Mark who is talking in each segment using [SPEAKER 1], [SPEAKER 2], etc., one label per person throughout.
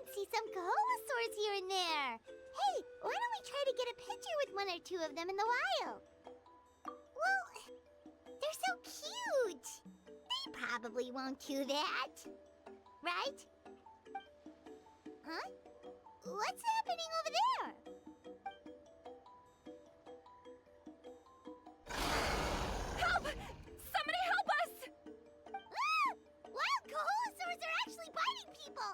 [SPEAKER 1] might see some Kaholasaurs here and there. Hey, why don't we try to get a picture with one or two of them in the wild? Well, they're so cute. They probably won't do that. Right? Huh? What's happening over there?
[SPEAKER 2] Help! Somebody help us!
[SPEAKER 1] Ah! Wild Kaholasaurs are actually biting people!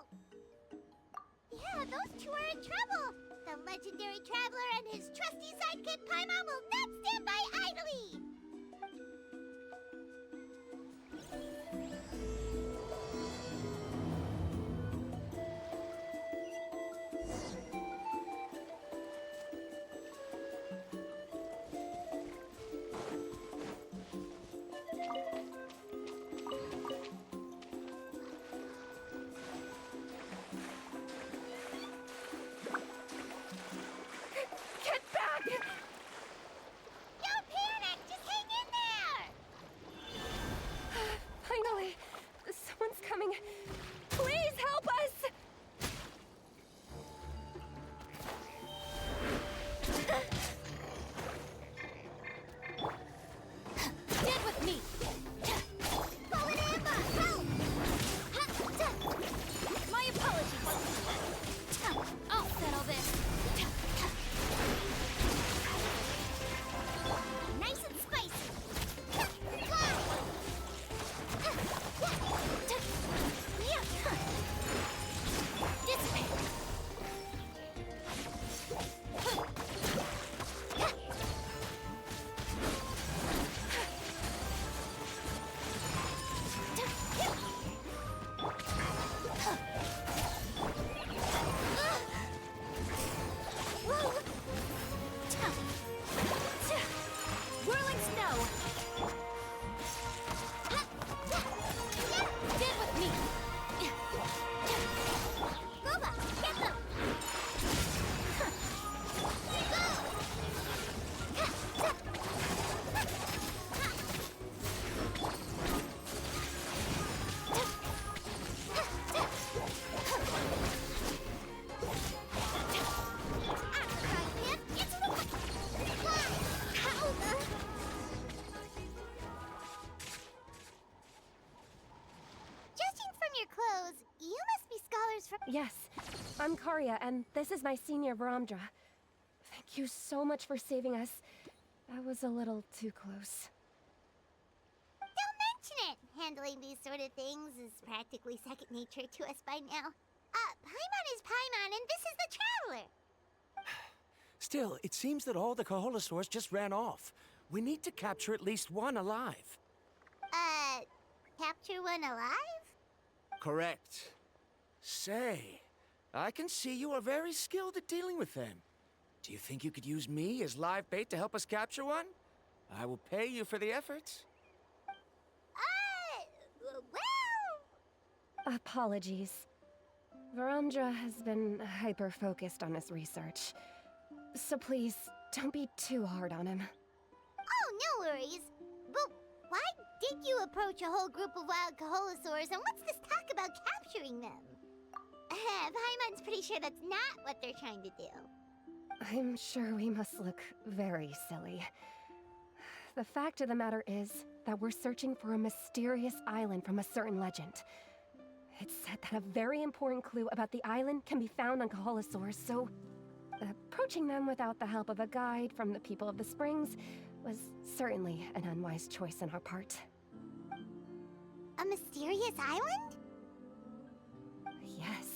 [SPEAKER 1] Yeah, those two are in trouble! The legendary traveler and his trusty sidekick Paimon will not stand by idly!
[SPEAKER 2] Get back!
[SPEAKER 1] Don't panic! Just hang in there!
[SPEAKER 2] Finally! Someone's coming. Please help us! Stand with me!
[SPEAKER 1] Fallen Emma! Help!
[SPEAKER 2] My apologies! I'll settle this.
[SPEAKER 1] Nice and spicy!
[SPEAKER 2] Whirling snow! Stand with me!
[SPEAKER 1] Boba, get them! Judging from your clothes, you must be scholars from...
[SPEAKER 2] Yes, I'm Karya, and this is my senior Varamdra. Thank you so much for saving us. That was a little too close.
[SPEAKER 1] Don't mention it! Handling these sort of things is practically second nature to us by now. Paimon is Paimon, and this is the Traveler!
[SPEAKER 3] Still, it seems that all the Kaholasaurs just ran off. We need to capture at least one alive.
[SPEAKER 1] Capture one alive?
[SPEAKER 3] Correct. Say, I can see you are very skilled at dealing with them. Do you think you could use me as live bait to help us capture one? I will pay you for the effort.
[SPEAKER 1] Well...
[SPEAKER 2] Apologies. Varamdra has been hyper-focused on his research. So please, don't be too hard on him.
[SPEAKER 1] Oh, no worries. But why did you approach a whole group of wild Kaholasaurs, and what's this talk about capturing them? Paimon's pretty sure that's not what they're trying to do.
[SPEAKER 2] I'm sure we must look very silly. The fact of the matter is that we're searching for a mysterious island from a certain legend. It's said that a very important clue about the island can be found on Kaholasaurs, so approaching them without the help of a guide from the people of the Springs was certainly an unwise choice on our part.
[SPEAKER 1] A mysterious island?
[SPEAKER 2] Yes.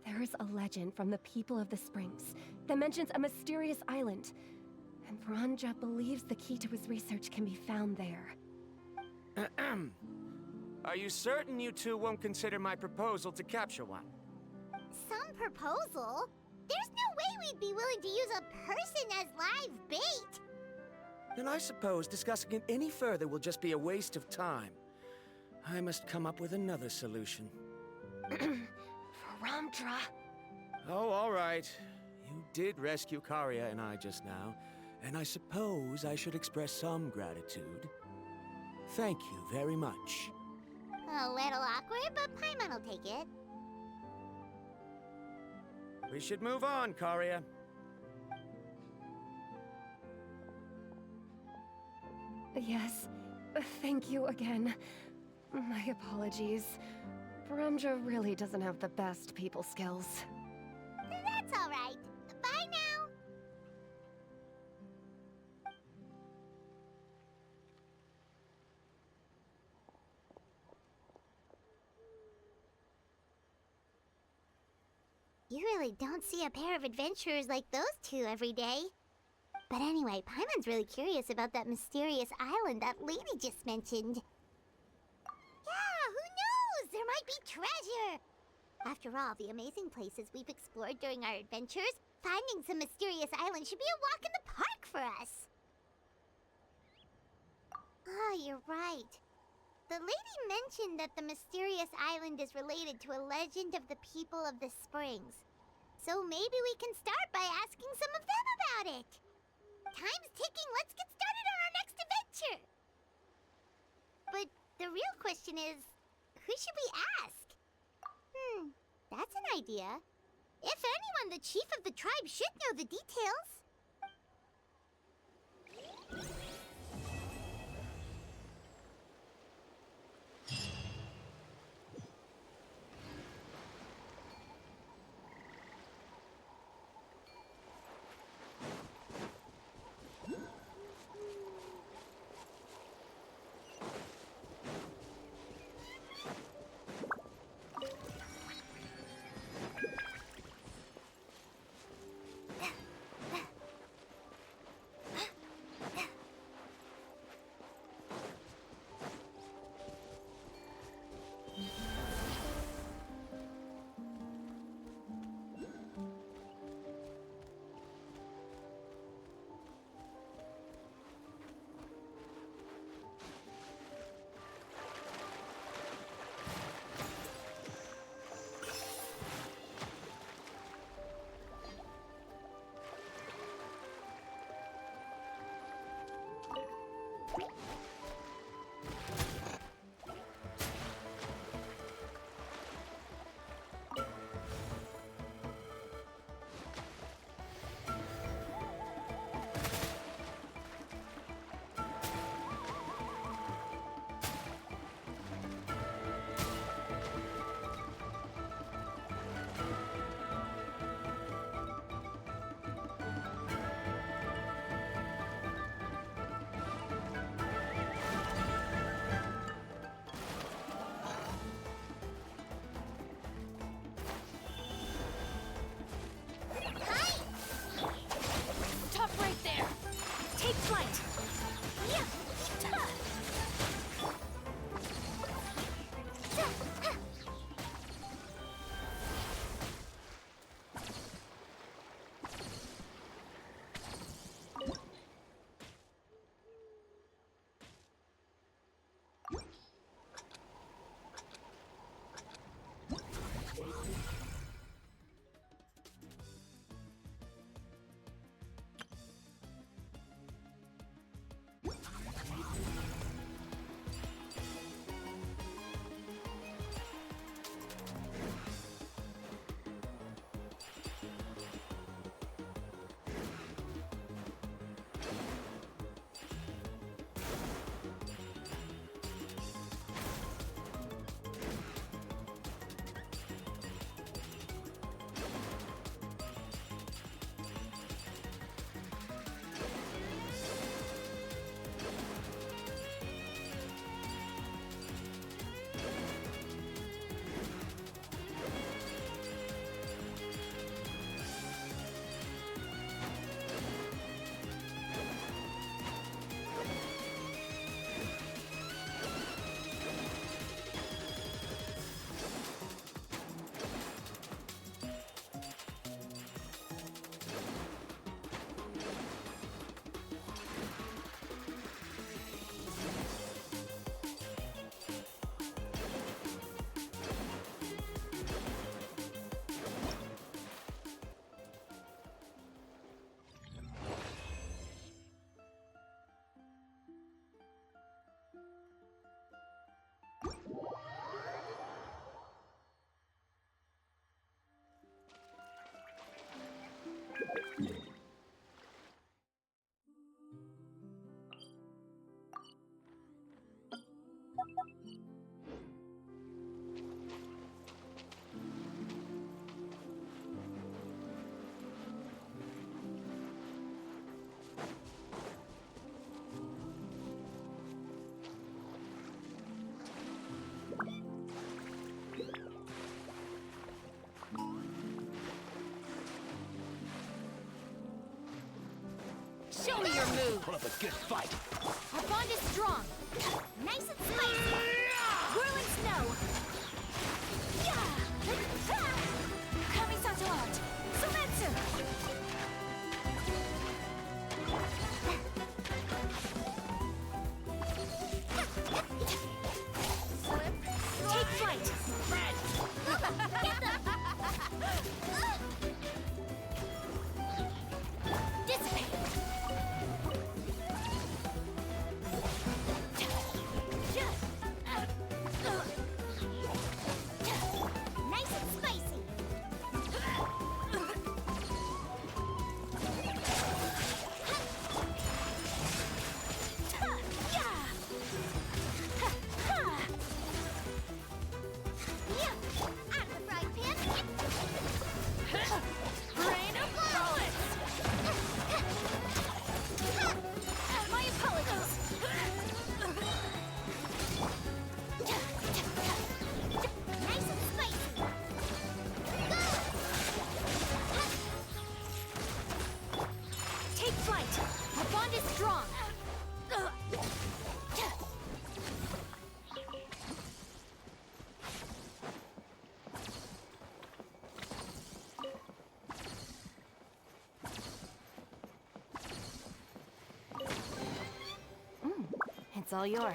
[SPEAKER 2] There is a legend from the people of the Springs that mentions a mysterious island, and Varamdra believes the key to his research can be found there.
[SPEAKER 3] Are you certain you two won't consider my proposal to capture one?
[SPEAKER 1] Some proposal? There's no way we'd be willing to use a person as live bait!
[SPEAKER 3] Then I suppose discussing it any further will just be a waste of time. I must come up with another solution.
[SPEAKER 2] Varamdra!
[SPEAKER 3] Oh, all right. You did rescue Karya and I just now, and I suppose I should express some gratitude. Thank you very much.
[SPEAKER 1] A little awkward, but Paimon will take it.
[SPEAKER 3] We should move on, Karia.
[SPEAKER 2] Yes, thank you again. My apologies. Bremja really doesn't have the best people skills.
[SPEAKER 1] That's all right. Bye now. You really don't see a pair of adventurers like those two every day. But anyway, Paimon's really curious about that mysterious island that lady just mentioned. Yeah, who knows? There might be treasure! After all the amazing places we've explored during our adventures, finding some mysterious island should be a walk in the park for us. Oh, you're right. The lady mentioned that the mysterious island is related to a legend of the people of the springs. So maybe we can start by asking some of them about it. Time's ticking. Let's get started on our next adventure. But the real question is, who should we ask? That's an idea. If anyone, the chief of the tribe should know the details.
[SPEAKER 4] Show me your move!
[SPEAKER 5] Put up a good fight.
[SPEAKER 4] Our bond is strong! Nice and spicy! Whirling snow! Kamisato out! Sumetsu! Take flight! Dissipate! Nice and spicy!
[SPEAKER 1] Out of the frying pan.
[SPEAKER 4] Rain of bullets! My apologies!
[SPEAKER 1] Nice and spicy.
[SPEAKER 4] Take flight! Our bond is strong! It's all yours.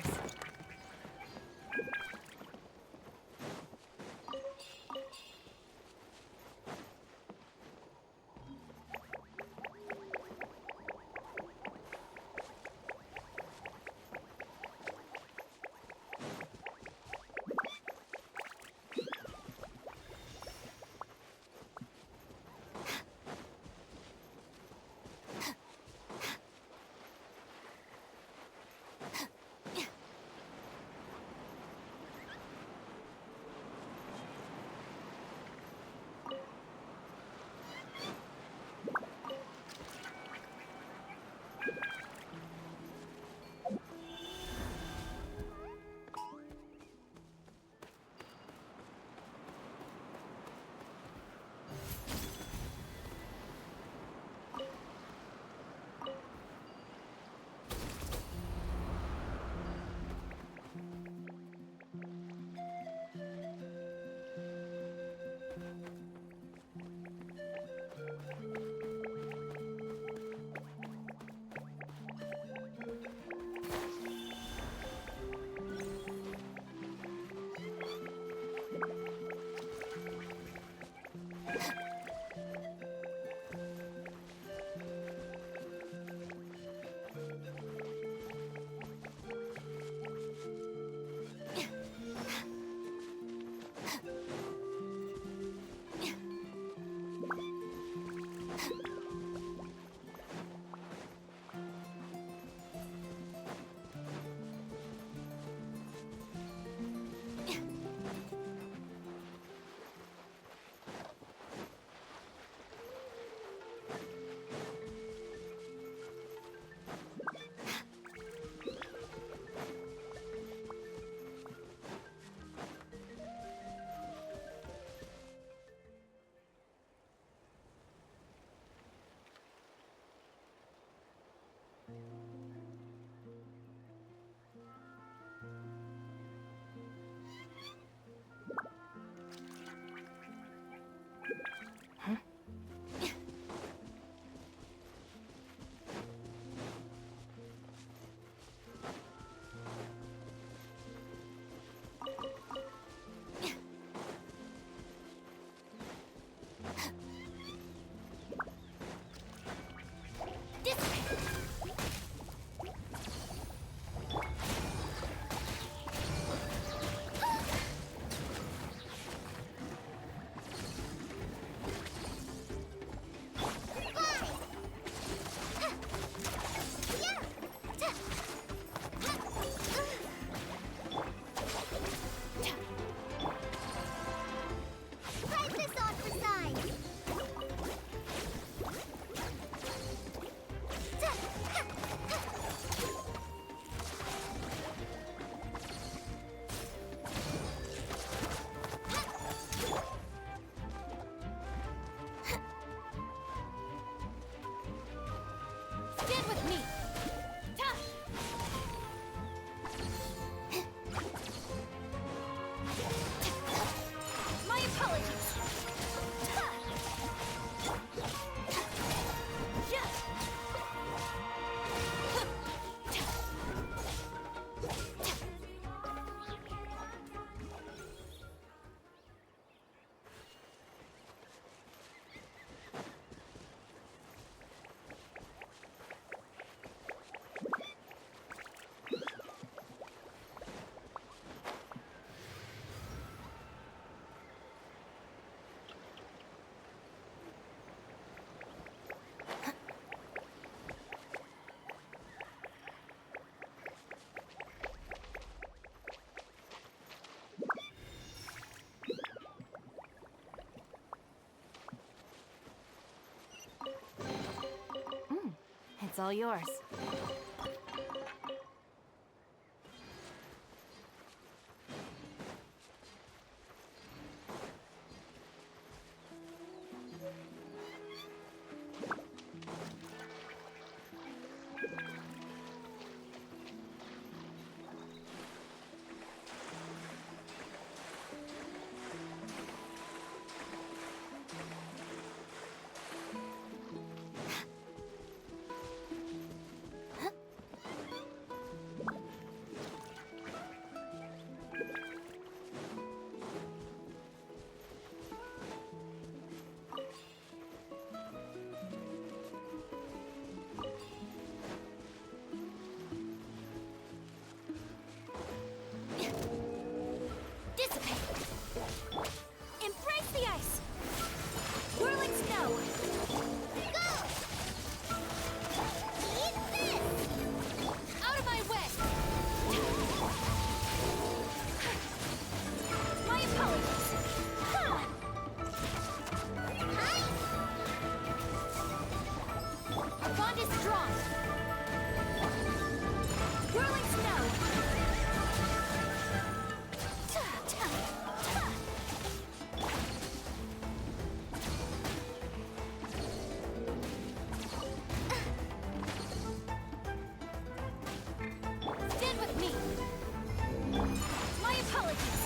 [SPEAKER 4] all yours. Embrace the ice! Whirling snow!
[SPEAKER 1] Go! Eat this!
[SPEAKER 4] Out of my way! My apologies! Ha!
[SPEAKER 1] Hi!
[SPEAKER 4] Our bond is strong! Whirling snow! Stand with me! My apologies!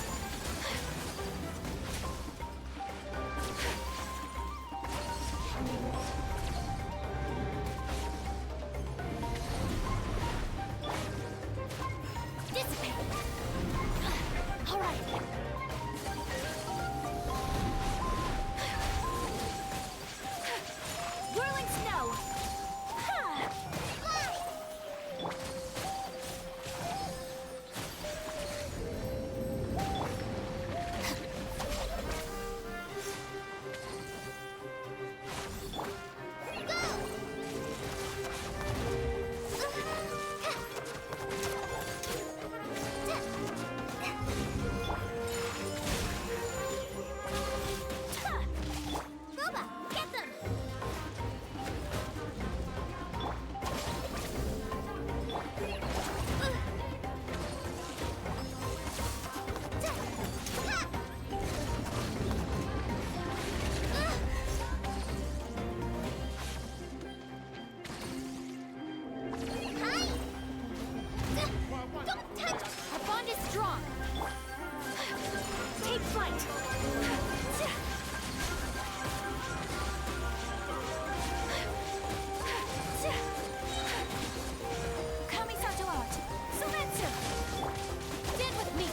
[SPEAKER 4] Dissipate! All right. Whirling snow! Ha!
[SPEAKER 1] Roba, get them! Hi! Don't touch!
[SPEAKER 4] Our bond is strong! Take flight! Kamisato out! Sumetsu! Stand with me!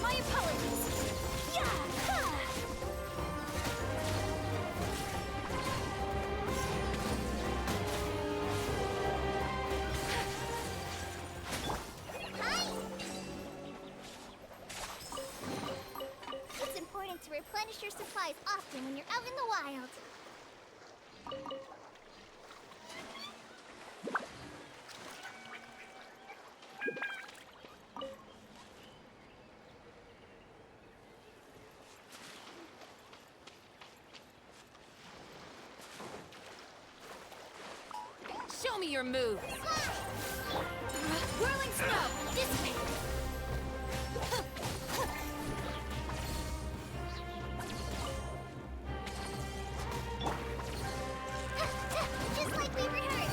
[SPEAKER 4] My apologies! Yeah! Ha!
[SPEAKER 1] Hi! It's important to replenish your supplies often when you're out in the wild.
[SPEAKER 4] Show me your moves! Whirling snow! Dissipate!
[SPEAKER 1] Just like we rehearsed.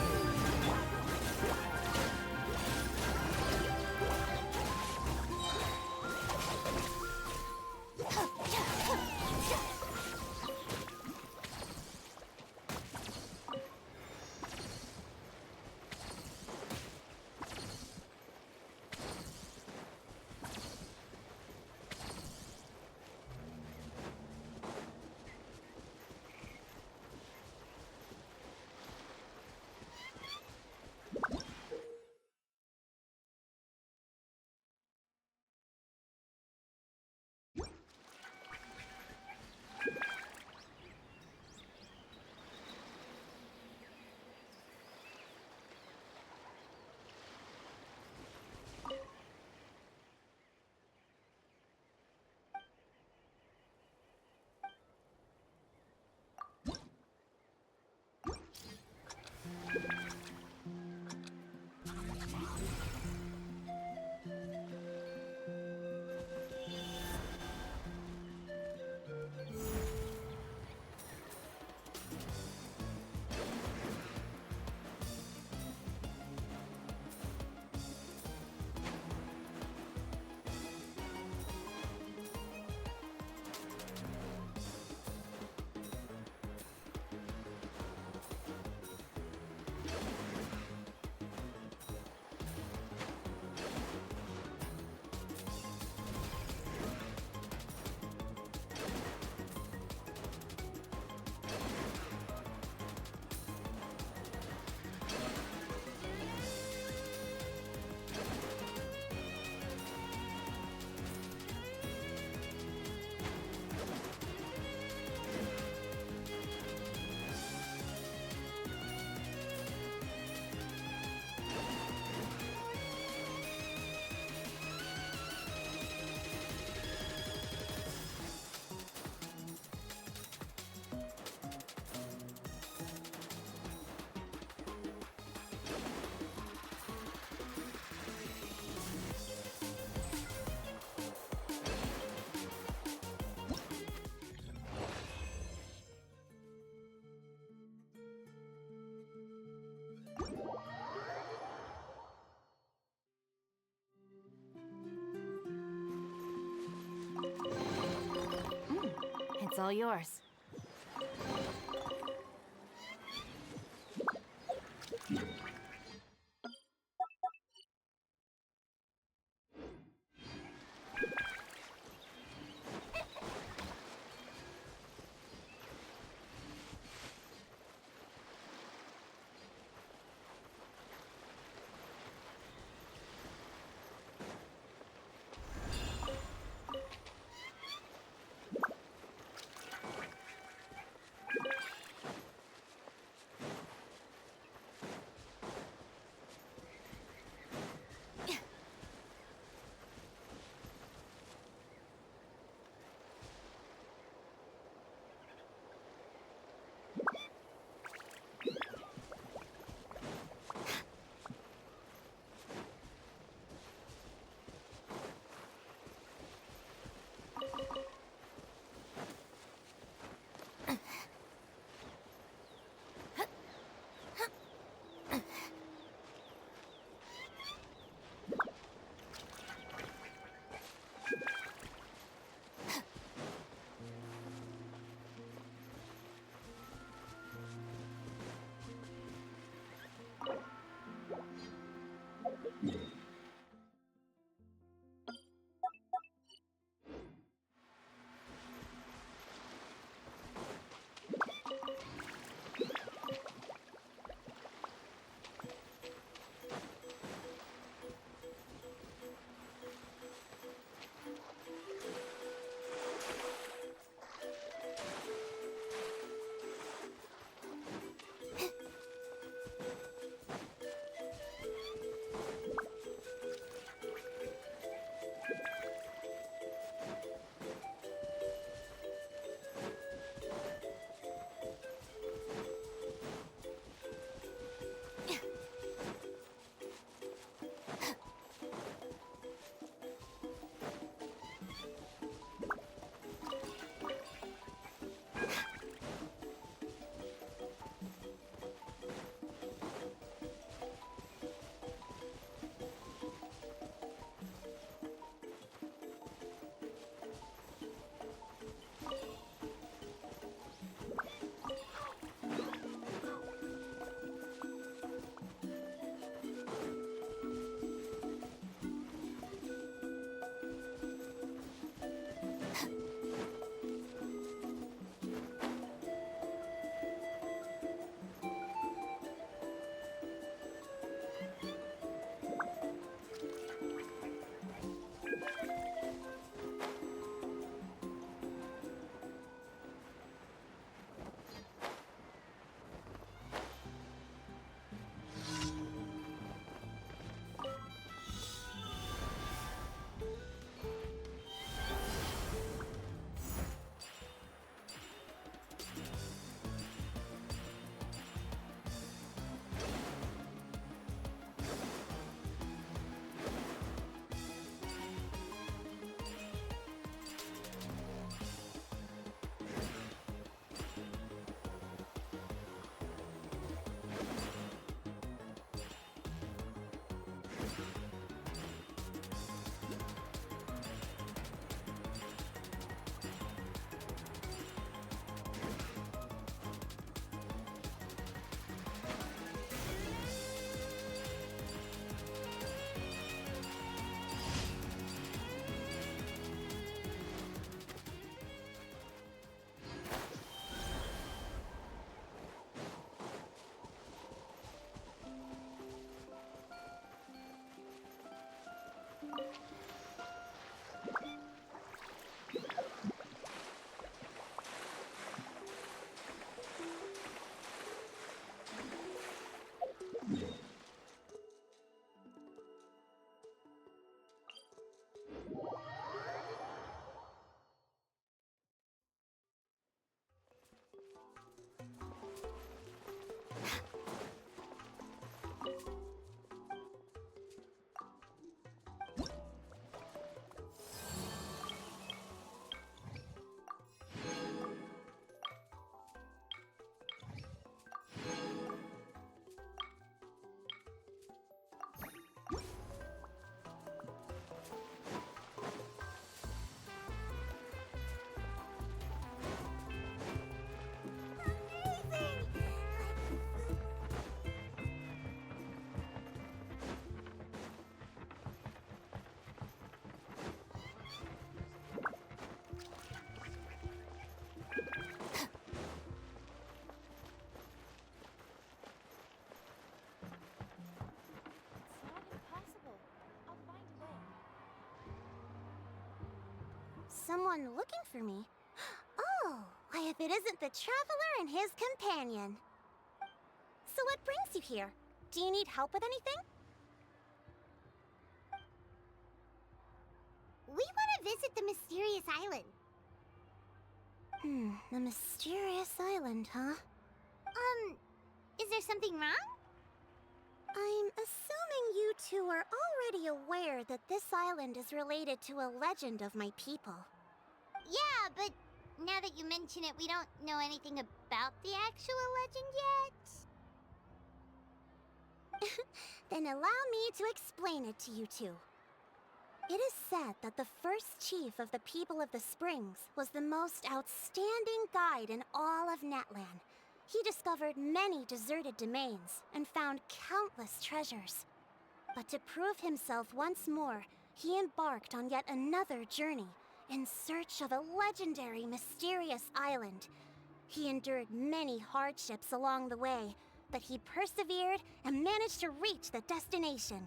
[SPEAKER 4] all yours.
[SPEAKER 1] someone looking for me. Oh, why if it isn't the traveler and his companion. So what brings you here? Do you need help with anything? We want to visit the mysterious island. The mysterious island, huh? Is there something wrong? I'm assuming you two are already aware that this island is related to a legend of my people. Yeah, but now that you mention it, we don't know anything about the actual legend yet. Then allow me to explain it to you two. It is said that the first chief of the people of the Springs was the most outstanding guide in all of Natlan. He discovered many deserted domains and found countless treasures. But to prove himself once more, he embarked on yet another journey in search of a legendary, mysterious island. He endured many hardships along the way, but he persevered and managed to reach the destination.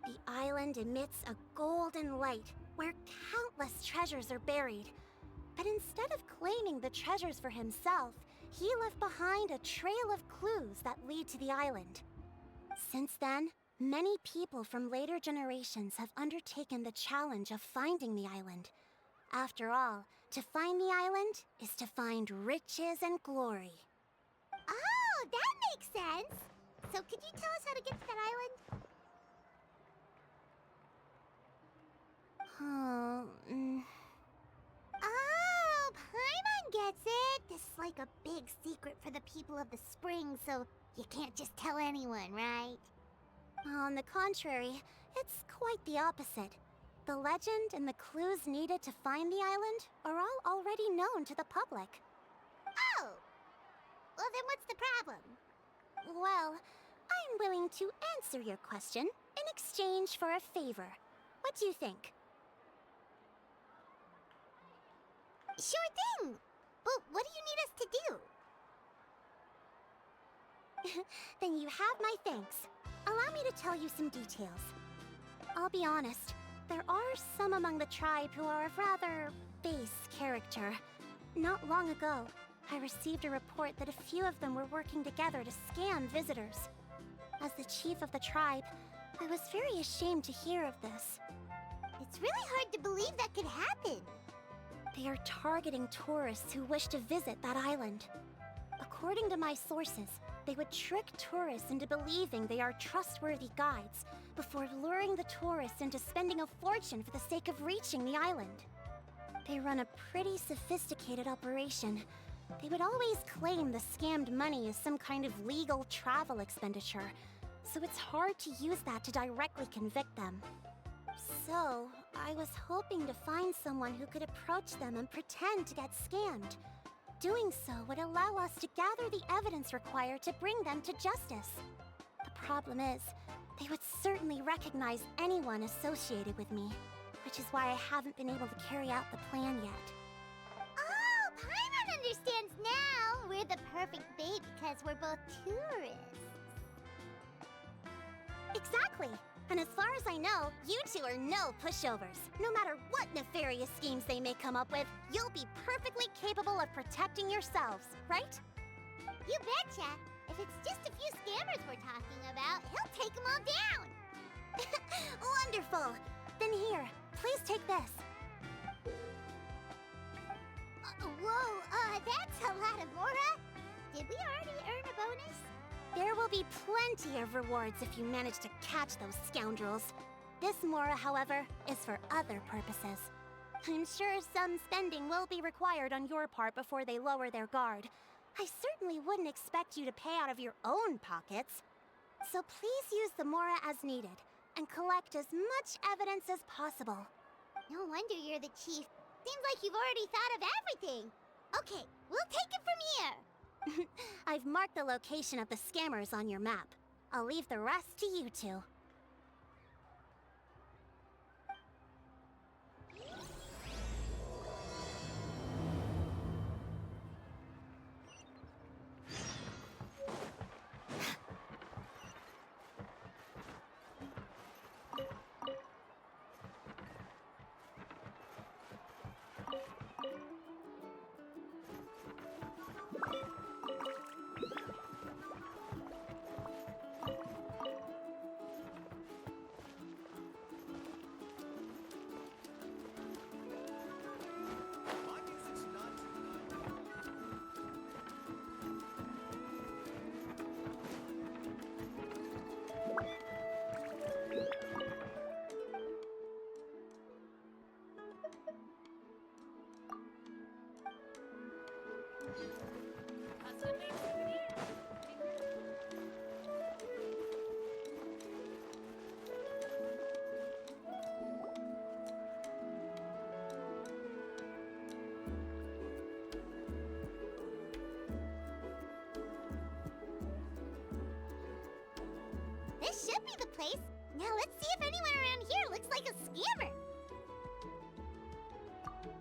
[SPEAKER 1] The island emits a golden light where countless treasures are buried. But instead of claiming the treasures for himself, he left behind a trail of clues that lead to the island. Since then, many people from later generations have undertaken the challenge of finding the island. After all, to find the island is to find riches and glory. Oh, that makes sense! So could you tell us how to get to that island? Oh, Paimon gets it! This is like a big secret for the people of the spring, so you can't just tell anyone, right? On the contrary, it's quite the opposite. The legend and the clues needed to find the island are all already known to the public. Oh! Well, then what's the problem? Well, I'm willing to answer your question in exchange for a favor. What do you think? Sure thing! But what do you need us to do? Then you have my thanks. Allow me to tell you some details. I'll be honest, there are some among the tribe who are of rather base character. Not long ago, I received a report that a few of them were working together to scam visitors. As the chief of the tribe, I was very ashamed to hear of this. It's really hard to believe that could happen. They are targeting tourists who wish to visit that island. According to my sources, they would trick tourists into believing they are trustworthy guides before luring the tourists into spending a fortune for the sake of reaching the island. They run a pretty sophisticated operation. They would always claim the scammed money is some kind of legal travel expenditure, so it's hard to use that to directly convict them. So, I was hoping to find someone who could approach them and pretend to get scammed. Doing so would allow us to gather the evidence required to bring them to justice. The problem is, they would certainly recognize anyone associated with me, which is why I haven't been able to carry out the plan yet. Oh, Paimon understands now! We're the perfect bait because we're both tourists. Exactly! And as far as I know, you two are no pushovers. No matter what nefarious schemes they may come up with, you'll be perfectly capable of protecting yourselves, right? You betcha! If it's just a few scammers we're talking about, he'll take them all down! Wonderful! Then here, please take this. Whoa, that's a lot of Mora! Did we already earn a bonus? There will be plenty of rewards if you manage to catch those scoundrels. This Mora, however, is for other purposes. I'm sure some spending will be required on your part before they lower their guard. I certainly wouldn't expect you to pay out of your own pockets. So please use the Mora as needed, and collect as much evidence as possible. No wonder you're the chief. Seems like you've already thought of everything. Okay, we'll take it from here. I've marked the location of the scammers on your map. I'll leave the rest to you two. This should be the place. Now let's see if anyone around here looks like a scammer.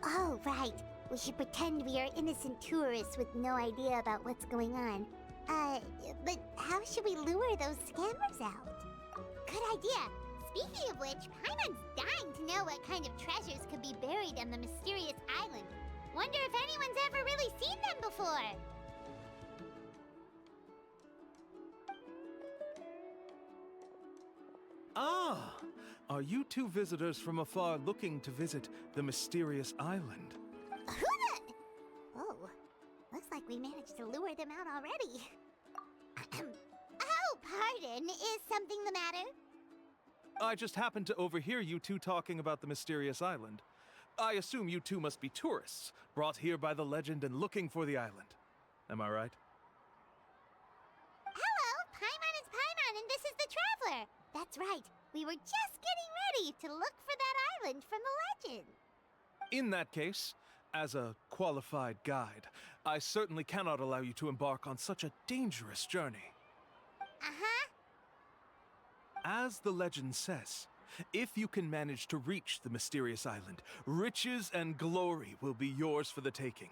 [SPEAKER 1] Oh, right. We should pretend we are innocent tourists with no idea about what's going on. But how should we lure those scammers out? Good idea. Speaking of which, Paimon's dying to know what kind of treasures could be buried on the mysterious island. Wonder if anyone's ever really seen them before.
[SPEAKER 5] Ah! Are you two visitors from afar looking to visit the mysterious island?
[SPEAKER 1] Who the... Oh, looks like we managed to lure them out already. Oh, pardon. Is something the matter?
[SPEAKER 5] I just happened to overhear you two talking about the mysterious island. I assume you two must be tourists, brought here by the legend and looking for the island. Am I right?
[SPEAKER 1] Hello, Paimon is Paimon, and this is the Traveler. That's right. We were just getting ready to look for that island from the legend.
[SPEAKER 5] In that case, as a qualified guide, I certainly cannot allow you to embark on such a dangerous journey.
[SPEAKER 1] Uh-huh.
[SPEAKER 5] As the legend says, if you can manage to reach the mysterious island, riches and glory will be yours for the taking.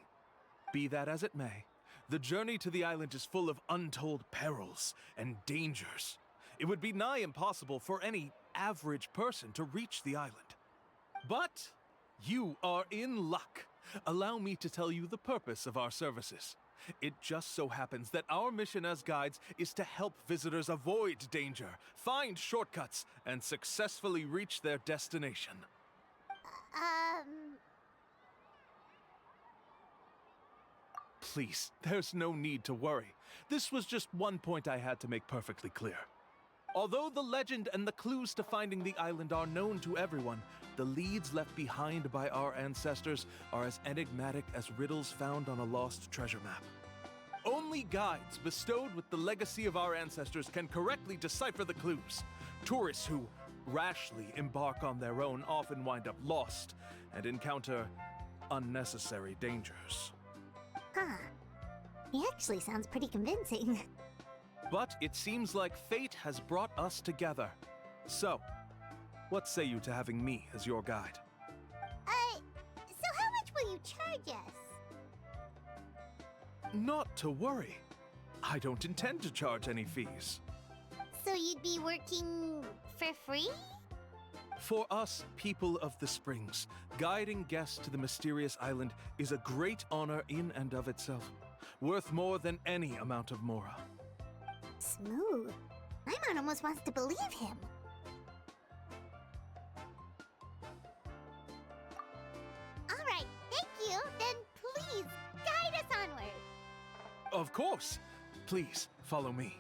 [SPEAKER 5] Be that as it may, the journey to the island is full of untold perils and dangers. It would be nigh impossible for any average person to reach the island. But you are in luck. Allow me to tell you the purpose of our services. It just so happens that our mission as guides is to help visitors avoid danger, find shortcuts, and successfully reach their destination. Please, there's no need to worry. This was just one point I had to make perfectly clear. Although the legend and the clues to finding the island are known to everyone, the leads left behind by our ancestors are as enigmatic as riddles found on a lost treasure map. Only guides bestowed with the legacy of our ancestors can correctly decipher the clues. Tourists who rashly embark on their own often wind up lost and encounter unnecessary dangers.
[SPEAKER 1] Huh. He actually sounds pretty convincing.
[SPEAKER 5] But it seems like fate has brought us together. So, what say you to having me as your guide?
[SPEAKER 1] So how much will you charge us?
[SPEAKER 5] Not to worry. I don't intend to charge any fees.
[SPEAKER 1] So you'd be working for free?
[SPEAKER 5] For us, people of the Springs, guiding guests to the mysterious island is a great honor in and of itself, worth more than any amount of mora.
[SPEAKER 1] Smooth. Paimon almost wants to believe him. All right, thank you. Then please, guide us onward.
[SPEAKER 5] Of course. Please, follow me.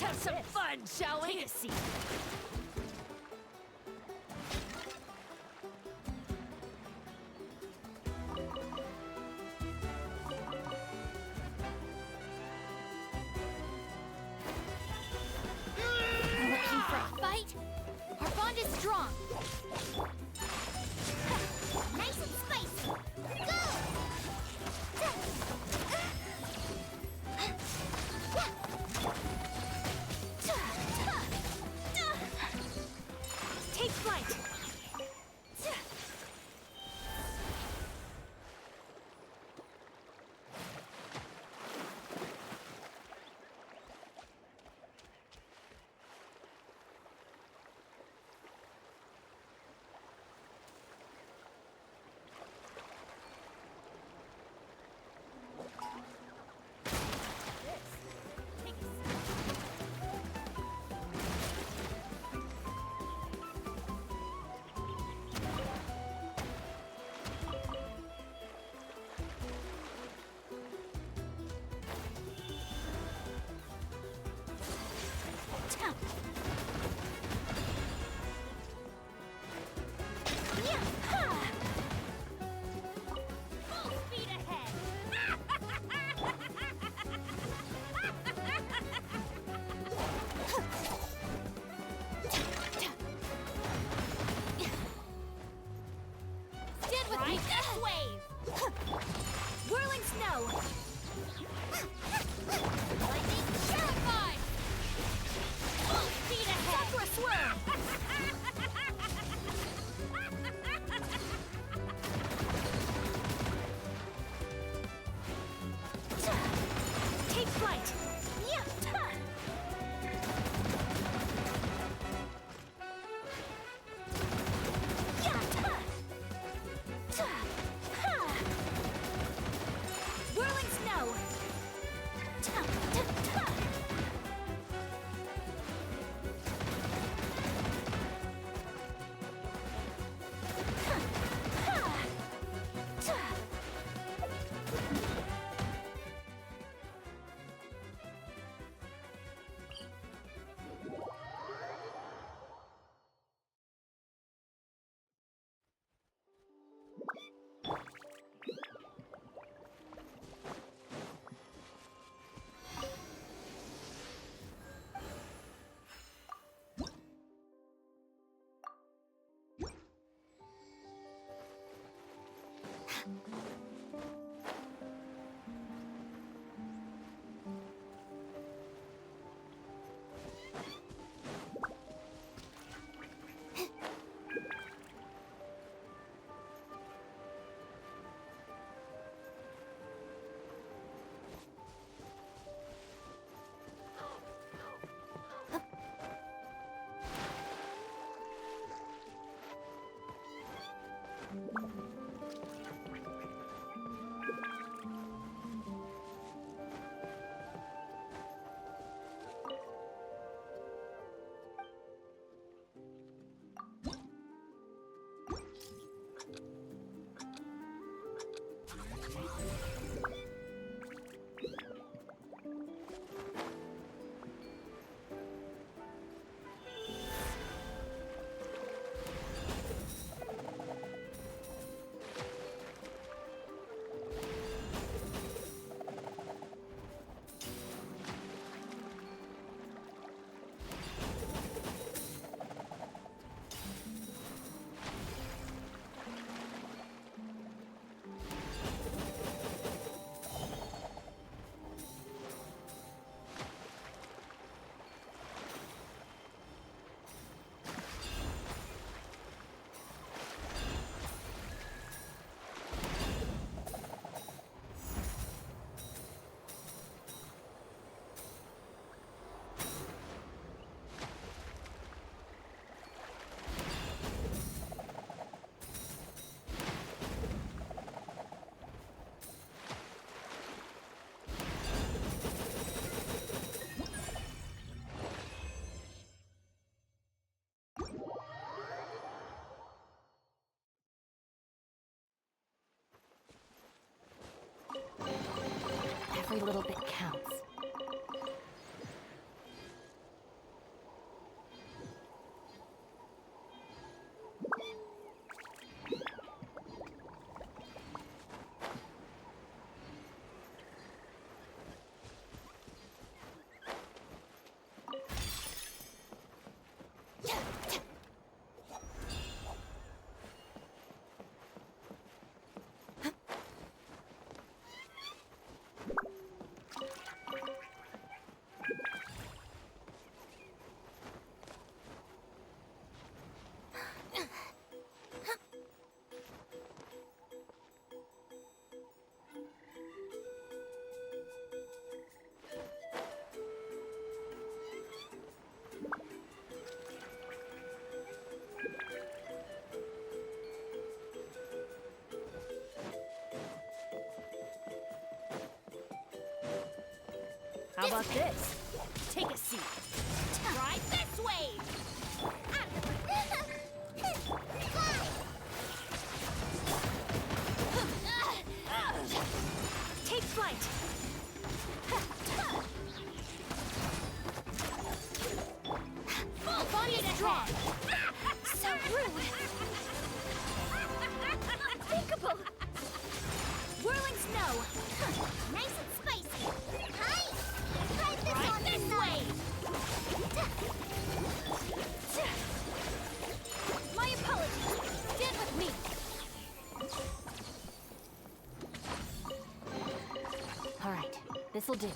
[SPEAKER 4] have some fun, shall we? Take a seat. Looking for a fight? Our bond is strong.
[SPEAKER 1] Nice and spicy. Go!
[SPEAKER 4] Take flight. Full speed ahead. Stand with me. This wave. Whirling snow. Lightning terrified. Full speed ahead. Sakura swirl. Take flight. Whirling snow. about this? Take a seat. Try this way! Take flight! Full body strong! So rude! Unthinkable! Whirling snow!
[SPEAKER 1] Nice and spicy. Hi! Try this
[SPEAKER 4] Right
[SPEAKER 1] on
[SPEAKER 4] this
[SPEAKER 1] the
[SPEAKER 4] way! My apologies! Stand with me! Alright, this'll do.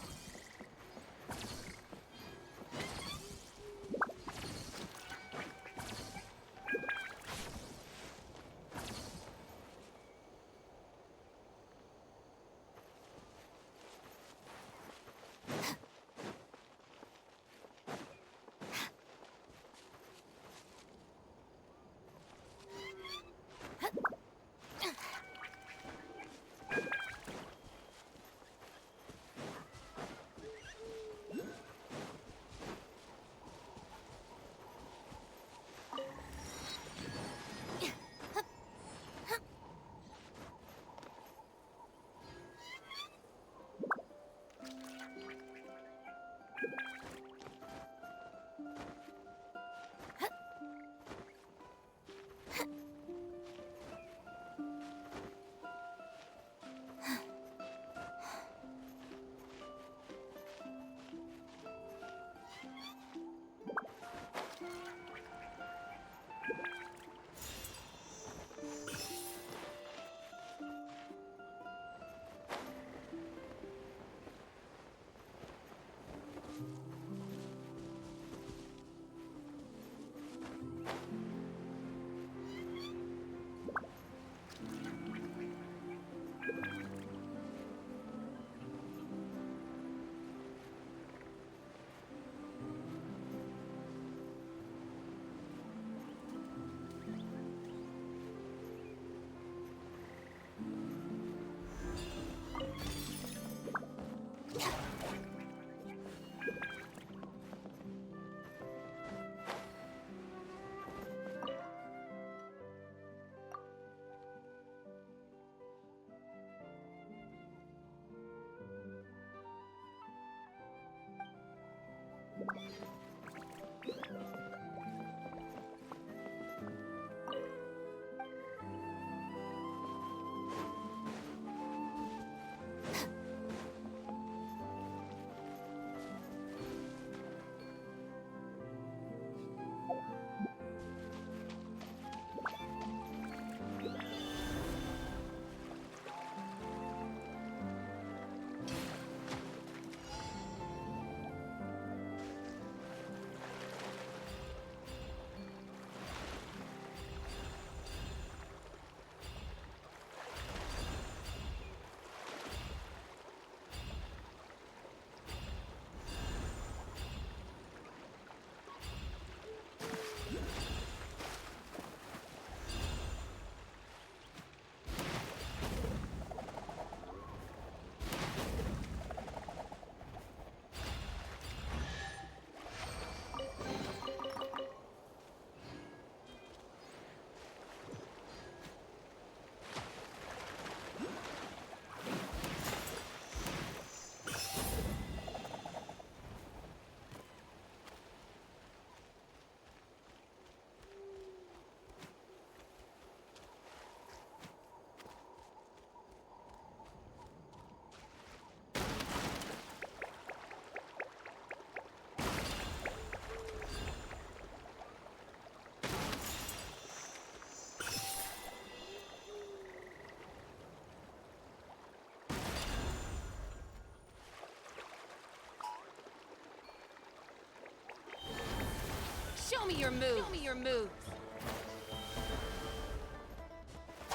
[SPEAKER 4] Show me your moves. Show me your moves.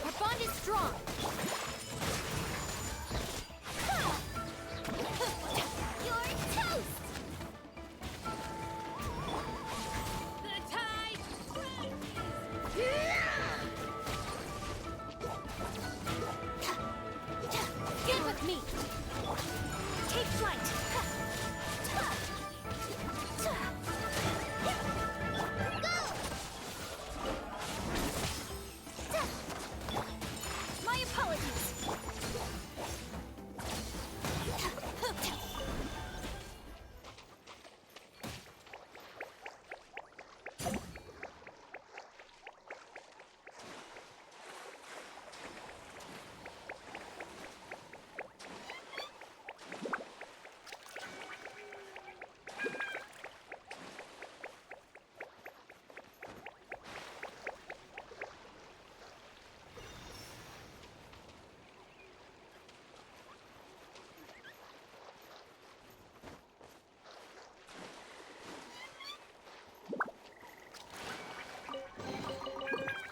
[SPEAKER 4] Our bond is strong.
[SPEAKER 1] You're toast!
[SPEAKER 4] The tide Get with me. Take flight.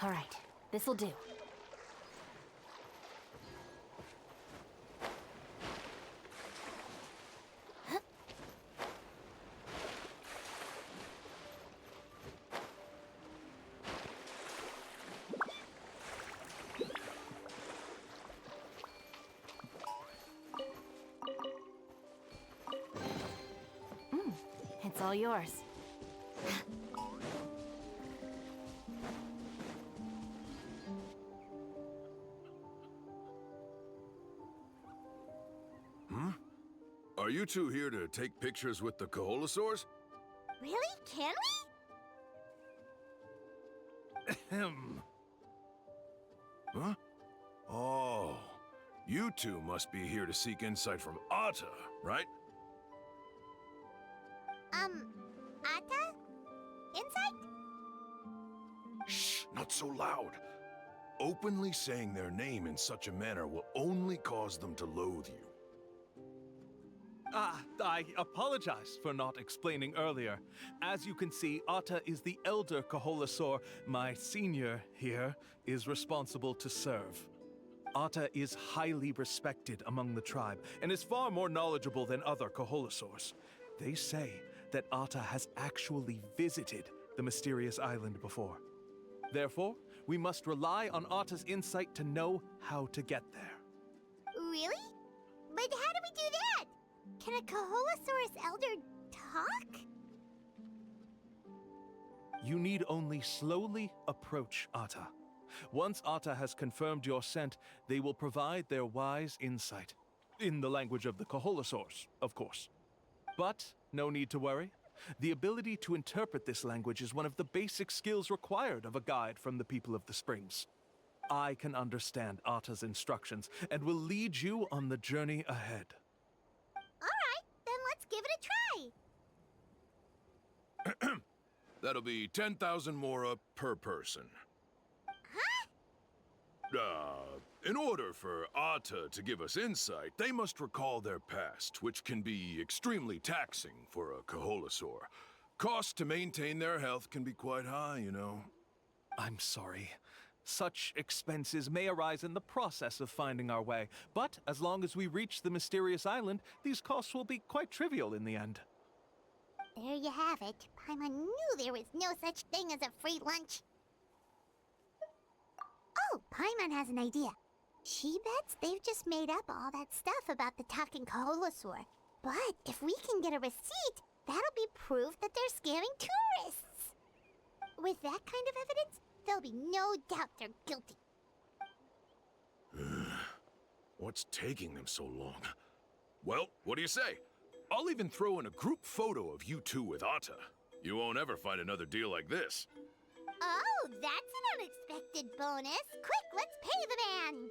[SPEAKER 4] All right, this'll do. It's all yours.
[SPEAKER 6] Are you two here to take pictures with the Koholosaurs?
[SPEAKER 1] Really? Can we?
[SPEAKER 5] Ahem.
[SPEAKER 6] Huh? Oh, you two must be here to seek insight from Atta, right?
[SPEAKER 1] Atta? Insight?
[SPEAKER 6] Shh, not so loud. Openly saying their name in such a manner will only cause them to loathe you.
[SPEAKER 5] I apologize for not explaining earlier. As you can see, Atta is the elder Koholosaur. My senior here is responsible to serve. Atta is highly respected among the tribe and is far more knowledgeable than other Koholosaurs. They say that Atta has actually visited the mysterious island before. Therefore, we must rely on Atta's insight to know how to get there.
[SPEAKER 1] Really? But how do we do that? Can a Koholosaurus elder talk?
[SPEAKER 5] You need only slowly approach Atta. Once Atta has confirmed your scent, they will provide their wise insight. In the language of the Koholosaurs, of course. But no need to worry. The ability to interpret this language is one of the basic skills required of a guide from the people of the Springs. I can understand Atta's instructions and will lead you on the journey ahead.
[SPEAKER 1] All right, then let's give it a try.
[SPEAKER 6] That'll be 10,000 mora per person. In order for Atta to give us insight, they must recall their past, which can be extremely taxing for a Koholosaur. Costs to maintain their health can be quite high, you know.
[SPEAKER 5] I'm sorry. Such expenses may arise in the process of finding our way, but as long as we reach the mysterious island, these costs will be quite trivial in the end.
[SPEAKER 1] There you have it. Paimon knew there was no such thing as a free lunch. Oh, Paimon has an idea. She bets they've just made up all that stuff about the talking Koholosaur. But if we can get a receipt, that'll be proof that they're scamming tourists. With that kind of evidence, there'll be no doubt they're guilty.
[SPEAKER 6] What's taking them so long? Well, what do you say? I'll even throw in a group photo of you two with Atta. You won't ever find another deal like this.
[SPEAKER 1] Oh, that's an unexpected bonus. Quick, let's pay the man.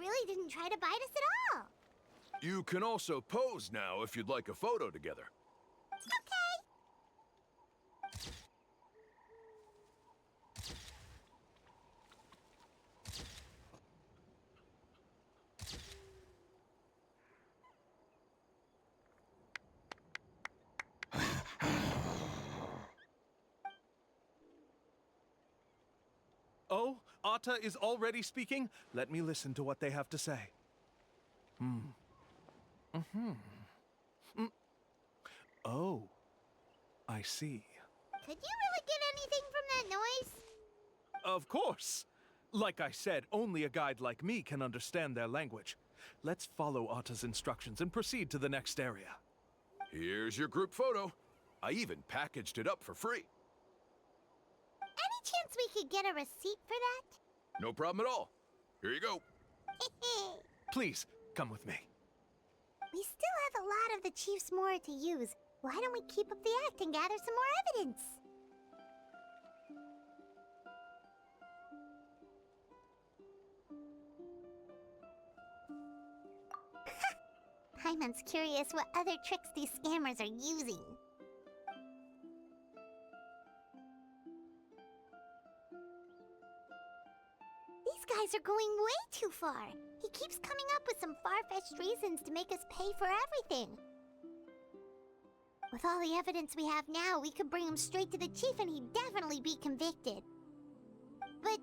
[SPEAKER 1] Really didn't try to bite us at all.
[SPEAKER 6] You can also pose now if you'd like a photo together.
[SPEAKER 1] Okay.
[SPEAKER 5] Oh, Atta is already speaking? Let me listen to what they have to say. Oh, I see.
[SPEAKER 1] Could you really get anything from that noise?
[SPEAKER 5] Of course! Like I said, only a guide like me can understand their language. Let's follow Atta's instructions and proceed to the next area.
[SPEAKER 6] Here's your group photo. I even packaged it up for free.
[SPEAKER 1] Any chance we could get a receipt for that?
[SPEAKER 6] No problem at all. Here you go.
[SPEAKER 5] Please, come with me.
[SPEAKER 1] We still have a lot of the Chief's Mora to use. Why don't we keep up the act and gather some more evidence? Paimon's curious what other tricks these scammers are using. These guys are going way too far. He keeps coming up with some far-fetched reasons to make us pay for everything. With all the evidence we have now, we could bring him straight to the chief and he'd definitely be convicted. But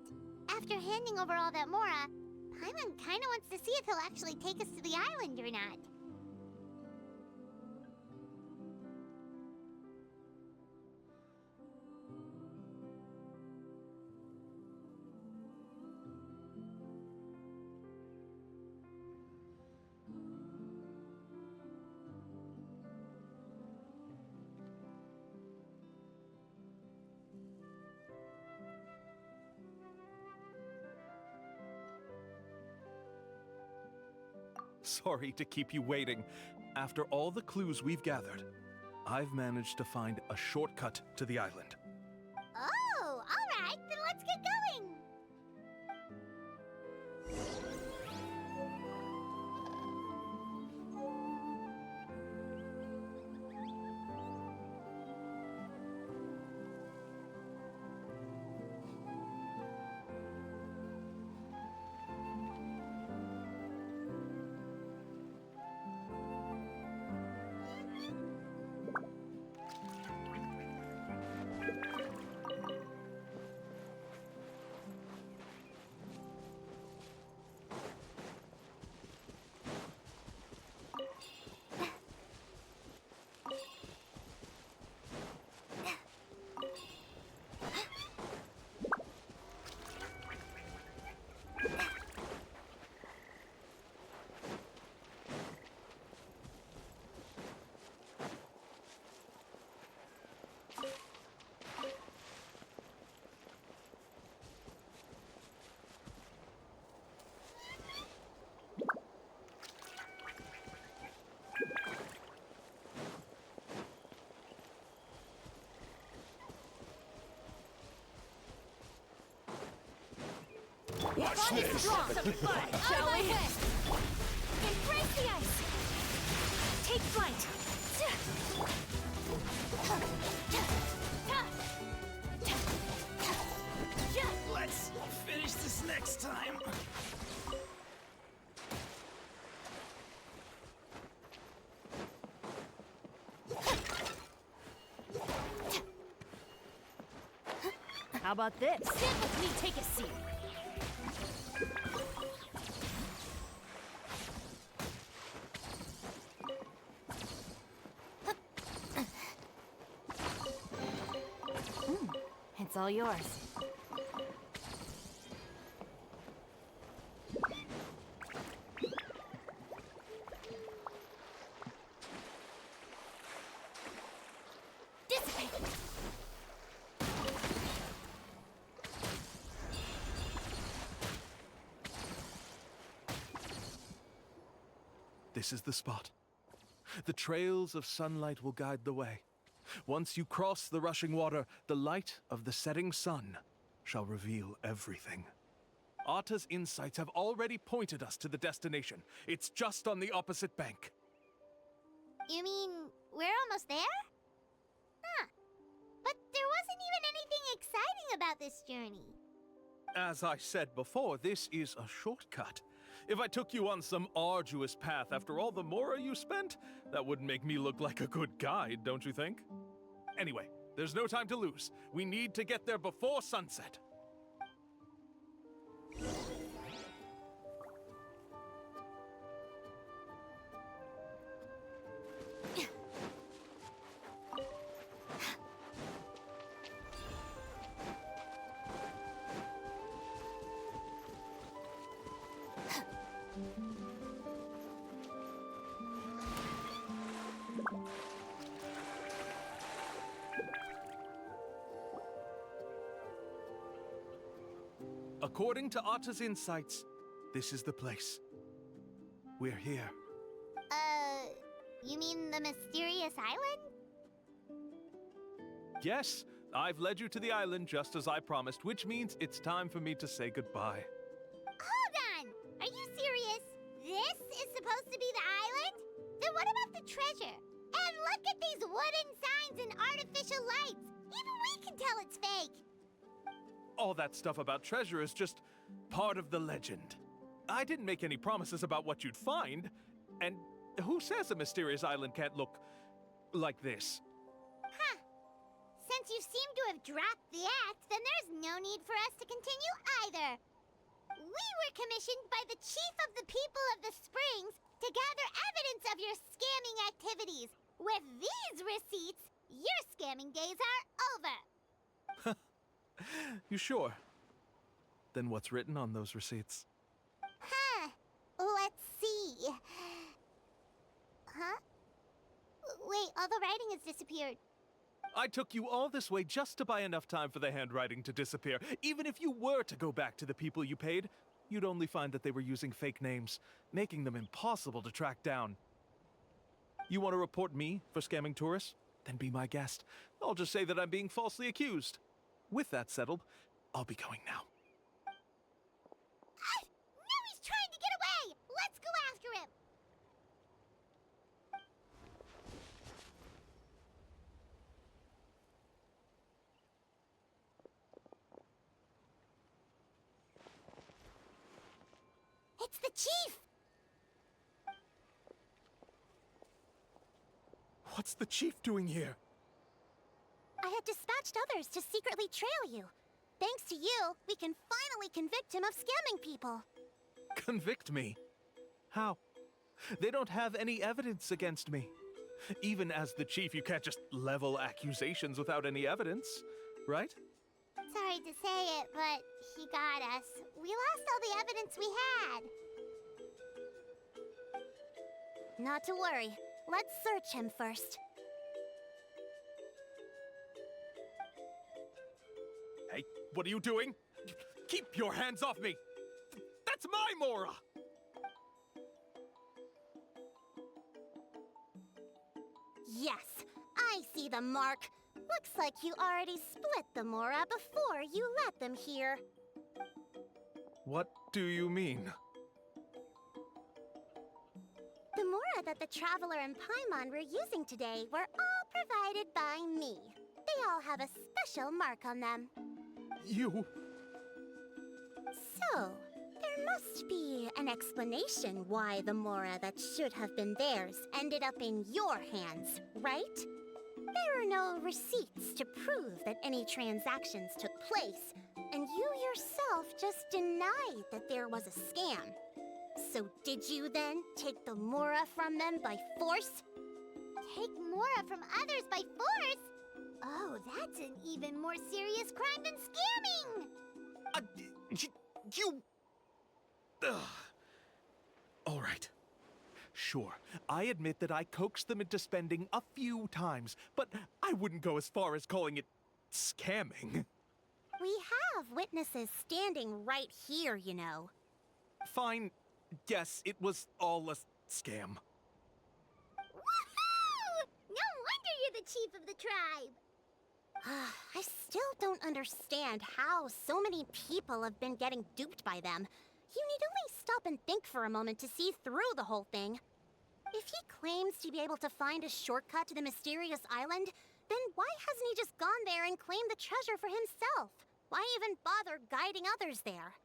[SPEAKER 1] after handing over all that Mora, Paimon kinda wants to see if he'll actually take us to the island or not.
[SPEAKER 5] Sorry to keep you waiting. After all the clues we've gathered, I've managed to find a shortcut to the island.
[SPEAKER 1] Oh, alright, then let's get going!
[SPEAKER 4] Watch this! Strong! Fight, shall we? Embrace the ice! Take flight!
[SPEAKER 3] Let's finish this next time.
[SPEAKER 4] How about this? Stand with me, take a seat. It's all yours. Dissipate!
[SPEAKER 5] This is the spot. The trails of sunlight will guide the way. Once you cross the rushing water, the light of the setting sun shall reveal everything. Atta's insights have already pointed us to the destination. It's just on the opposite bank.
[SPEAKER 1] You mean, we're almost there? Huh. But there wasn't even anything exciting about this journey.
[SPEAKER 5] As I said before, this is a shortcut. If I took you on some arduous path after all the Mora you spent, that wouldn't make me look like a good guide, don't you think? Anyway, there's no time to lose. We need to get there before sunset. According to Atta's insights, this is the place. We're here.
[SPEAKER 1] You mean the mysterious island?
[SPEAKER 5] Yes, I've led you to the island just as I promised, which means it's time for me to say goodbye.
[SPEAKER 1] Hold on! Are you serious? This is supposed to be the island? Then what about the treasure? And look at these wooden signs and artificial lights! Even we can tell it's fake!
[SPEAKER 5] All that stuff about treasure is just part of the legend. I didn't make any promises about what you'd find, and who says a mysterious island can't look like this?
[SPEAKER 1] Huh. Since you seem to have dropped the act, then there's no need for us to continue either. We were commissioned by the chief of the people of the Springs to gather evidence of your scamming activities. With these receipts, your scamming days are over.
[SPEAKER 5] You sure? Then what's written on those receipts?
[SPEAKER 1] Huh. Let's see. Huh? Wait, all the writing has disappeared.
[SPEAKER 5] I took you all this way just to buy enough time for the handwriting to disappear. Even if you were to go back to the people you paid, you'd only find that they were using fake names, making them impossible to track down. You want to report me for scamming tourists? Then be my guest. I'll just say that I'm being falsely accused. With that settled, I'll be going now.
[SPEAKER 1] Now he's trying to get away! Let's go after him! It's the chief!
[SPEAKER 5] What's the chief doing here?
[SPEAKER 1] I had dispatched others to secretly trail you. Thanks to you, we can finally convict him of scamming people.
[SPEAKER 5] Convict me? How? They don't have any evidence against me. Even as the chief, you can't just level accusations without any evidence, right?
[SPEAKER 1] Sorry to say it, but he got us. We lost all the evidence we had. Not to worry. Let's search him first.
[SPEAKER 5] Hey, what are you doing? Keep your hands off me! That's my Mora!
[SPEAKER 1] Yes, I see the mark. Looks like you already split the Mora before you let them here.
[SPEAKER 5] What do you mean?
[SPEAKER 1] The Mora that the Traveler and Paimon were using today were all provided by me. They all have a special mark on them.
[SPEAKER 5] You...
[SPEAKER 1] So, there must be an explanation why the Mora that should have been theirs ended up in your hands, right? There are no receipts to prove that any transactions took place, and you yourself just denied that there was a scam. So did you then take the Mora from them by force? Take Mora from others by force? Oh, that's an even more serious crime than scamming!
[SPEAKER 5] You... Ugh. All right. Sure, I admit that I coaxed them into spending a few times, but I wouldn't go as far as calling it scamming.
[SPEAKER 1] We have witnesses standing right here, you know.
[SPEAKER 5] Fine. Yes, it was all a scam.
[SPEAKER 1] Woohoo! No wonder you're the chief of the tribe! I still don't understand how so many people have been getting duped by them. You need only stop and think for a moment to see through the whole thing. If he claims to be able to find a shortcut to the mysterious island, then why hasn't he just gone there and claimed the treasure for himself? Why even bother guiding others there?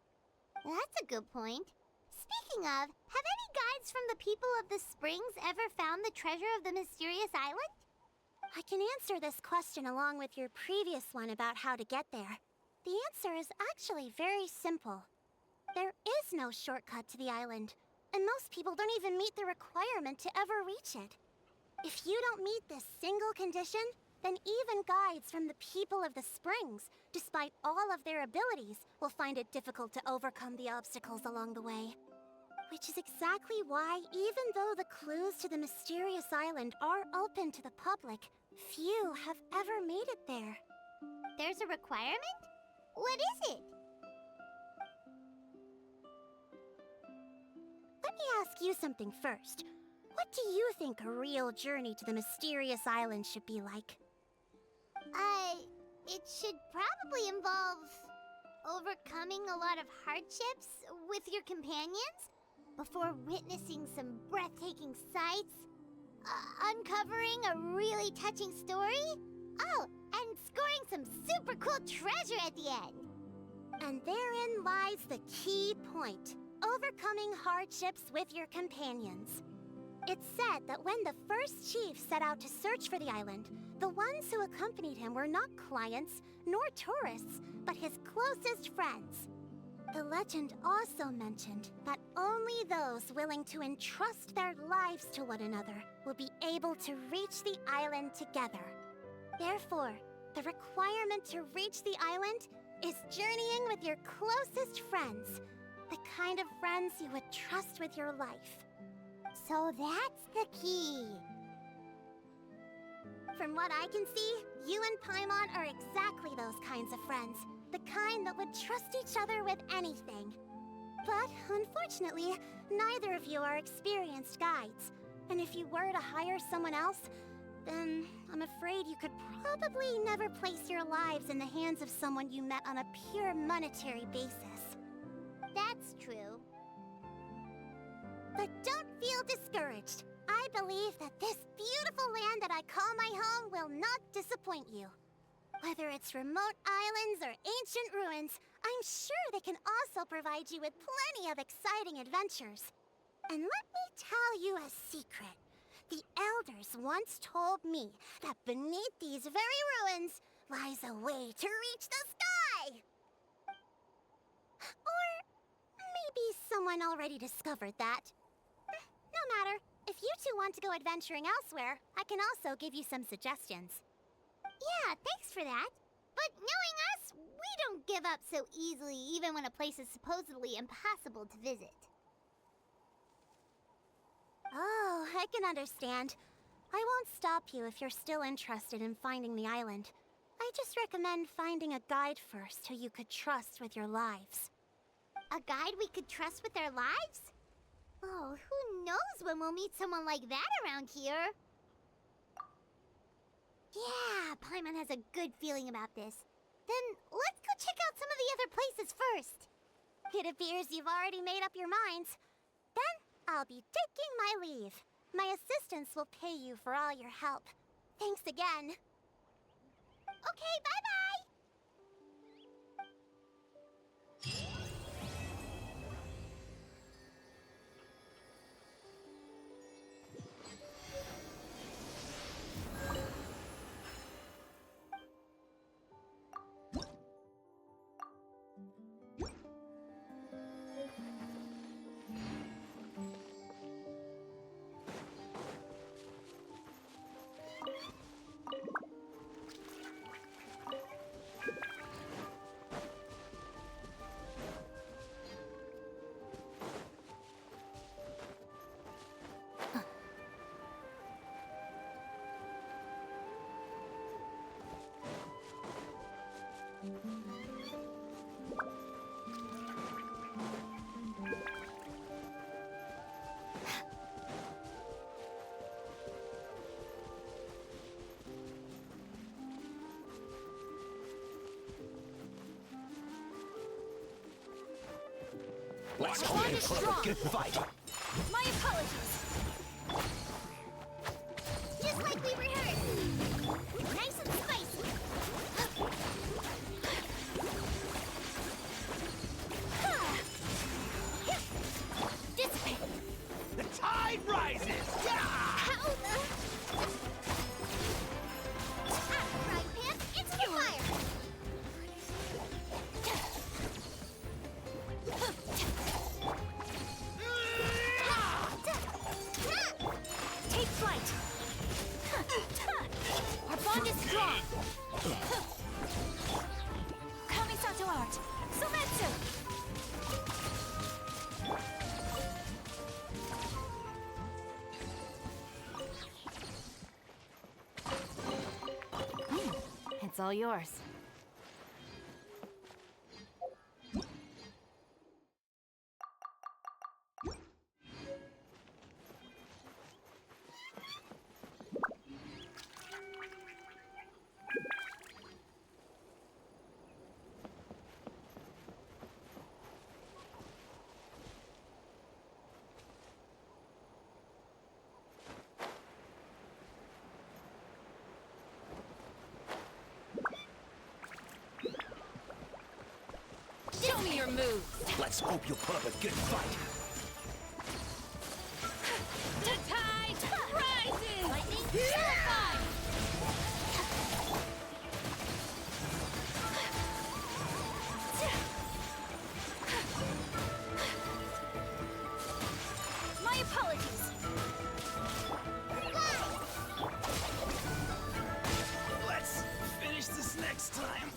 [SPEAKER 1] That's a good point. Speaking of, have any guides from the people of the Springs ever found the treasure of the mysterious island? I can answer this question along with your previous one about how to get there. The answer is actually very simple. There is no shortcut to the island, and most people don't even meet the requirement to ever reach it. If you don't meet this single condition, then even guides from the people of the Springs, despite all of their abilities, will find it difficult to overcome the obstacles along the way. Which is exactly why, even though the clues to the mysterious island are open to the public, few have ever made it there. There's a requirement? What is it? me ask you something first. What do you think a real journey to the mysterious island should be like? It should probably involve overcoming a lot of hardships with your companions before witnessing some breathtaking sights, uncovering a really touching story, oh, and scoring some super cool treasure at the end. And therein lies the key point: overcoming hardships with your companions. It's said that when the first chief set out to search for the island, the ones who accompanied him were not clients nor tourists, but his closest friends. The legend also mentioned that only those willing to entrust their lives to one another will be able to reach the island together. Therefore, the requirement to reach the island is journeying with your closest friends, the kind of friends you would trust with your life. So that's the key. From what I can see, you and Paimon are exactly those kinds of friends. The kind that would trust each other with anything. But unfortunately, neither of you are experienced guides. And if you were to hire someone else, then I'm afraid you could probably never place your lives in the hands of someone you met on a pure monetary basis. That's true. But don't feel discouraged. I believe that this beautiful land that I call my home will not disappoint you. Whether it's remote islands or ancient ruins, I'm sure they can also provide you with plenty of exciting adventures. And let me tell you a secret. The elders once told me that beneath these very ruins lies a way to reach the sky! Or maybe someone already discovered that. No matter. If you two want to go adventuring elsewhere, I can also give you some suggestions. Yeah, thanks for that. But knowing us, we don't give up so easily even when a place is supposedly impossible to visit. Oh, I can understand. I won't stop you if you're still interested in finding the island. I just recommend finding a guide first who you could trust with your lives. A guide we could trust with our lives? Oh, who knows when we'll meet someone like that around here? Yeah, Paimon has a good feeling about this. Then let's go check out some of the other places first. It appears you've already made up your minds. Then I'll be taking my leave. My assistants will pay you for all your help. Thanks again. Okay, bye-bye!
[SPEAKER 4] Let's hold it strong. Good fight. My apologies.
[SPEAKER 1] Just like we rehearsed. Nice and spicy.
[SPEAKER 4] Dissipate.
[SPEAKER 3] The tide rises!
[SPEAKER 1] How the... Frying pan, it's on fire!
[SPEAKER 4] Take flight. Our bond is strong. Kamisato art. Sometsu. It's all yours. moves.
[SPEAKER 3] Let's hope you'll put up a good fight.
[SPEAKER 4] The tide rises! Lightning purified! My apologies.
[SPEAKER 3] Let's finish this next time.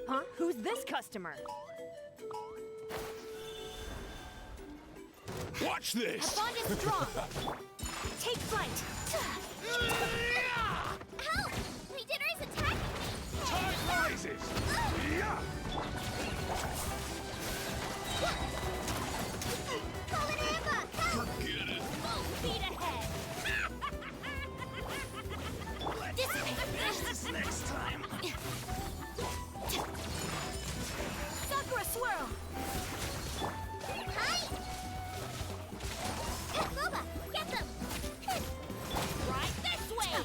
[SPEAKER 4] Huh? Who's this customer?
[SPEAKER 6] Watch this!
[SPEAKER 4] Bond is strong. Take flight.
[SPEAKER 1] Help! My dinner is attacking me!
[SPEAKER 6] Tide rises! Yeah!
[SPEAKER 1] Call it ambush! Help!
[SPEAKER 6] Forget it!
[SPEAKER 4] Full speed ahead.
[SPEAKER 3] Finish this next time.
[SPEAKER 4] Sakura swirl.
[SPEAKER 1] Hi! Boba, get them!
[SPEAKER 4] Right this way.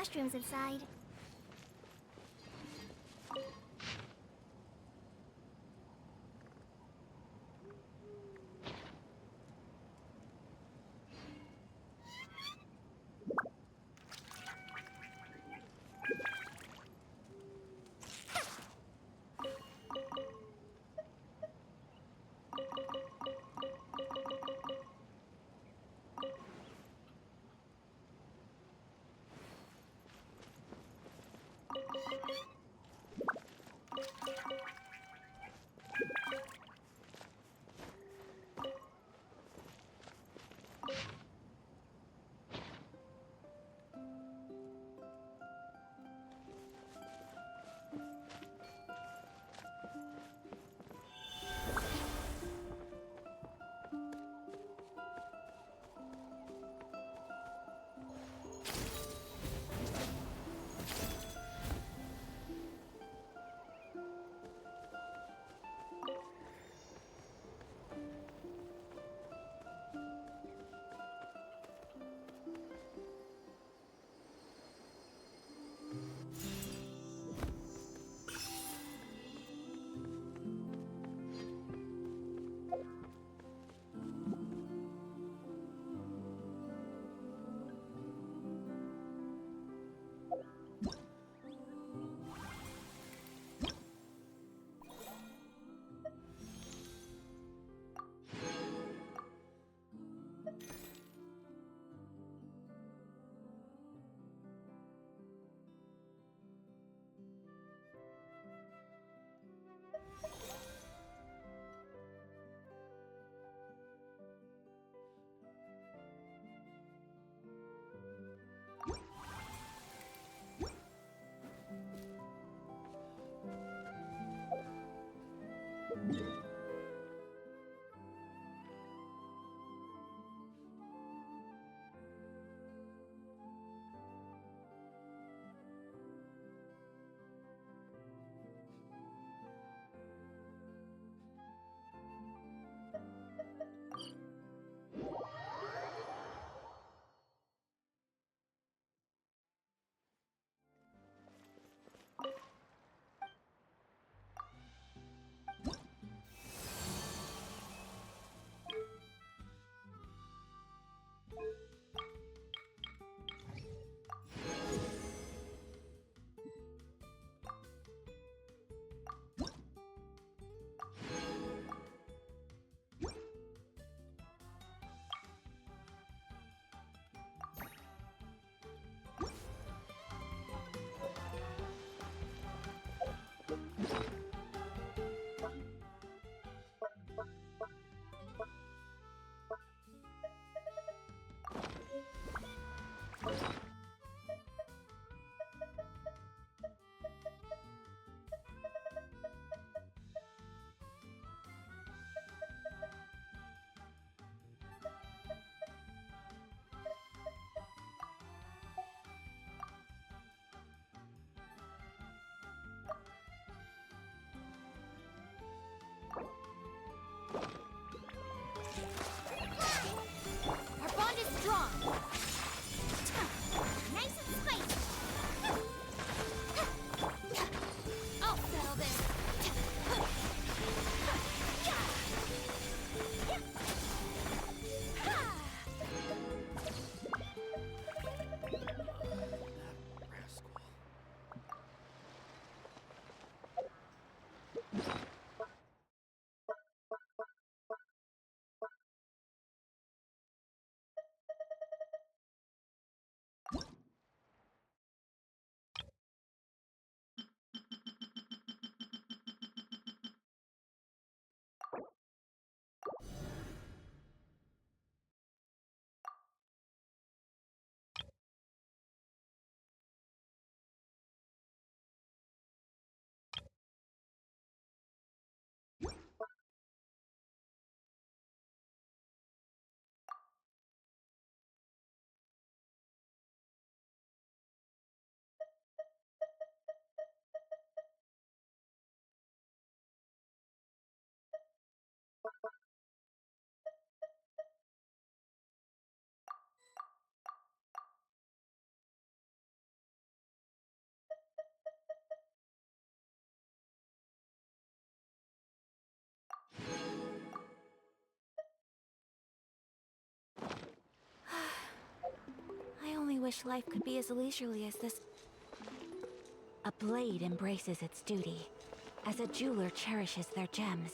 [SPEAKER 1] mushrooms inside.
[SPEAKER 4] Our bond is strong. Nice and spicy. I'll settle this. wish life could be as leisurely as this. A blade embraces its duty, as a jeweler cherishes their gems.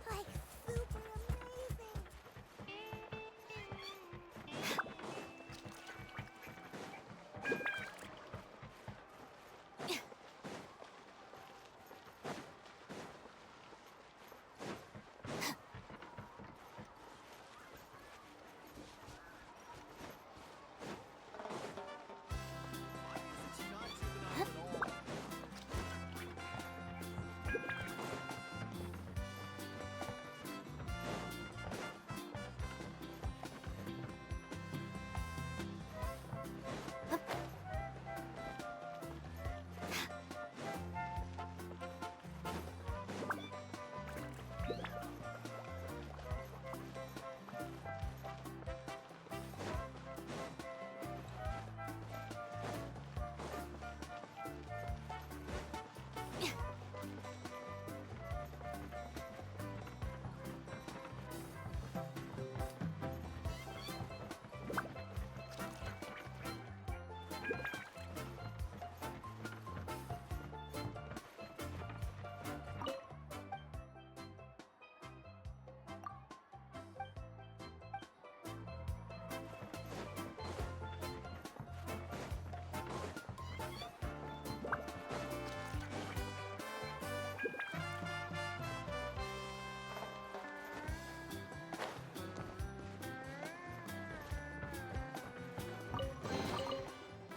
[SPEAKER 1] Like, super amazing.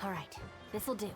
[SPEAKER 4] All right, this'll do.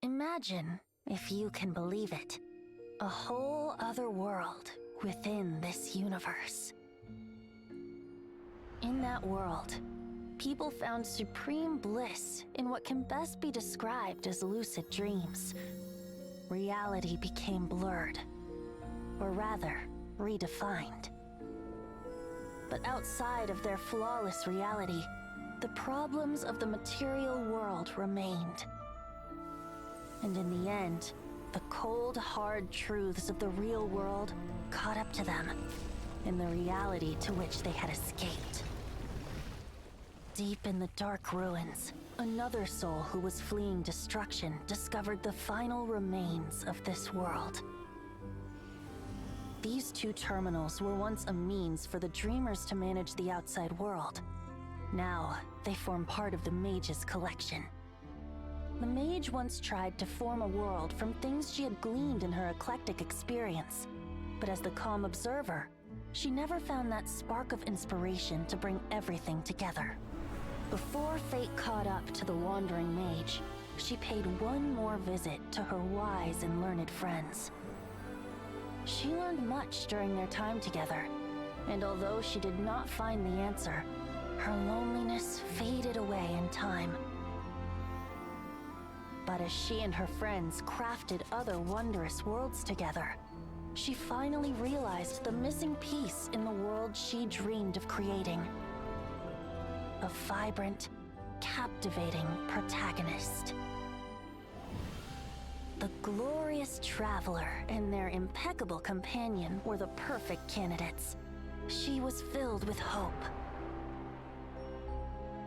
[SPEAKER 4] Imagine, if you can believe it, a whole other world within this universe. In that world, people found supreme bliss in what can best be described as lucid dreams. Reality became blurred, or rather, redefined. But outside of their flawless reality, the problems of the material world remained. And in the end, the cold, hard truths of the real world caught up to them in the reality to which they had escaped. Deep in the dark ruins, another soul who was fleeing destruction discovered the final remains of this world. These two terminals were once a means for the dreamers to manage the outside world. Now, they form part of the mage's collection. The mage once tried to form a world from things she had gleaned in her eclectic experience, but as the calm observer, she never found that spark of inspiration to bring everything together. Before fate caught up to the wandering mage, she paid one more visit to her wise and learned friends. She learned much during their time together, and although she did not find the answer, her loneliness faded away in time. But as she and her friends crafted other wondrous worlds together, she finally realized the missing piece in the world she dreamed of creating. A vibrant, captivating protagonist. The glorious traveler and their impeccable companion were the perfect candidates. She was filled with hope.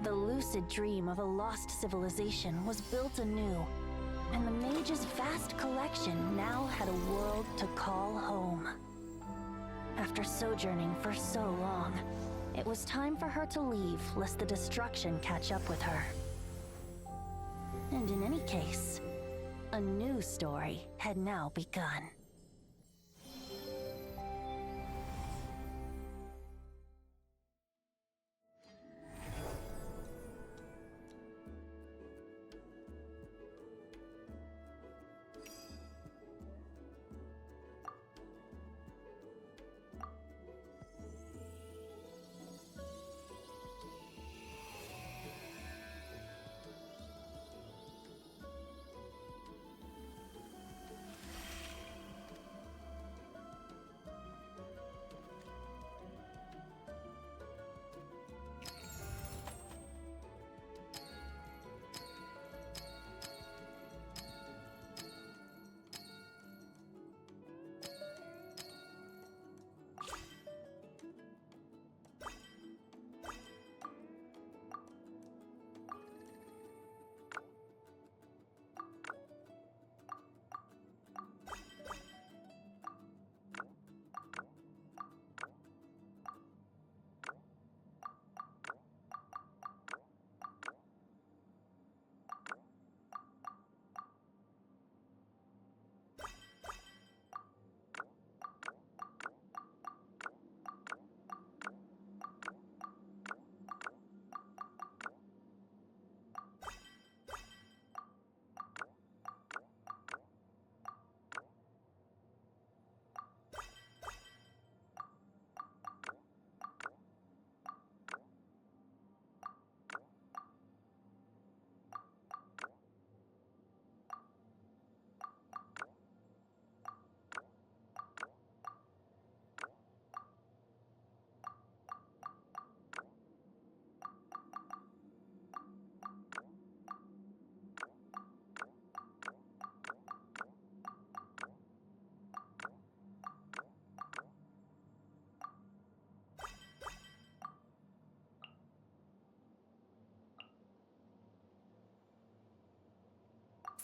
[SPEAKER 4] The lucid dream of a lost civilization was built anew, and the mage's vast collection now had a world to call home. After sojourning for so long, it was time for her to leave lest the destruction catch up with her. And in any case, a new story had now begun.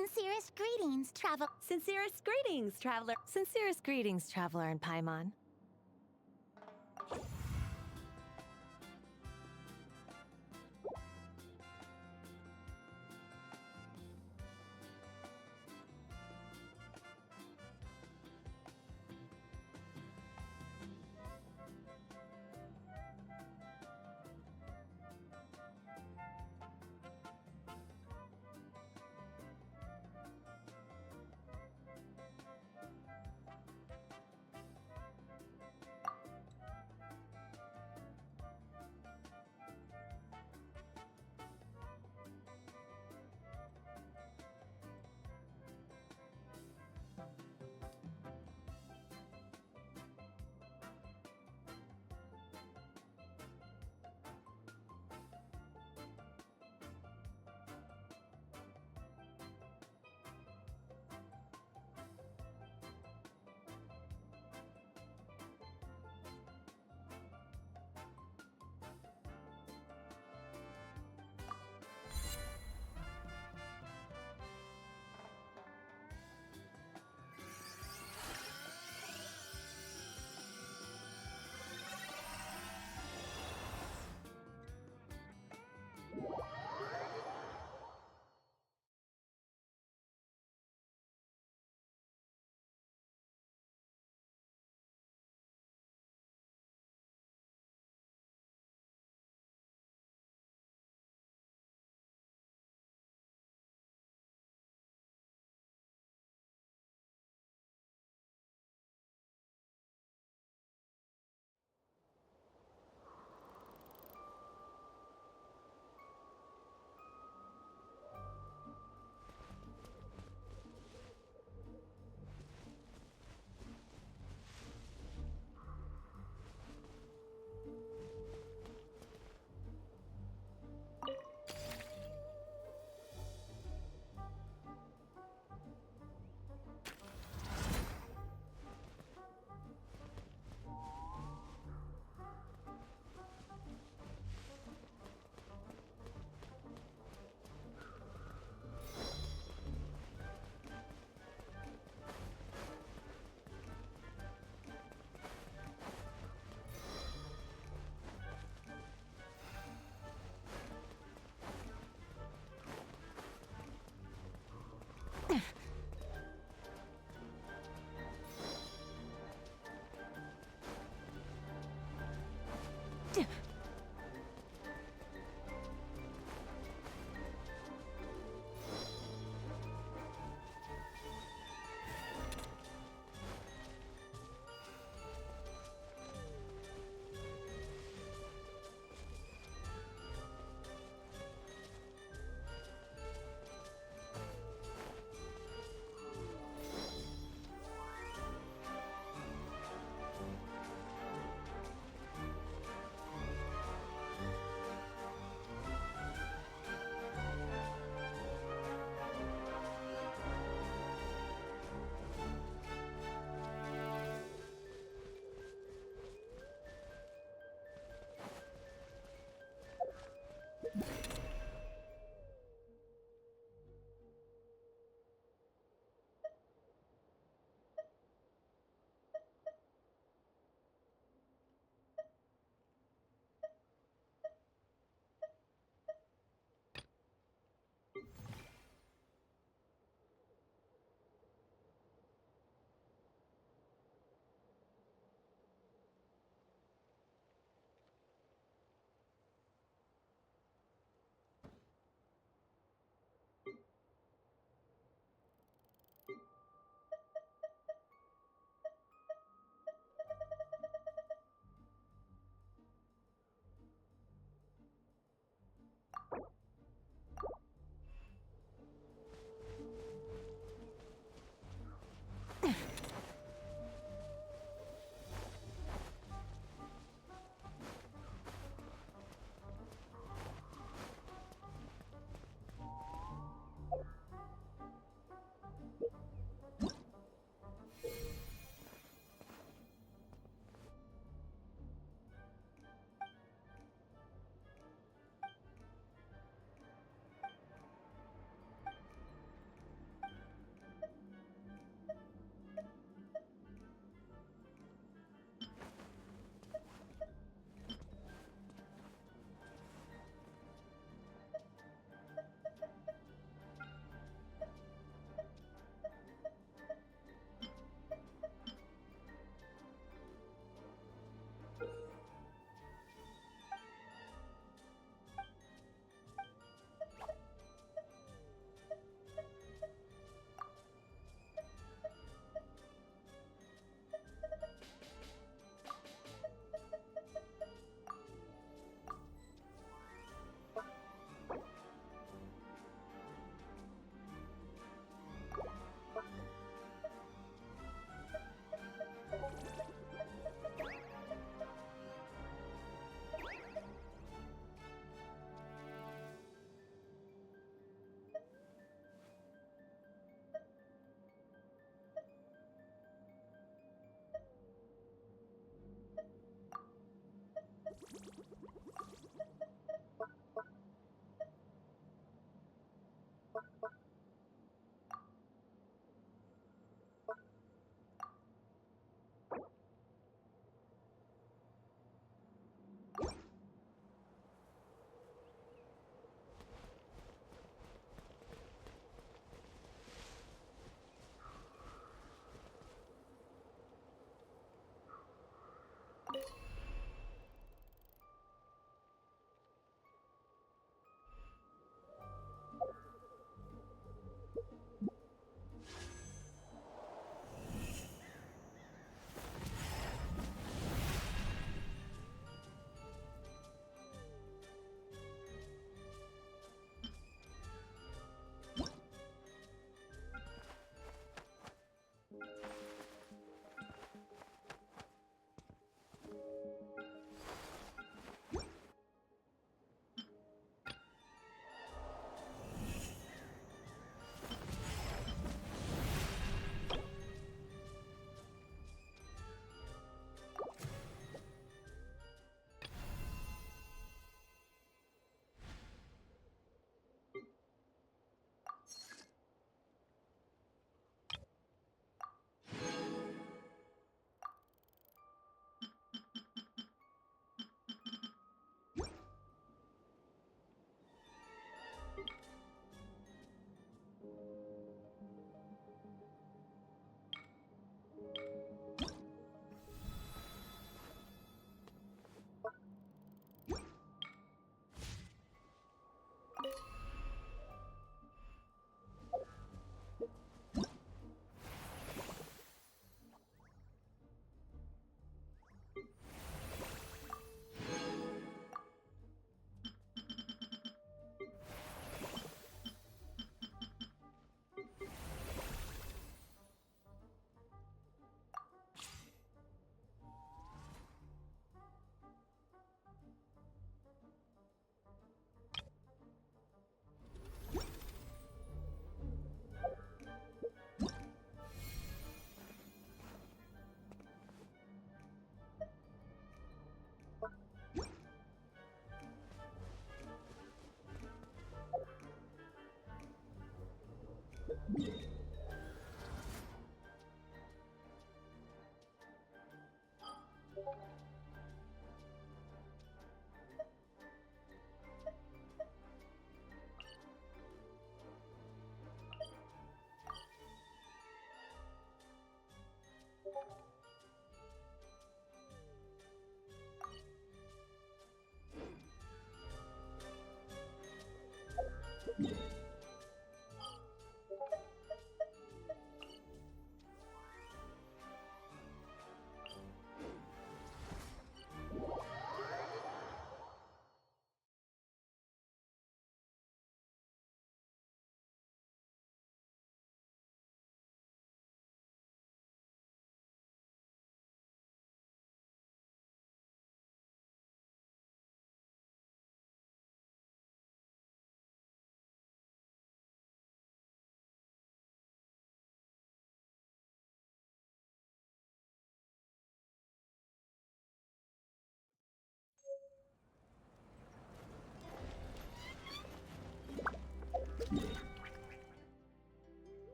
[SPEAKER 1] Sincerest greetings, travel.
[SPEAKER 7] Sincerest greetings, traveler. Sincerest greetings, traveler in Paimon.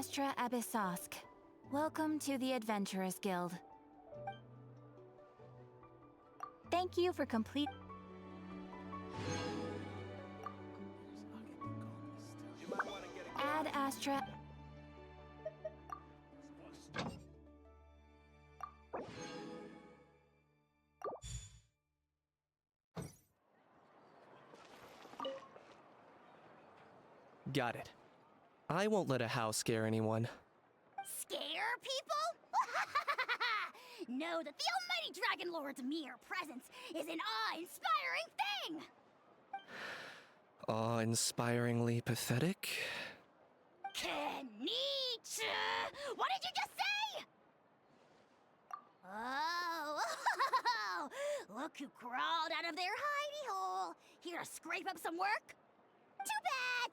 [SPEAKER 8] Astra Abyssosk. Welcome to the Adventurers Guild. Thank you for complete. Ad Astra.
[SPEAKER 9] Got it. I won't let a house scare anyone.
[SPEAKER 1] Scare people? Know that the almighty Dragon Lord's mere presence is an awe-inspiring thing!
[SPEAKER 9] Awe-inspiringly pathetic?
[SPEAKER 1] Kenichi! What did you just say? Oh, look who crawled out of their hidey hole. Here to scrape up some work?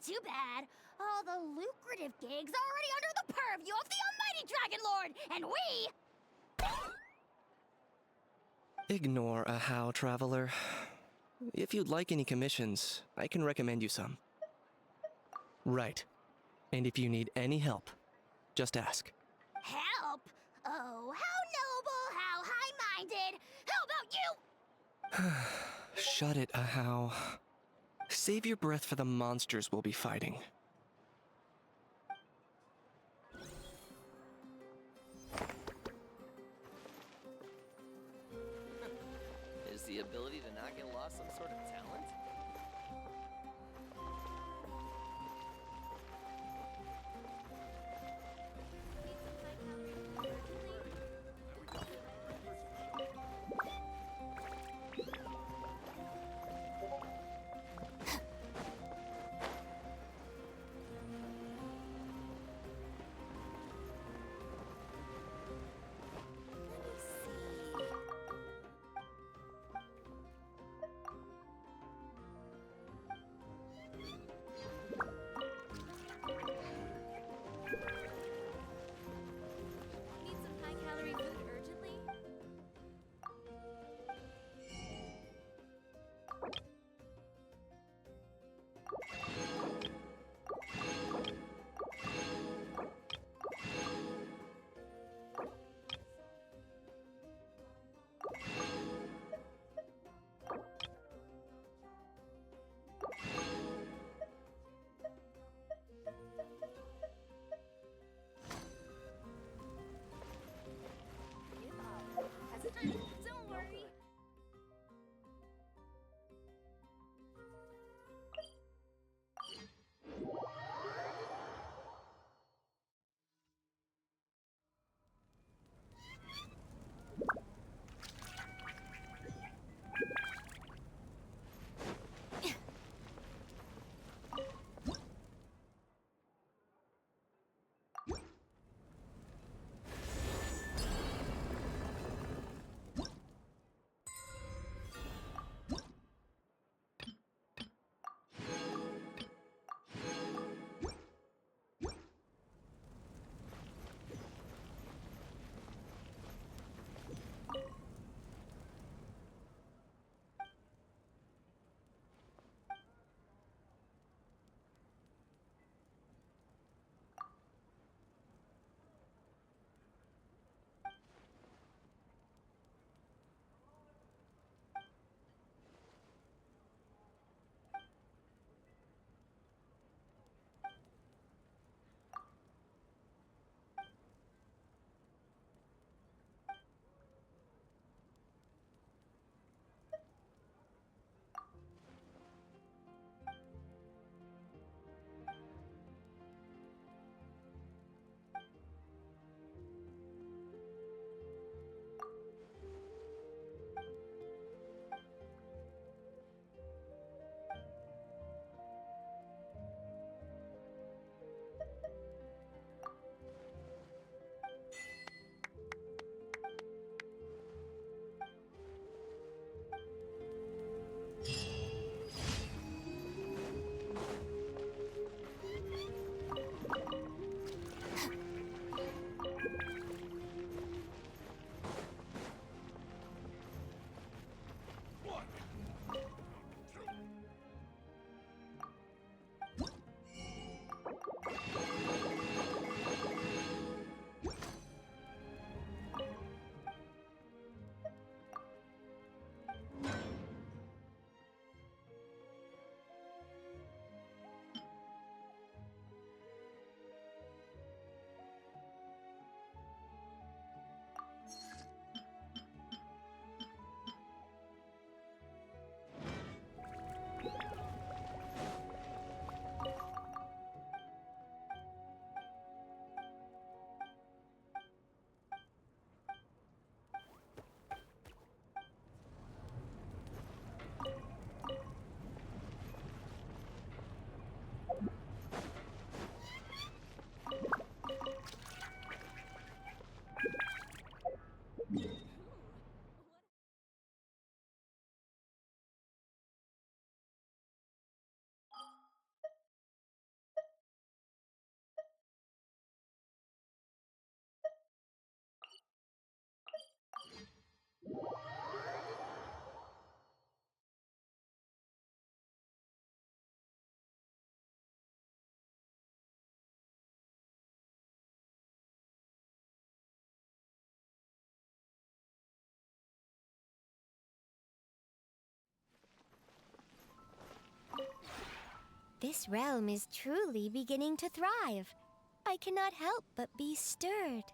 [SPEAKER 1] Too bad. All the lucrative gigs already under the purview of the almighty Dragon Lord, and we...
[SPEAKER 9] Ignore a how, traveler. If you'd like any commissions, I can recommend you some. Right. And if you need any help, just ask.
[SPEAKER 1] Help? Oh, how noble, how high-minded. How about you?
[SPEAKER 9] Shut it, Ahau. Save your breath for the monsters we'll be fighting.
[SPEAKER 10] Is the ability to not get lost some sort of talent?
[SPEAKER 1] This realm is truly beginning to thrive. I cannot help but be stirred.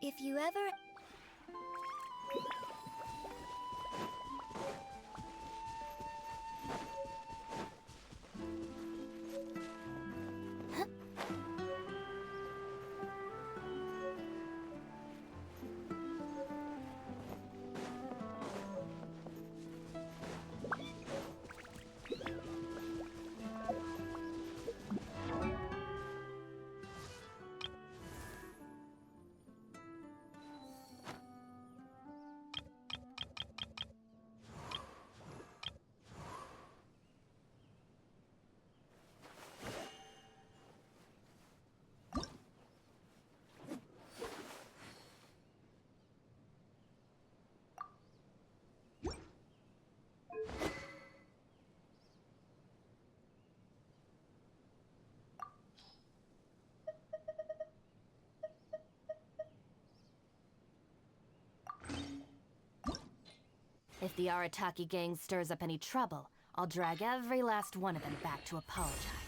[SPEAKER 1] If you ever...
[SPEAKER 7] If the Arataki gang stirs up any trouble, I'll drag every last one of them back to apologize.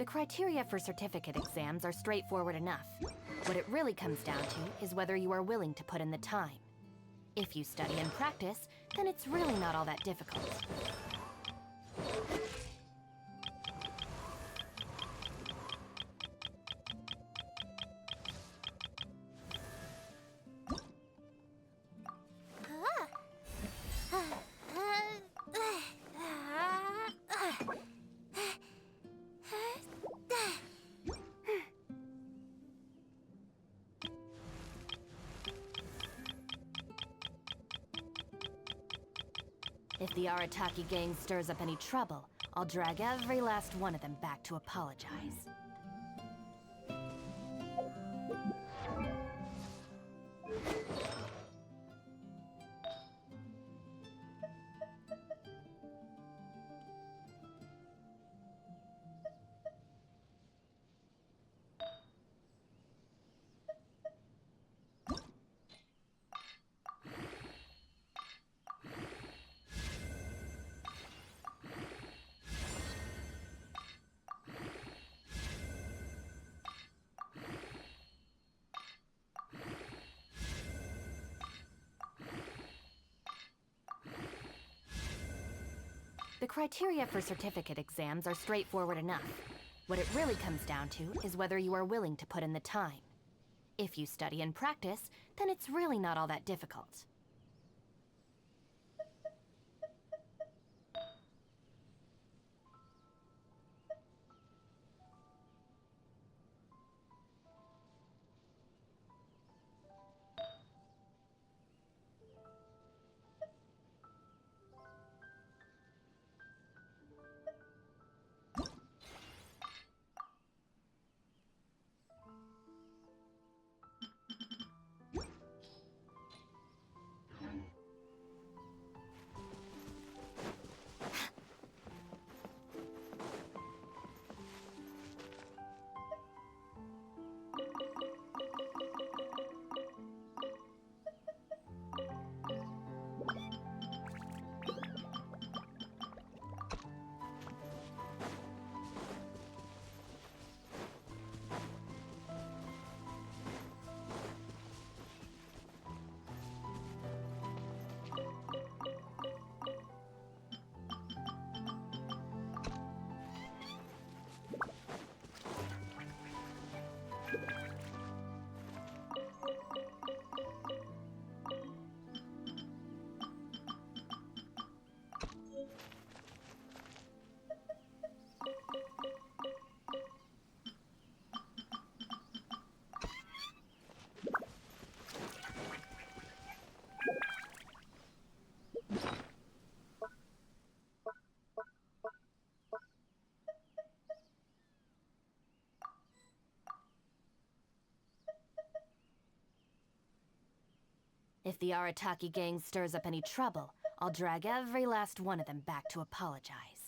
[SPEAKER 7] The criteria for certificate exams are straightforward enough. What it really comes down to is whether you are willing to put in the time. If you study and practice, then it's really not all that difficult. If the Arataki gang stirs up any trouble, I'll drag every last one of them back to apologize. criteria for certificate exams are straightforward enough. What it really comes down to is whether you are willing to put in the time. If you study and practice, then it's really not all that difficult. If the Arataki gang stirs up any trouble, I'll drag every last one of them back to apologize.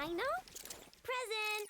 [SPEAKER 1] Dino? Present!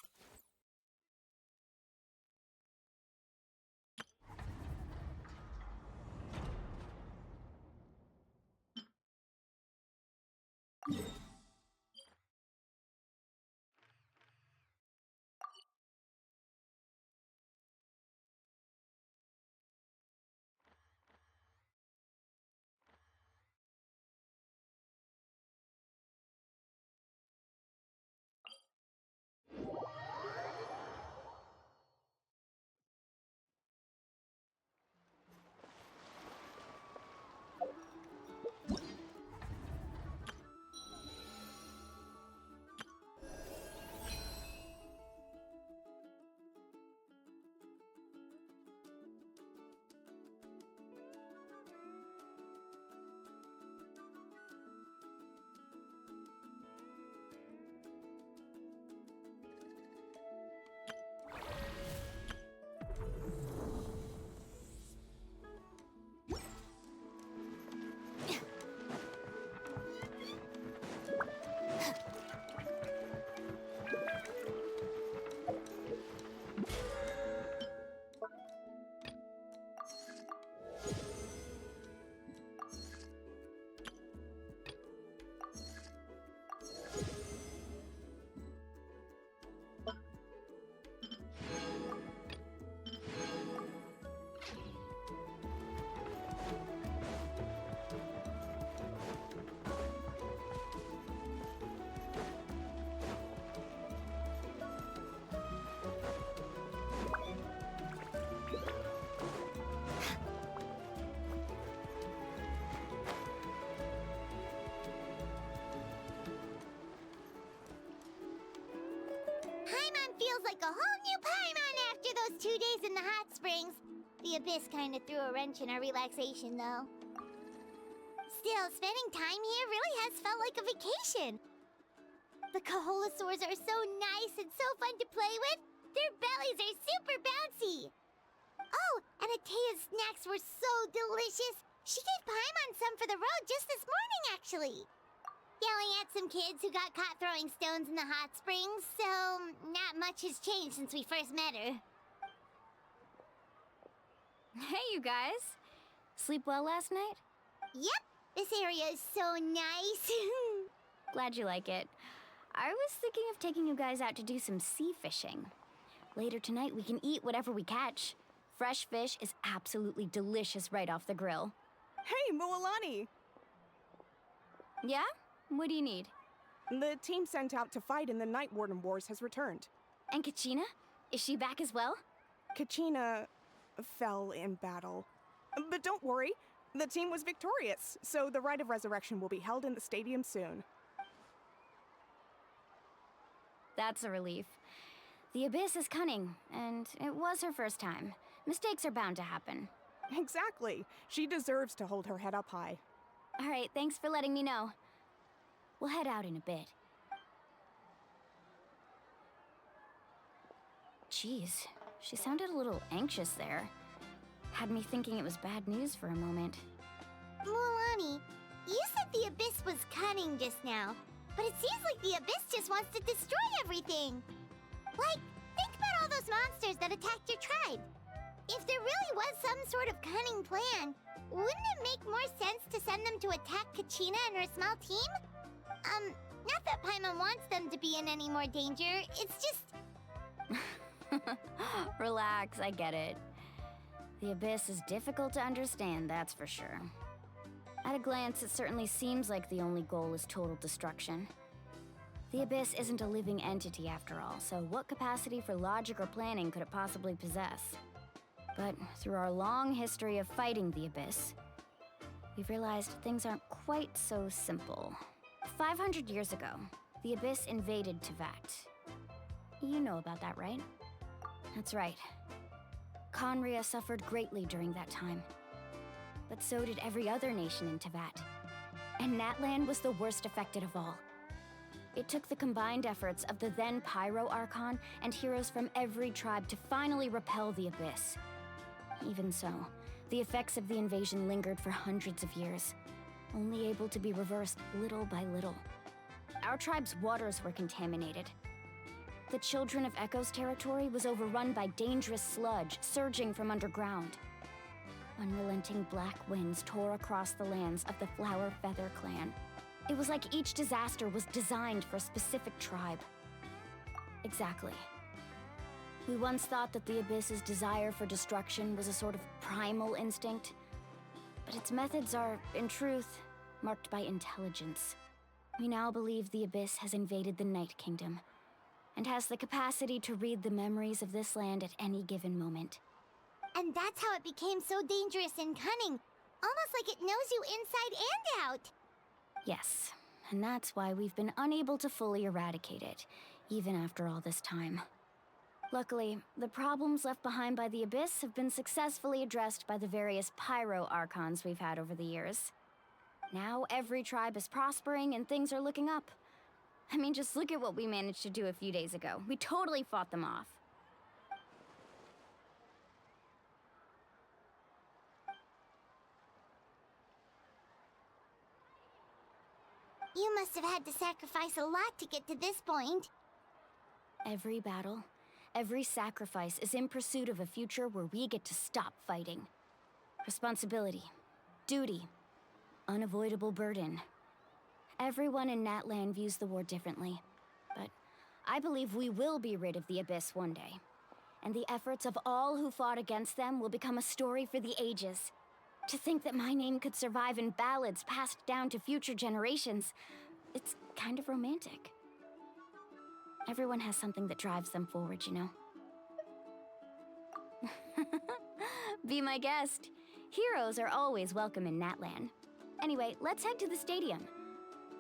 [SPEAKER 1] Paimon feels like a whole new Paimon after those 2 days in the hot springs. The Abyss kind of threw a wrench in our relaxation, though. Still, spending time here really has felt like a vacation. The Kaholosaurs are so nice and so fun to play with. Their bellies are super bouncy. Oh, and Atea's snacks were so delicious. She gave Paimon some for the road just this morning, actually. Yelling at some kids who got caught throwing stones in the hot springs, so not much has changed since we first met her.
[SPEAKER 8] Hey, you guys. Sleep well last night?
[SPEAKER 1] Yep, this area is so nice.
[SPEAKER 8] Glad you like it. I was thinking of taking you guys out to do some sea fishing. Later tonight, we can eat whatever we catch. Fresh fish is absolutely delicious right off the grill.
[SPEAKER 11] Hey, Mualani!
[SPEAKER 8] Yeah? What do you need?
[SPEAKER 11] The team sent out to fight in the Night Warden Wars has returned.
[SPEAKER 8] And Kachina? Is she back as well?
[SPEAKER 11] Kachina fell in battle. But don't worry, the team was victorious, so the Rite of Resurrection will be held in the stadium soon.
[SPEAKER 8] That's a relief. The Abyss is cunning, and it was her first time. Mistakes are bound to happen.
[SPEAKER 11] Exactly. She deserves to hold her head up high.
[SPEAKER 8] All right, thanks for letting me know. We'll head out in a bit. Jeez, she sounded a little anxious there. Had me thinking it was bad news for a moment.
[SPEAKER 1] Mualani, you said the Abyss was cunning just now, but it seems like the Abyss just wants to destroy everything. Like, think about all those monsters that attacked your tribe. If there really was some sort of cunning plan, wouldn't it make more sense to send them to attack Kachina and her small team? Not that Paimon wants them to be in any more danger, it's just...
[SPEAKER 8] Relax, I get it. The Abyss is difficult to understand, that's for sure. At a glance, it certainly seems like the only goal is total destruction. The Abyss isn't a living entity after all, so what capacity for logic or planning could it possibly possess? But through our long history of fighting the Abyss, we've realized things aren't quite so simple. 500 years ago, the Abyss invaded Teyvat. You know about that, right? That's right. Conria suffered greatly during that time. But so did every other nation in Teyvat. And Natlan was the worst affected of all. It took the combined efforts of the then Pyro Archon and heroes from every tribe to finally repel the Abyss. Even so, the effects of the invasion lingered for hundreds of years, only able to be reversed little by little. our tribe's waters were contaminated. The Children of Echo's territory was overrun by dangerous sludge surging from underground. Unrelenting black winds tore across the lands of the Flower Feather clan. It was like each disaster was designed for a specific tribe. Exactly. We once thought that the Abyss's desire for destruction was a sort of primal instinct, but its methods are, in truth, marked by intelligence. We now believe the Abyss has invaded the Night Kingdom, and has the capacity to read the memories of this land at any given moment.
[SPEAKER 1] And that's how it became so dangerous and cunning. Almost like it knows you inside and out.
[SPEAKER 8] Yes, and that's why we've been unable to fully eradicate it, even after all this time. Luckily, the problems left behind by the Abyss have been successfully addressed by the various pyro archons we've had over the years. Now every tribe is prospering and things are looking up. I mean, just look at what we managed to do a few days ago. We totally fought them off.
[SPEAKER 1] You must have had to sacrifice a lot to get to this point.
[SPEAKER 8] Every battle, every sacrifice is in pursuit of a future where we get to stop fighting. Responsibility, duty, unavoidable burden. Everyone in Natlan views the war differently, but I believe we will be rid of the Abyss one day. And the efforts of all who fought against them will become a story for the ages. To think that my name could survive in ballads passed down to future generations, it's kind of romantic. Everyone has something that drives them forward, you know? Be my guest. Heroes are always welcome in Natlan. Anyway, let's head to the stadium.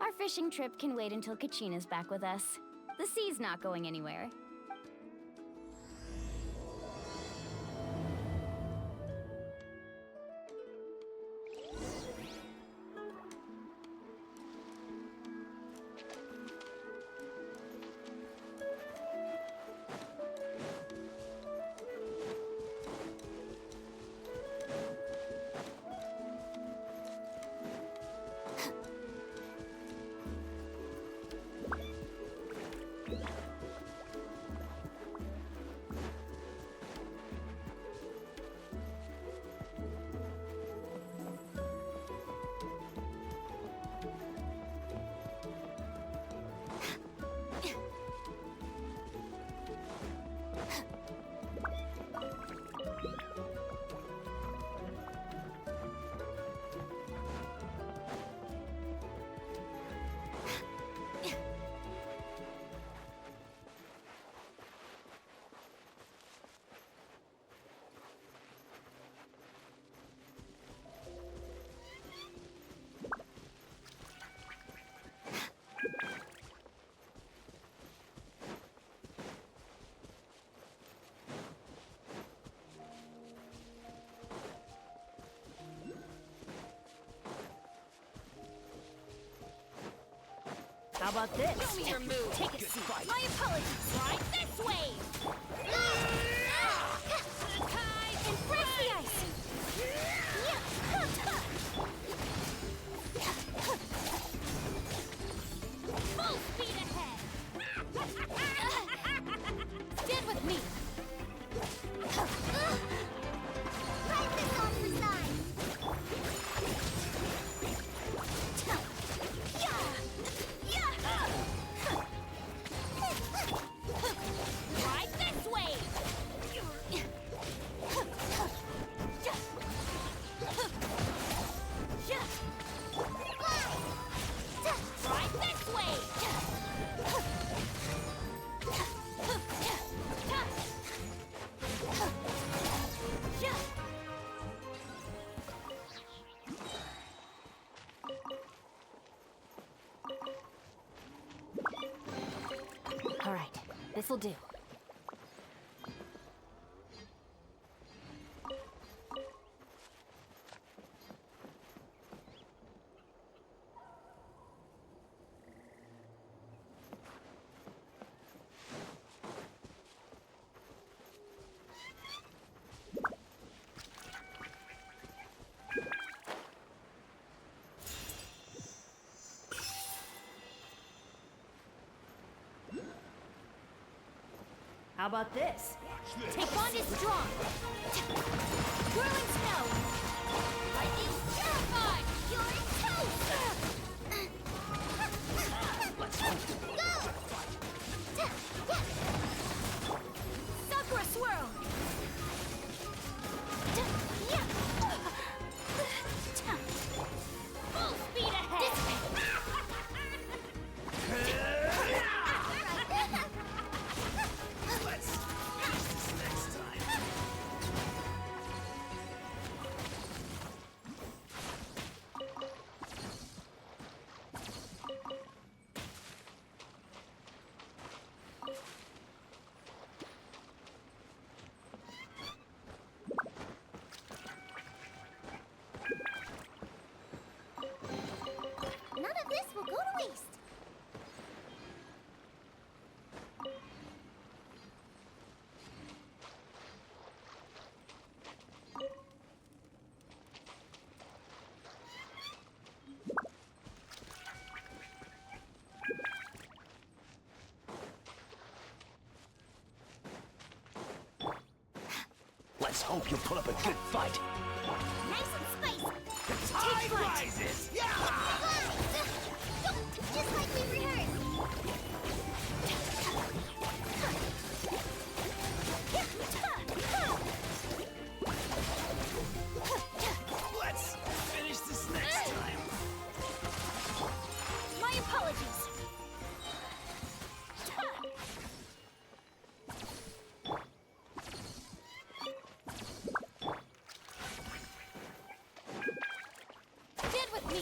[SPEAKER 8] Our fishing trip can wait until Kachina's back with us. The sea's not going anywhere.
[SPEAKER 7] How about this?
[SPEAKER 8] Show me your move.
[SPEAKER 7] Take a seat.
[SPEAKER 8] My apologies. Right this way. Embrace the ice. Full speed ahead. Stand with me.
[SPEAKER 1] Ride this off the side.
[SPEAKER 8] Right this way. Right this way.
[SPEAKER 7] All right, this'll do. How about this? Take on is strong. Whirling snow. Lightning terrified.
[SPEAKER 1] You're toast! Go!
[SPEAKER 7] Sakura swirl. Full speed ahead.
[SPEAKER 3] Let's finish this next time.
[SPEAKER 1] None of this will go to waste.
[SPEAKER 3] Let's hope you'll put up a good fight.
[SPEAKER 1] Nice and spicy.
[SPEAKER 3] The tide rises! Yeah!
[SPEAKER 1] Just like we rehearsed.
[SPEAKER 3] Let's finish this next time.
[SPEAKER 7] My apologies. Stand with me.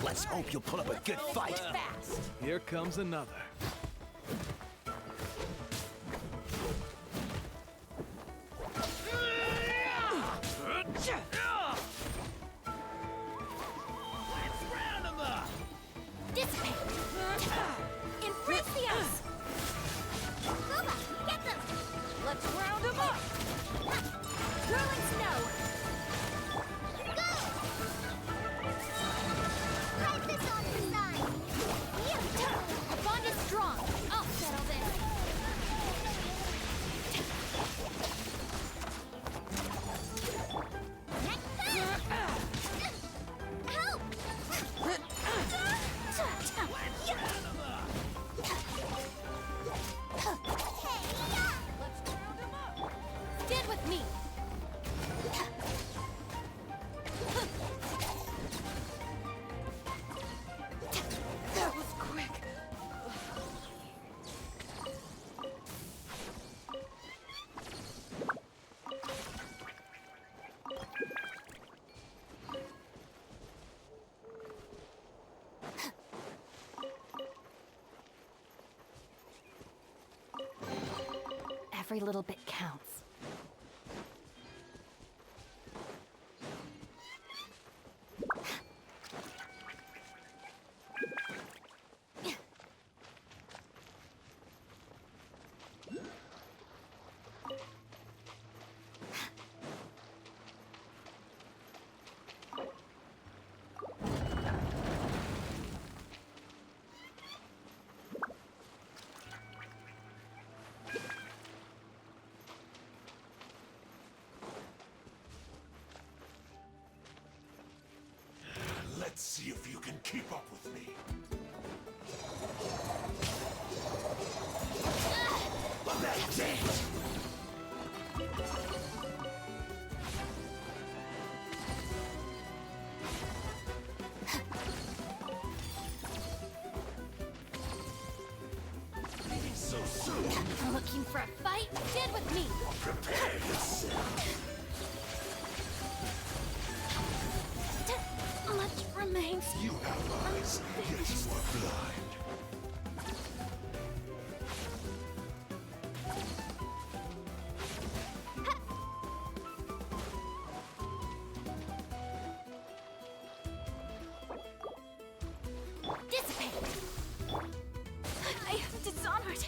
[SPEAKER 12] Let's hope you'll put up a good fight.
[SPEAKER 7] Fast!
[SPEAKER 5] Here comes another.
[SPEAKER 1] Dissipate! Embrace the ice! Booba, get them!
[SPEAKER 7] Let's round them up!
[SPEAKER 1] Rolling snow! Go! Pipe this off the side! Yeah!
[SPEAKER 7] Our bond is strong! I'll settle this!
[SPEAKER 1] Help!
[SPEAKER 7] Stand with me! That was quick! Every little bit counts.
[SPEAKER 6] Let's see if you can keep up with me. That's it! So soon!
[SPEAKER 7] Looking for a fight? Stand with me!
[SPEAKER 6] Prepare yourself!
[SPEAKER 7] Much remains.
[SPEAKER 6] You have eyes, yet you are blind.
[SPEAKER 7] Dissipate! I am dishonored!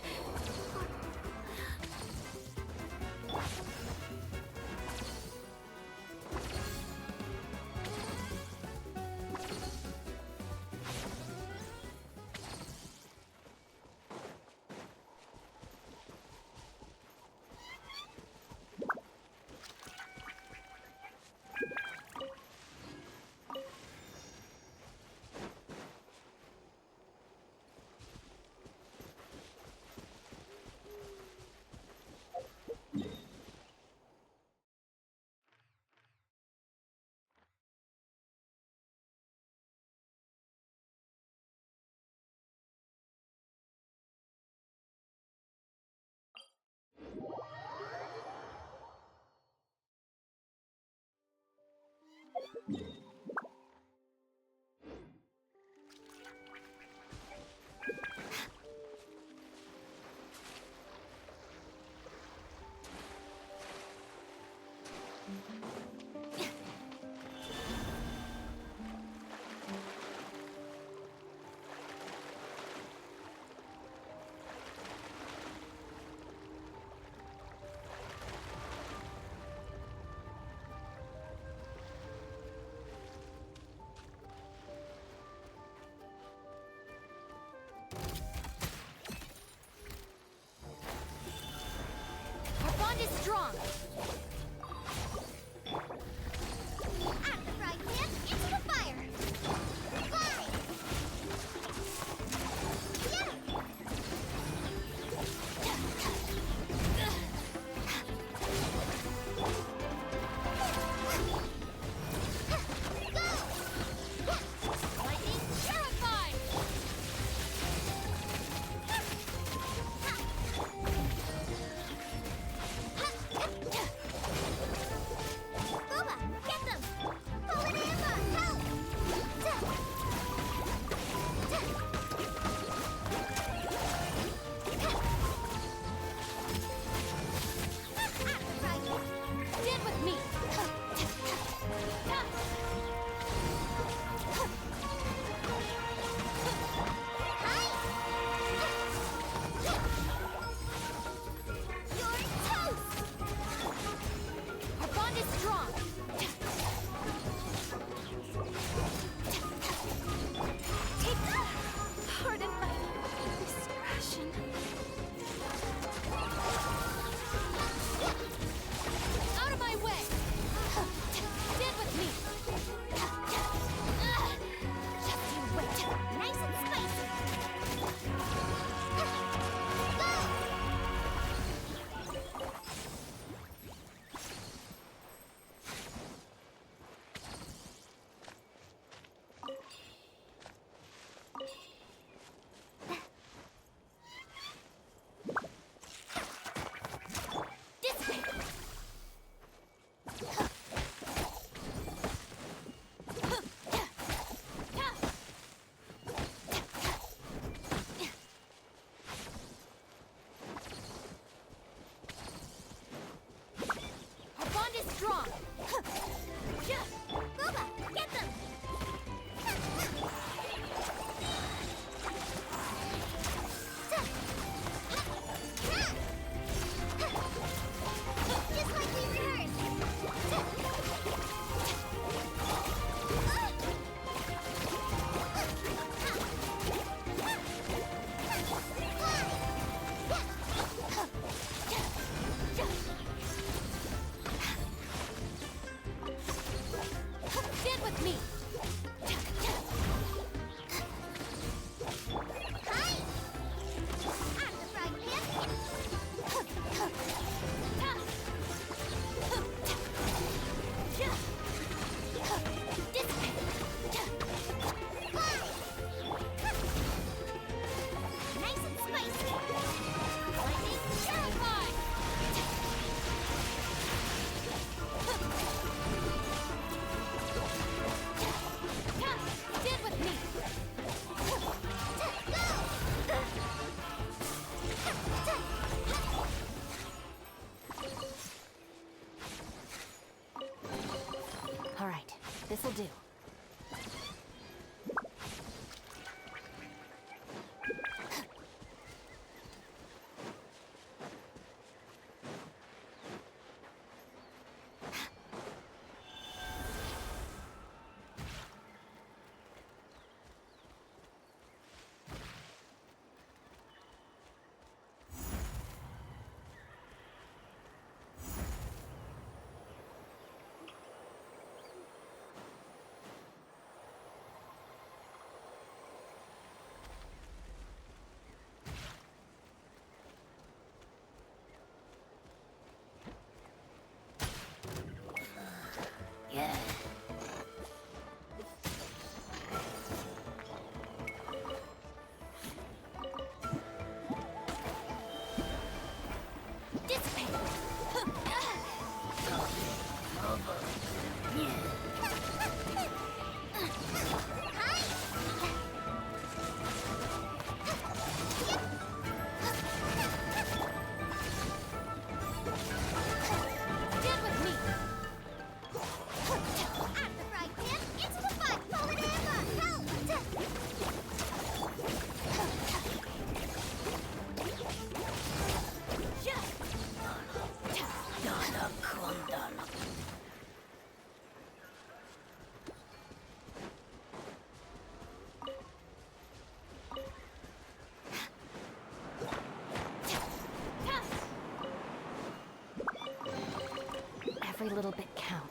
[SPEAKER 7] little bit counts.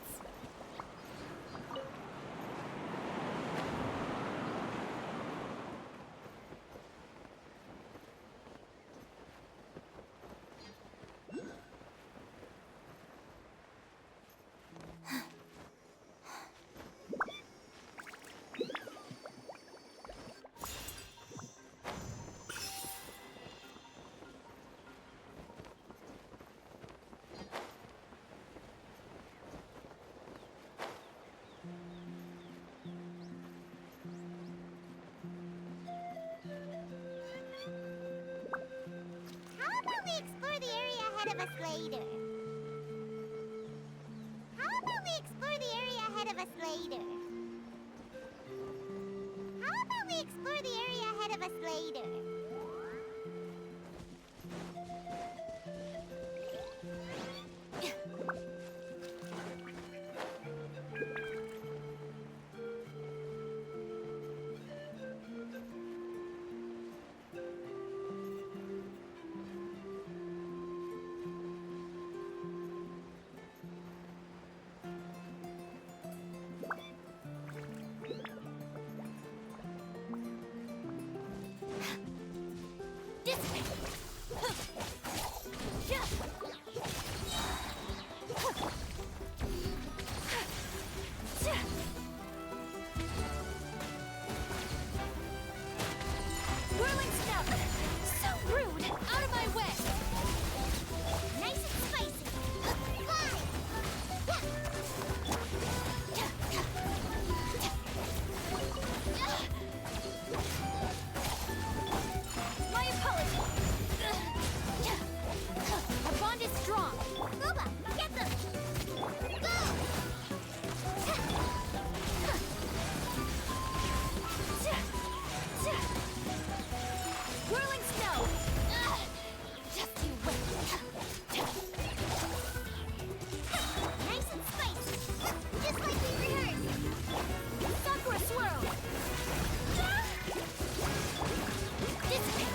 [SPEAKER 1] How about we explore the area ahead of us later? How about we explore the area ahead of us later? How about we explore the area ahead of us later?
[SPEAKER 8] Whirling snout! So rude! Out of my way! Nice and spicy! Fly! My apologies! Our bond is strong! Boba, get them! Go! Whirling snow! Just you wait! Nice and spicy! Just like we rehearsed! Sakura swirl! Dissipate!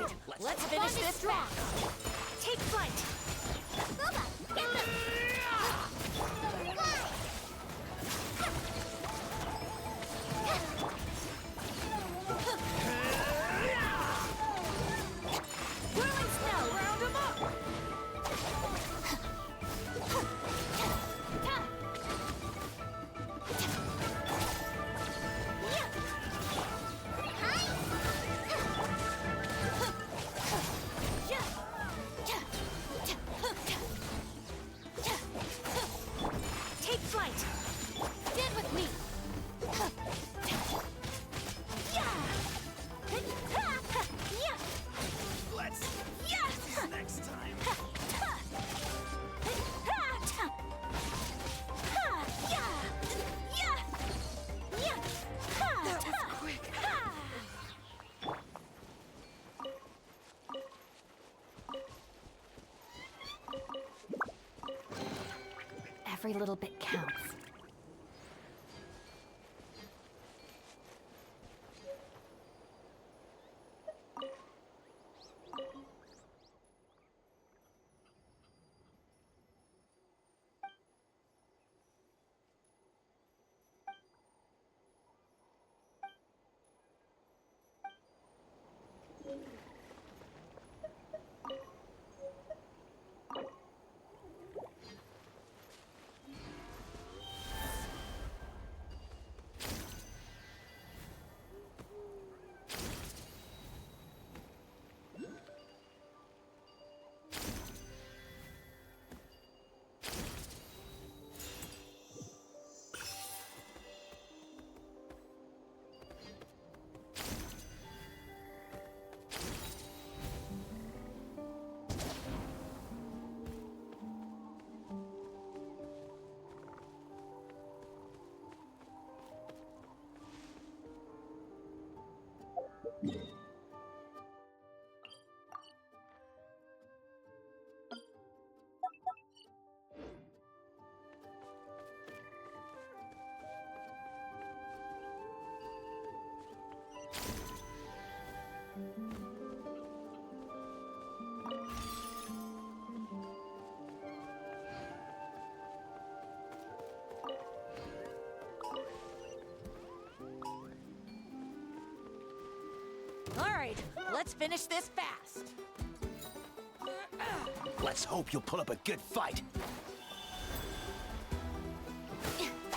[SPEAKER 7] right, let's finish this strong. Take flight.
[SPEAKER 1] Boba, get them! Fly!
[SPEAKER 7] Whirling snow, round 'em up. Take flight. Stand with me.
[SPEAKER 12] Let's next time.
[SPEAKER 7] That was quick. Every little bit counts.
[SPEAKER 13] All right, let's finish this fast.
[SPEAKER 12] Let's hope you'll put up a good fight.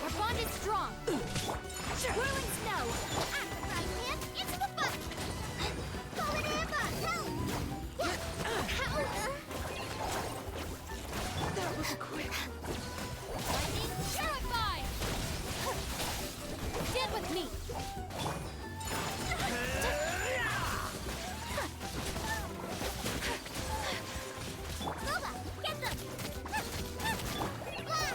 [SPEAKER 7] Our bond is strong. Whirling snow.
[SPEAKER 1] Right hand into the butt! Call it Emma! Help!
[SPEAKER 7] That was quick. Lightning terrified. Stand with me.
[SPEAKER 1] Boba, get them! Fly!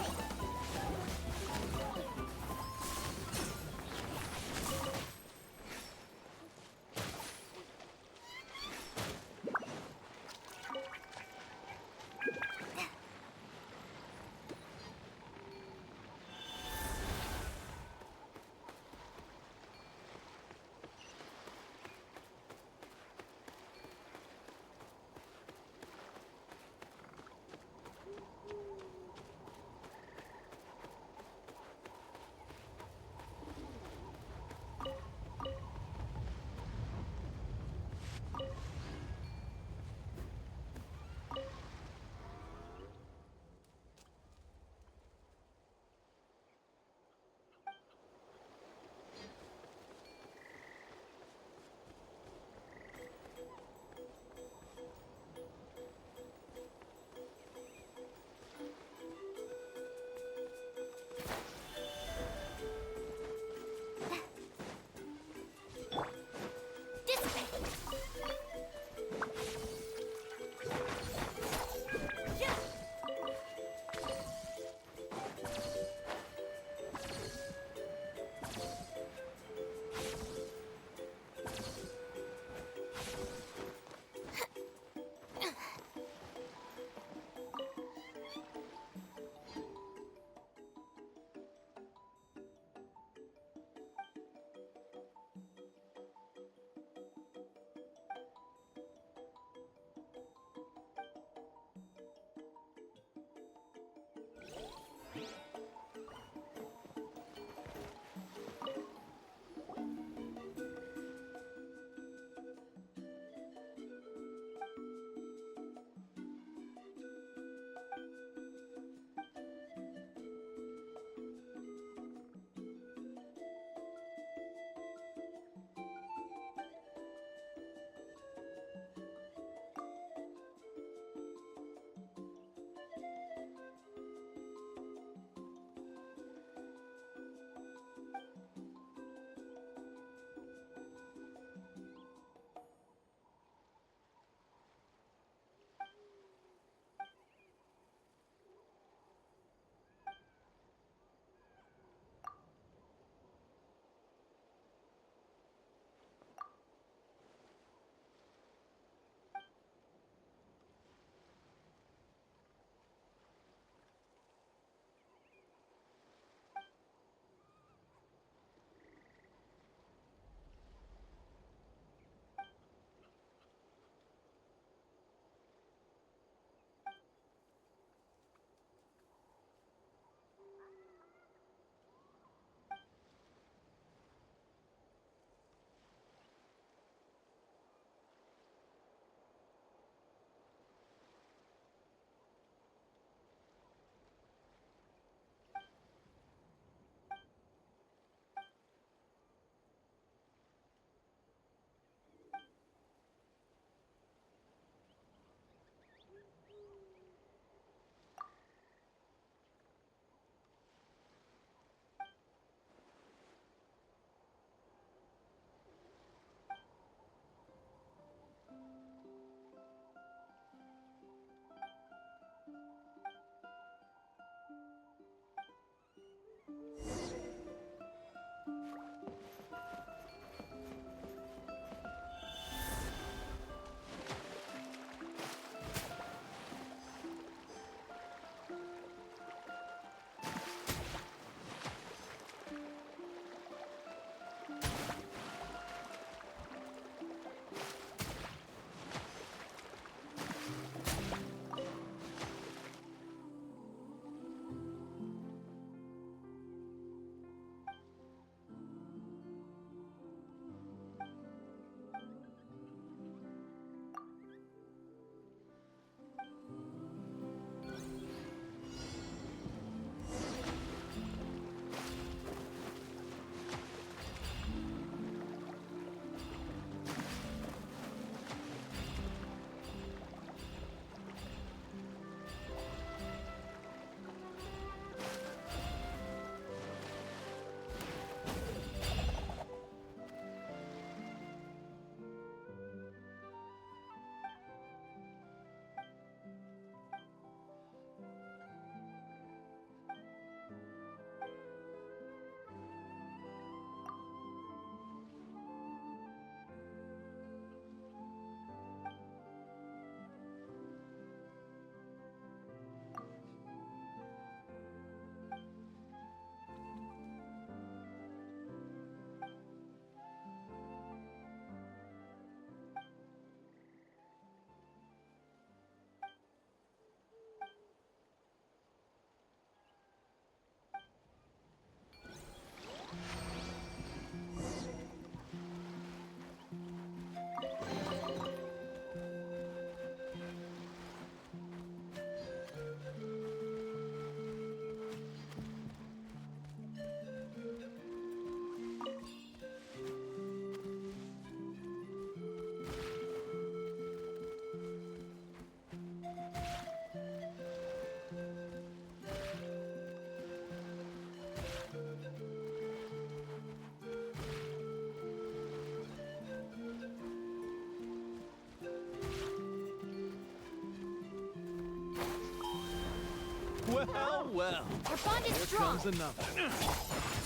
[SPEAKER 5] Well, well.
[SPEAKER 8] Our bond is
[SPEAKER 5] Here
[SPEAKER 8] strong.
[SPEAKER 5] comes another.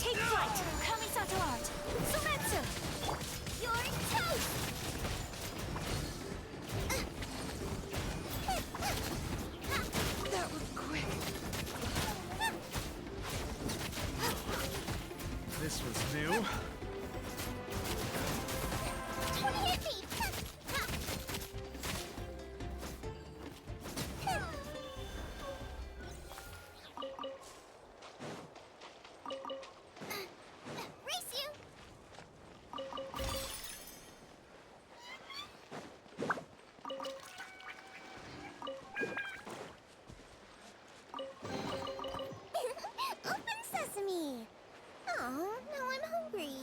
[SPEAKER 8] Take flight. Kamisato art. Sumetsu. You're toast.
[SPEAKER 2] That was quick.
[SPEAKER 5] This was new.
[SPEAKER 1] Don't hit me! Race you! Open sesame! Oh, now I'm hungry.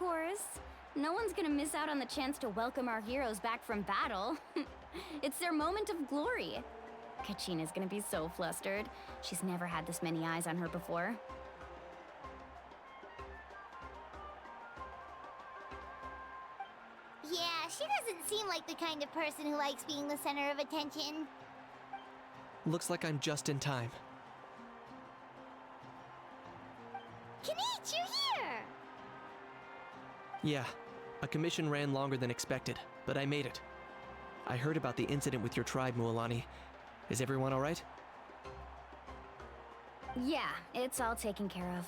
[SPEAKER 8] course. No one's gonna miss out on the chance to welcome our heroes back from battle. It's their moment of glory. Kachina's gonna be so flustered. She's never had this many eyes on her before.
[SPEAKER 1] Yeah, she doesn't seem like the kind of person who likes being the center of attention.
[SPEAKER 9] Looks like I'm just in time.
[SPEAKER 1] Kinich, you're here!
[SPEAKER 9] Yeah, a commission ran longer than expected, but I made it. I heard about the incident with your tribe, Mualani. Is everyone alright?
[SPEAKER 8] Yeah, it's all taken care of.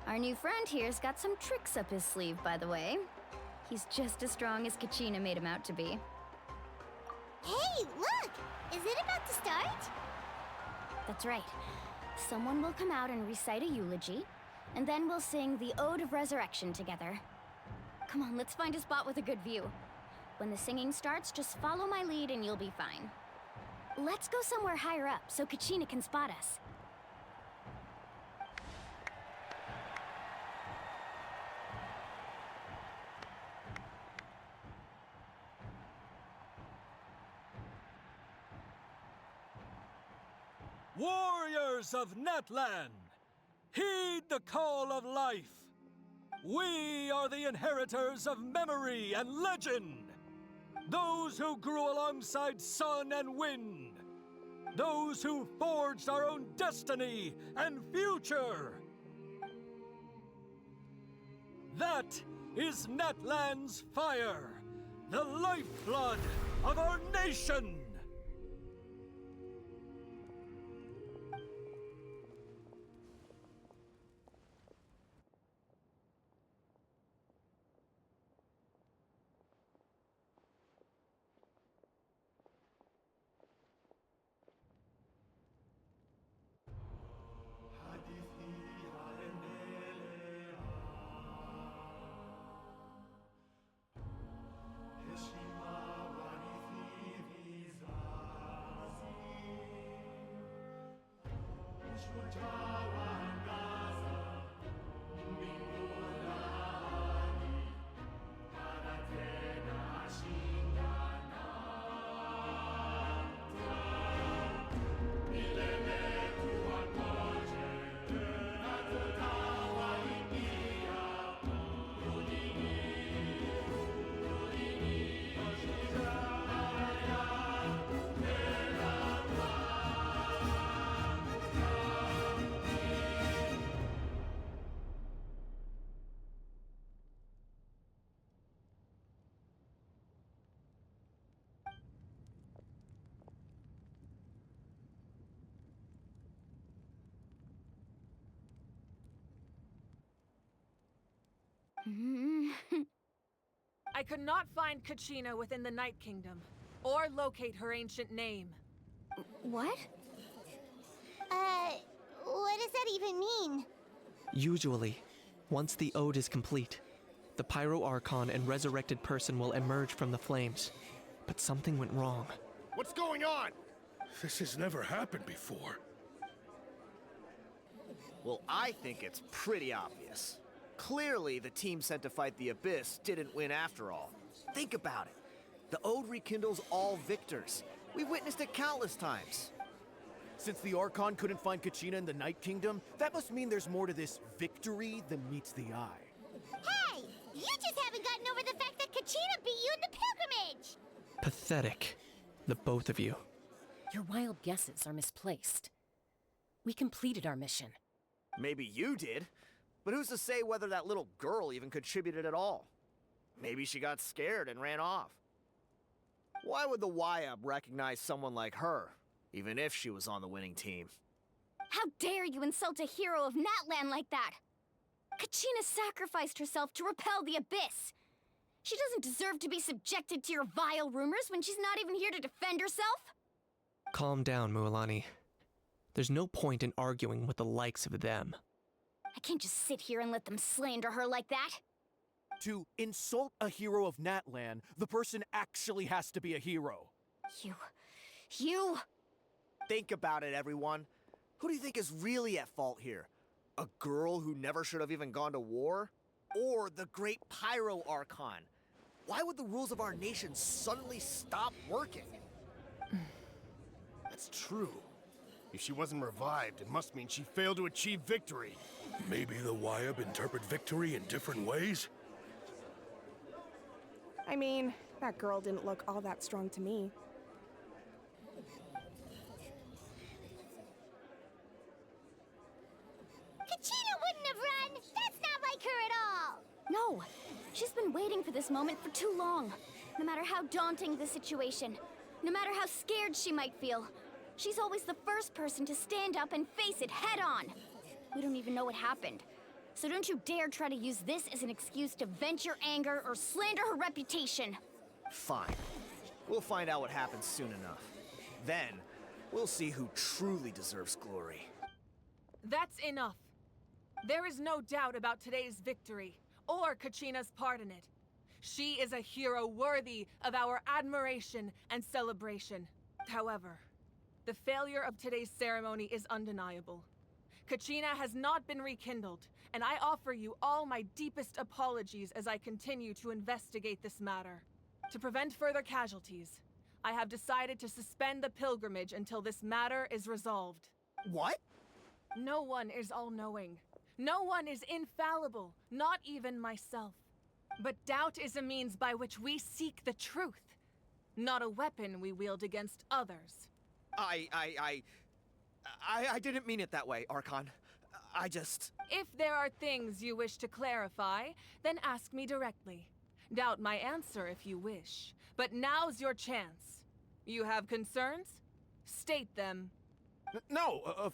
[SPEAKER 8] Our new friend here's got some tricks up his sleeve, by the way. He's just as strong as Kachina made him out to be.
[SPEAKER 1] Hey, look! Is it about to start?
[SPEAKER 8] That's right. Someone will come out and recite a eulogy, and then we'll sing the Ode of Resurrection together. Come on, let's find a spot with a good view. When the singing starts, just follow my lead and you'll be fine. Let's go somewhere higher up so Kachina can spot us.
[SPEAKER 14] Warriors of Natlan, heed the call of life. We are the inheritors of memory and legend. Those who grew alongside sun and wind. Those who forged our own destiny and future. That is Natlan's fire, the lifeblood of our nation.
[SPEAKER 15] I could not find Kachina within the Night Kingdom, or locate her ancient name.
[SPEAKER 8] What?
[SPEAKER 1] What does that even mean?
[SPEAKER 9] Usually, once the ode is complete, the Pyro Archon and resurrected person will emerge from the flames. But something went wrong.
[SPEAKER 6] What's going on? This has never happened before.
[SPEAKER 12] Well, I think it's pretty obvious. Clearly, the team sent to fight the Abyss didn't win after all. Think about it. The Ode rekindles all victors. We've witnessed it countless times. Since the Archon couldn't find Kachina in the Night Kingdom, that must mean there's more to this victory than meets the eye.
[SPEAKER 1] Hey! You just haven't gotten over the fact that Kachina beat you in the pilgrimage!
[SPEAKER 9] Pathetic, the both of you.
[SPEAKER 16] Your wild guesses are misplaced. We completed our mission.
[SPEAKER 12] Maybe you did, but who's to say whether that little girl even contributed at all? Maybe she got scared and ran off. Why would the YUB recognize someone like her, even if she was on the winning team?
[SPEAKER 8] How dare you insult a hero of Natlan like that? Kachina sacrificed herself to repel the Abyss. She doesn't deserve to be subjected to your vile rumors when she's not even here to defend herself.
[SPEAKER 9] Calm down, Mualani. There's no point in arguing with the likes of them.
[SPEAKER 8] I can't just sit here and let them slander her like that.
[SPEAKER 17] To insult a hero of Natlan, the person actually has to be a hero.
[SPEAKER 8] You...
[SPEAKER 12] Think about it, everyone. Who do you think is really at fault here? A girl who never should have even gone to war? or the Great Pyro Archon. Why would the rules of our nation suddenly stop working?
[SPEAKER 18] That's true. If she wasn't revived, it must mean she failed to achieve victory.
[SPEAKER 6] Maybe the Wyab interpret victory in different ways?
[SPEAKER 11] I mean, that girl didn't look all that strong to me.
[SPEAKER 1] Kachina wouldn't have run! That's not like her at all!
[SPEAKER 8] No! She's been waiting for this moment for too long. No matter how daunting the situation, no matter how scared she might feel, she's always the first person to stand up and face it head on. We don't even know what happened. So don't you dare try to use this as an excuse to vent your anger or slander her reputation.
[SPEAKER 12] Fine. We'll find out what happens soon enough. Then, we'll see who truly deserves glory.
[SPEAKER 15] That's enough. There is no doubt about today's victory, or Kachina's part in it. She is a hero worthy of our admiration and celebration. However, the failure of today's ceremony is undeniable. Kachina has not been rekindled, and I offer you all my deepest apologies as I continue to investigate this matter. To prevent further casualties, I have decided to suspend the pilgrimage until this matter is resolved.
[SPEAKER 12] What?
[SPEAKER 15] No one is all-knowing. No one is infallible, not even myself. But doubt is a means by which we seek the truth, not a weapon we wield against others.
[SPEAKER 12] I didn't mean it that way, Archon. I just...
[SPEAKER 15] If there are things you wish to clarify, then ask me directly. Doubt my answer if you wish. But now's your chance. You have concerns? State them.
[SPEAKER 17] No, of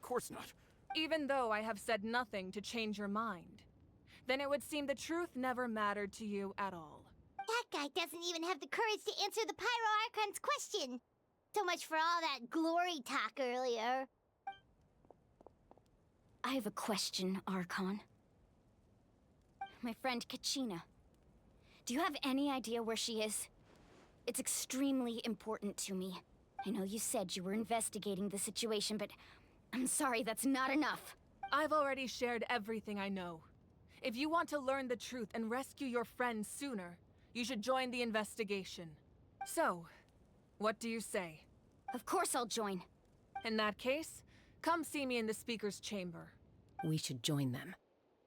[SPEAKER 17] course not.
[SPEAKER 15] Even though I have said nothing to change your mind, then it would seem the truth never mattered to you at all.
[SPEAKER 1] That guy doesn't even have the courage to answer the Pyro Archon's question. So much for all that glory talk earlier.
[SPEAKER 8] I have a question, Archon. My friend Kachina. Do you have any idea where she is? It's extremely important to me. I know you said you were investigating the situation, but I'm sorry, that's not enough.
[SPEAKER 15] I've already shared everything I know. If you want to learn the truth and rescue your friend sooner, you should join the investigation. So, what do you say?
[SPEAKER 8] Of course I'll join.
[SPEAKER 15] In that case, come see me in the speaker's chamber.
[SPEAKER 16] We should join them.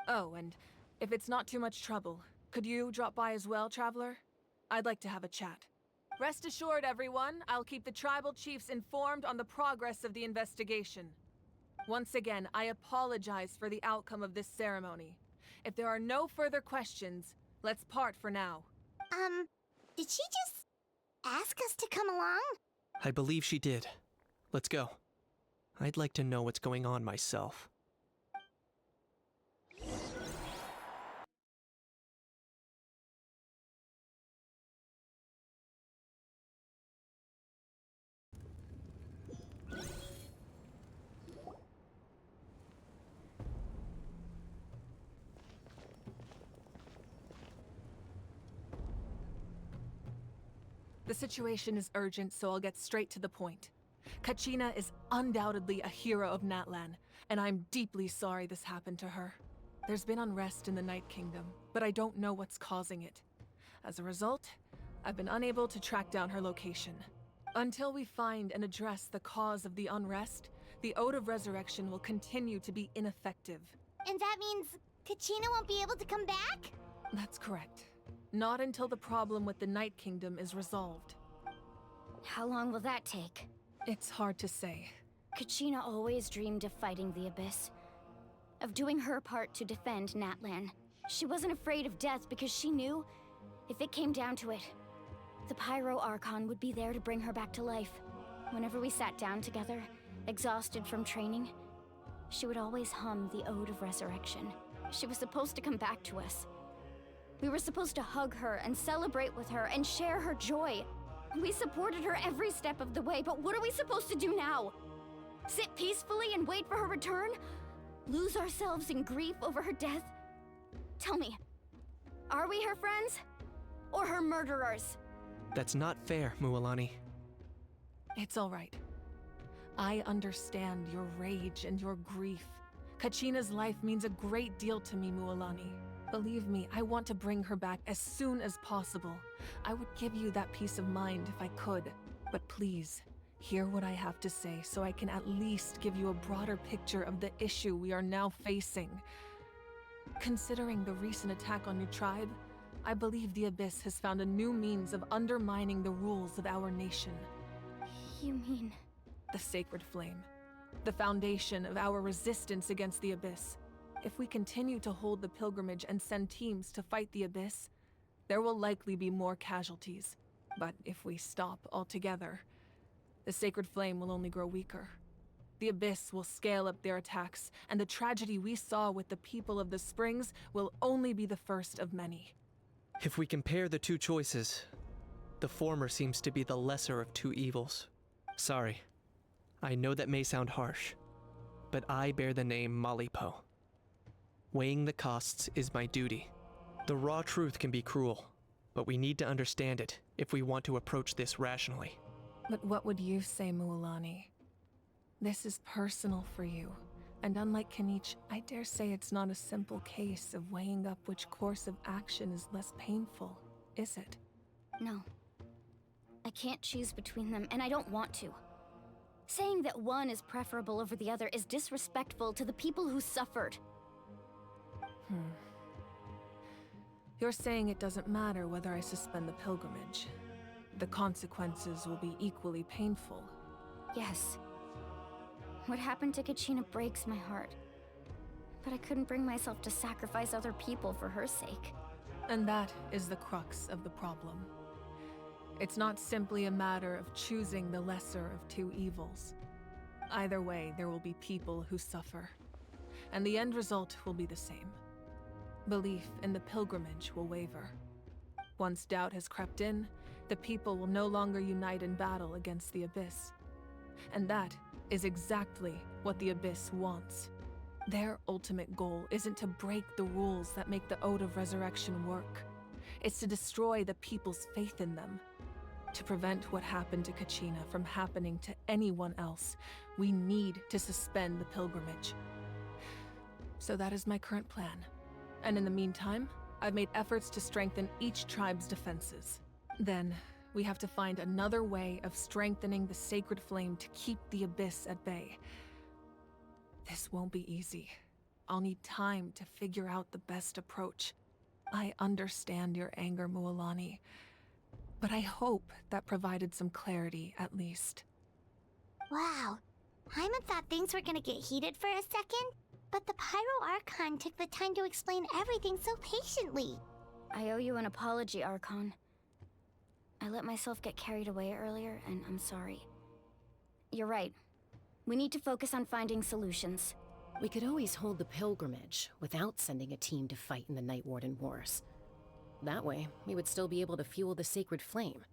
[SPEAKER 15] Oh, and if it's not too much trouble, could you drop by as well, Traveler? I'd like to have a chat. Rest assured, everyone, I'll keep the tribal chiefs informed on the progress of the investigation. Once again, I apologize for the outcome of this ceremony. If there are no further questions, let's part for now.
[SPEAKER 1] Did she just ask us to come along?
[SPEAKER 9] I believe she did. Let's go. I'd like to know what's going on myself.
[SPEAKER 15] The situation is urgent, so I'll get straight to the point. Kachina is undoubtedly a hero of Natlan, and I'm deeply sorry this happened to her. There's been unrest in the Night Kingdom, but I don't know what's causing it. As a result, I've been unable to track down her location. Until we find and address the cause of the unrest, the Ode of Resurrection will continue to be ineffective.
[SPEAKER 1] And that means Kachina won't be able to come back?
[SPEAKER 15] That's correct. Not until the problem with the Night Kingdom is resolved.
[SPEAKER 8] How long will that take?
[SPEAKER 15] It's hard to say.
[SPEAKER 8] Kachina always dreamed of fighting the Abyss. Of doing her part to defend Natlan. She wasn't afraid of death because she knew, if it came down to it, the Pyro Archon would be there to bring her back to life. Whenever we sat down together, exhausted from training, she would always hum the Ode of Resurrection. She was supposed to come back to us. We were supposed to hug her and celebrate with her and share her joy. We supported her every step of the way, but what are we supposed to do now? Sit peacefully and wait for her return? Lose ourselves in grief over her death? Tell me, are we her friends? Or her murderers?
[SPEAKER 9] That's not fair, Mualani.
[SPEAKER 15] It's all right. I understand your rage and your grief. Kachina's life means a great deal to me, Mualani. Believe me, I want to bring her back as soon as possible. I would give you that peace of mind if I could. But please, hear what I have to say so I can at least give you a broader picture of the issue we are now facing. Considering the recent attack on your tribe, I believe the Abyss has found a new means of undermining the rules of our nation.
[SPEAKER 8] You mean...
[SPEAKER 15] The Sacred Flame. The foundation of our resistance against the Abyss. If we continue to hold the pilgrimage and send teams to fight the Abyss, there will likely be more casualties. But if we stop altogether, the Sacred Flame will only grow weaker. The Abyss will scale up their attacks, and the tragedy we saw with the people of the Springs will only be the first of many.
[SPEAKER 9] If we compare the two choices, the former seems to be the lesser of two evils. Sorry, I know that may sound harsh, but I bear the name Malipo. Weighing the costs is my duty. The raw truth can be cruel, but we need to understand it if we want to approach this rationally.
[SPEAKER 15] But what would you say, Mualani? This is personal for you, and unlike Kanich, I dare say it's not a simple case of weighing up which course of action is less painful, is it?
[SPEAKER 8] No. I can't choose between them, and I don't want to. Saying that one is preferable over the other is disrespectful to the people who suffered.
[SPEAKER 15] You're saying it doesn't matter whether I suspend the pilgrimage. The consequences will be equally painful.
[SPEAKER 8] Yes. What happened to Kachina breaks my heart. But I couldn't bring myself to sacrifice other people for her sake.
[SPEAKER 15] And that is the crux of the problem. It's not simply a matter of choosing the lesser of two evils. Either way, there will be people who suffer. And the end result will be the same. Belief in the pilgrimage will waver. Once doubt has crept in, the people will no longer unite in battle against the Abyss. And that is exactly what the Abyss wants. Their ultimate goal isn't to break the rules that make the Ode of Resurrection work. It's to destroy the people's faith in them. To prevent what happened to Kachina from happening to anyone else, we need to suspend the pilgrimage. So that is my current plan. And in the meantime, I've made efforts to strengthen each tribe's defenses. Then, we have to find another way of strengthening the Sacred Flame to keep the Abyss at bay. This won't be easy. I'll need time to figure out the best approach. I understand your anger, Mualani, but I hope that provided some clarity at least.
[SPEAKER 1] Wow. Hyman thought things were gonna get heated for a second, but the Pyro Archon took the time to explain everything so patiently.
[SPEAKER 8] I owe you an apology, Archon. I let myself get carried away earlier, and I'm sorry. You're right. We need to focus on finding solutions.
[SPEAKER 16] We could always hold the pilgrimage without sending a team to fight in the Night Warden Wars. That way, we would still be able to fuel the Sacred Flame.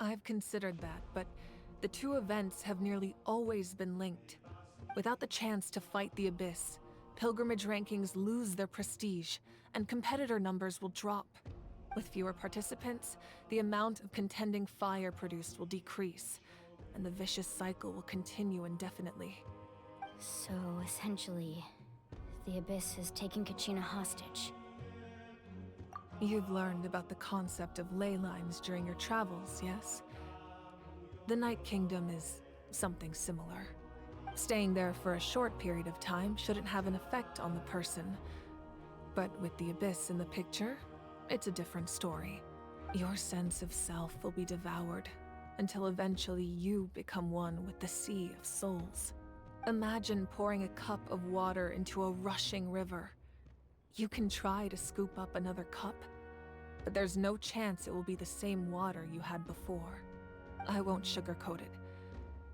[SPEAKER 15] I've considered that, but the two events have nearly always been linked. Without the chance to fight the Abyss, pilgrimage rankings lose their prestige, and competitor numbers will drop. With fewer participants, the amount of contending fire produced will decrease, and the vicious cycle will continue indefinitely.
[SPEAKER 8] So, essentially, the Abyss is taking Kachina hostage.
[SPEAKER 15] You've learned about the concept of ley lines during your travels, yes? The Night Kingdom is something similar. Staying there for a short period of time shouldn't have an effect on the person. But with the Abyss in the picture, it's a different story. Your sense of self will be devoured, until eventually you become one with the Sea of Souls. Imagine pouring a cup of water into a rushing river. You can try to scoop up another cup, but there's no chance it will be the same water you had before. I won't sugarcoat it.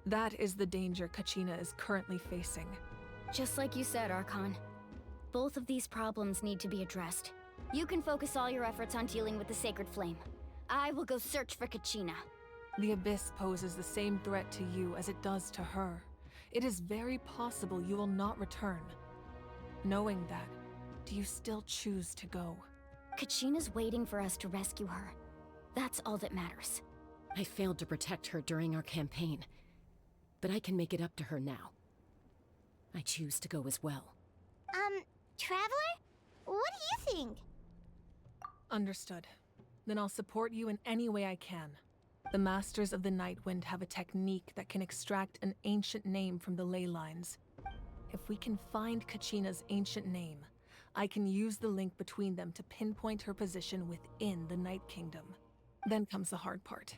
[SPEAKER 15] That is the danger Kachina is currently facing.
[SPEAKER 8] Just like you said, Archon. Both of these problems need to be addressed. You can focus all your efforts on dealing with the Sacred Flame. I will go search for Kachina.
[SPEAKER 15] The Abyss poses the same threat to you as it does to her. It is very possible you will not return. Knowing that, do you still choose to go?
[SPEAKER 8] Kachina's waiting for us to rescue her. That's all that matters.
[SPEAKER 16] I failed to protect her during our campaign, but I can make it up to her now. I choose to go as well.
[SPEAKER 1] Traveler? What do you think?
[SPEAKER 15] Understood. Then I'll support you in any way I can. The Masters of the Nightwind have a technique that can extract an ancient name from the ley lines. If we can find Kachina's ancient name, I can use the link between them to pinpoint her position within the Night Kingdom. Then comes the hard part.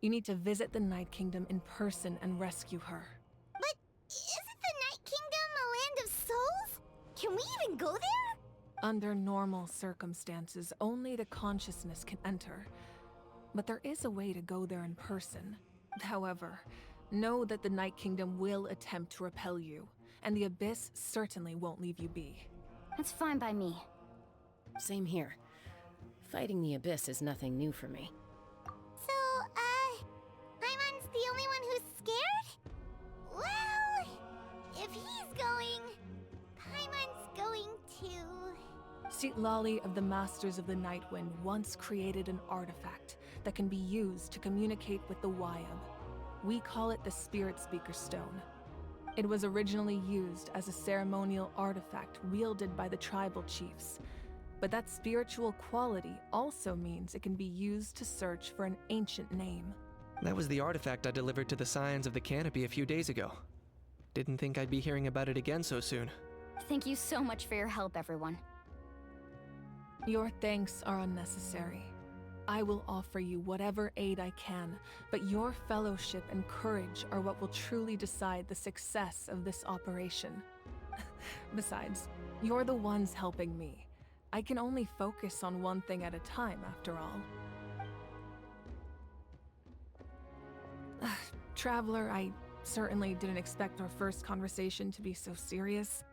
[SPEAKER 15] You need to visit the Night Kingdom in person and rescue her.
[SPEAKER 1] But isn't the Night Kingdom a land of souls? Can we even go there?
[SPEAKER 15] Under normal circumstances, only the consciousness can enter. But there is a way to go there in person. However, know that the Night Kingdom will attempt to repel you, and the Abyss certainly won't leave you be.
[SPEAKER 8] That's fine by me.
[SPEAKER 16] Same here. Fighting the Abyss is nothing new for me.
[SPEAKER 1] So, Paimon's the only one who's scared? Well, if he's going, Paimon's going too.
[SPEAKER 15] Citlali of the Masters of the Nightwind once created an artifact that can be used to communicate with the Wyab. We call it the Spirit Speaker Stone. It was originally used as a ceremonial artifact wielded by the tribal chiefs, but that spiritual quality also means it can be used to search for an ancient name.
[SPEAKER 9] That was the artifact I delivered to the Scions of the Canopy a few days ago. Didn't think I'd be hearing about it again so soon.
[SPEAKER 8] Thank you so much for your help, everyone.
[SPEAKER 15] Your thanks are unnecessary. I will offer you whatever aid I can, but your fellowship and courage are what will truly decide the success of this operation. Besides, you're the ones helping me. I can only focus on one thing at a time, after all. Traveler, I certainly didn't expect our first conversation to be so serious.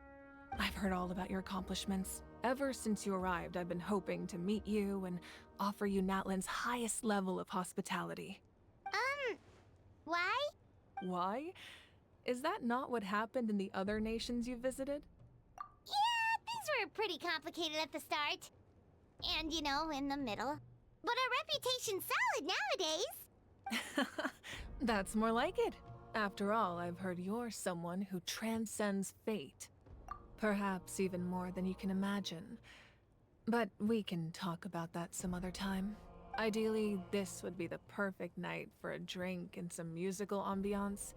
[SPEAKER 15] I've heard all about your accomplishments. Ever since you arrived, I've been hoping to meet you and offer you Natlan's highest level of hospitality.
[SPEAKER 1] Why?
[SPEAKER 15] Why? Is that not what happened in the other nations you visited?
[SPEAKER 1] Yeah, things were pretty complicated at the start. And, you know, in the middle. But our reputation's solid nowadays.
[SPEAKER 15] That's more like it. After all, I've heard you're someone who transcends fate. Perhaps even more than you can imagine. But we can talk about that some other time. Ideally, this would be the perfect night for a drink and some musical ambiance.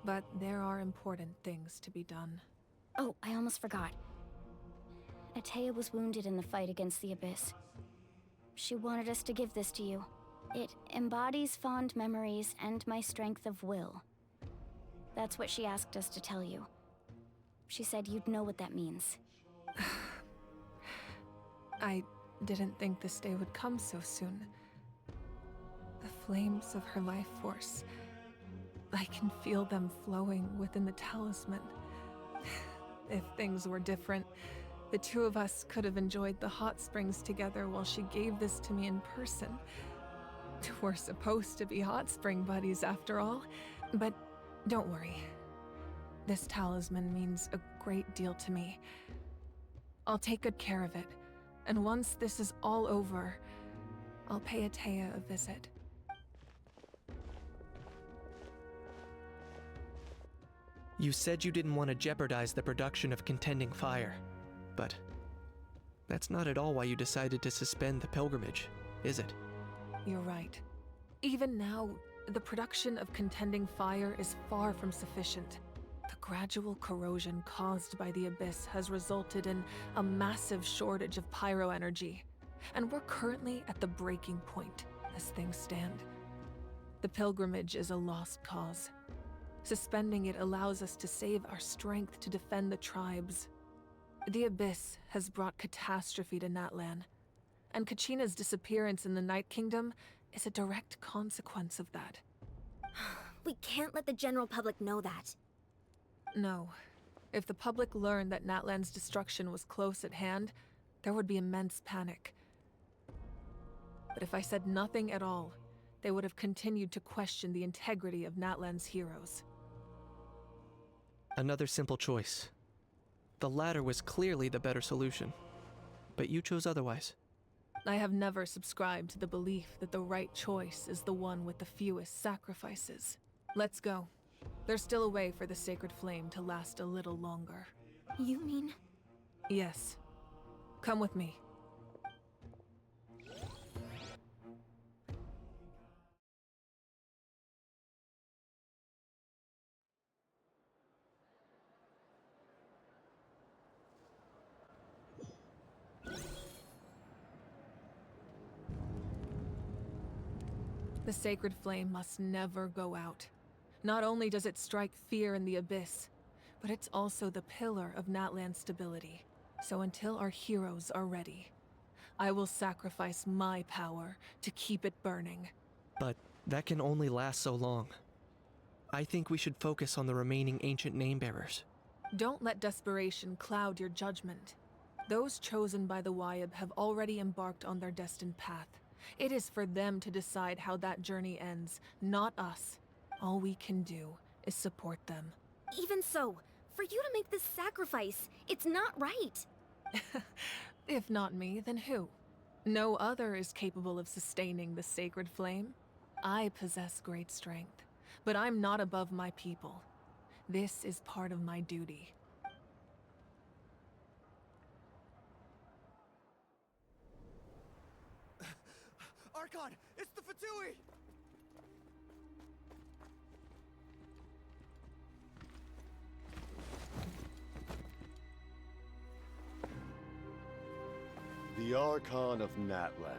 [SPEAKER 15] But there are important things to be done.
[SPEAKER 8] Oh, I almost forgot. Atea was wounded in the fight against the Abyss. She wanted us to give this to you. It embodies fond memories and my strength of will. That's what she asked us to tell you. She said you'd know what that means.
[SPEAKER 15] I didn't think this day would come so soon. The flames of her life force. I can feel them flowing within the talisman. If things were different, the two of us could have enjoyed the hot springs together while she gave this to me in person. We're supposed to be hot spring buddies after all, but don't worry. This talisman means a great deal to me. I'll take good care of it, and once this is all over, I'll pay Atea a visit.
[SPEAKER 9] You said you didn't want to jeopardize the production of Contending Fire, but that's not at all why you decided to suspend the pilgrimage, is it?
[SPEAKER 15] You're right. Even now, the production of Contending Fire is far from sufficient. The gradual corrosion caused by the Abyss has resulted in a massive shortage of pyro energy, and we're currently at the breaking point as things stand. The pilgrimage is a lost cause. Suspending it allows us to save our strength to defend the tribes. The Abyss has brought catastrophe to Natlan, and Kachina's disappearance in the Night Kingdom is a direct consequence of that.
[SPEAKER 1] We can't let the general public know that.
[SPEAKER 15] No. If the public learned that Natlan's destruction was close at hand, there would be immense panic. But if I said nothing at all, they would have continued to question the integrity of Natlan's heroes.
[SPEAKER 9] Another simple choice. The latter was clearly the better solution, but you chose otherwise.
[SPEAKER 15] I have never subscribed to the belief that the right choice is the one with the fewest sacrifices. Let's go. There's still a way for the sacred flame to last a little longer.
[SPEAKER 1] You mean?
[SPEAKER 15] Yes. Come with me. The sacred flame must never go out. Not only does it strike fear in the abyss, but it's also the pillar of Natlan's stability. So until our heroes are ready, I will sacrifice my power to keep it burning.
[SPEAKER 9] But that can only last so long. I think we should focus on the remaining ancient name-bearers.
[SPEAKER 15] Don't let desperation cloud your judgment. Those chosen by the Wyab have already embarked on their destined path. It is for them to decide how that journey ends, not us. All we can do is support them.
[SPEAKER 19] Even so, for you to make this sacrifice, it's not right.
[SPEAKER 15] If not me, then who? No other is capable of sustaining the sacred flame. I possess great strength, but I'm not above my people. This is part of my duty.
[SPEAKER 17] Archon, it's the Fatui!
[SPEAKER 18] The Archon of Natlan.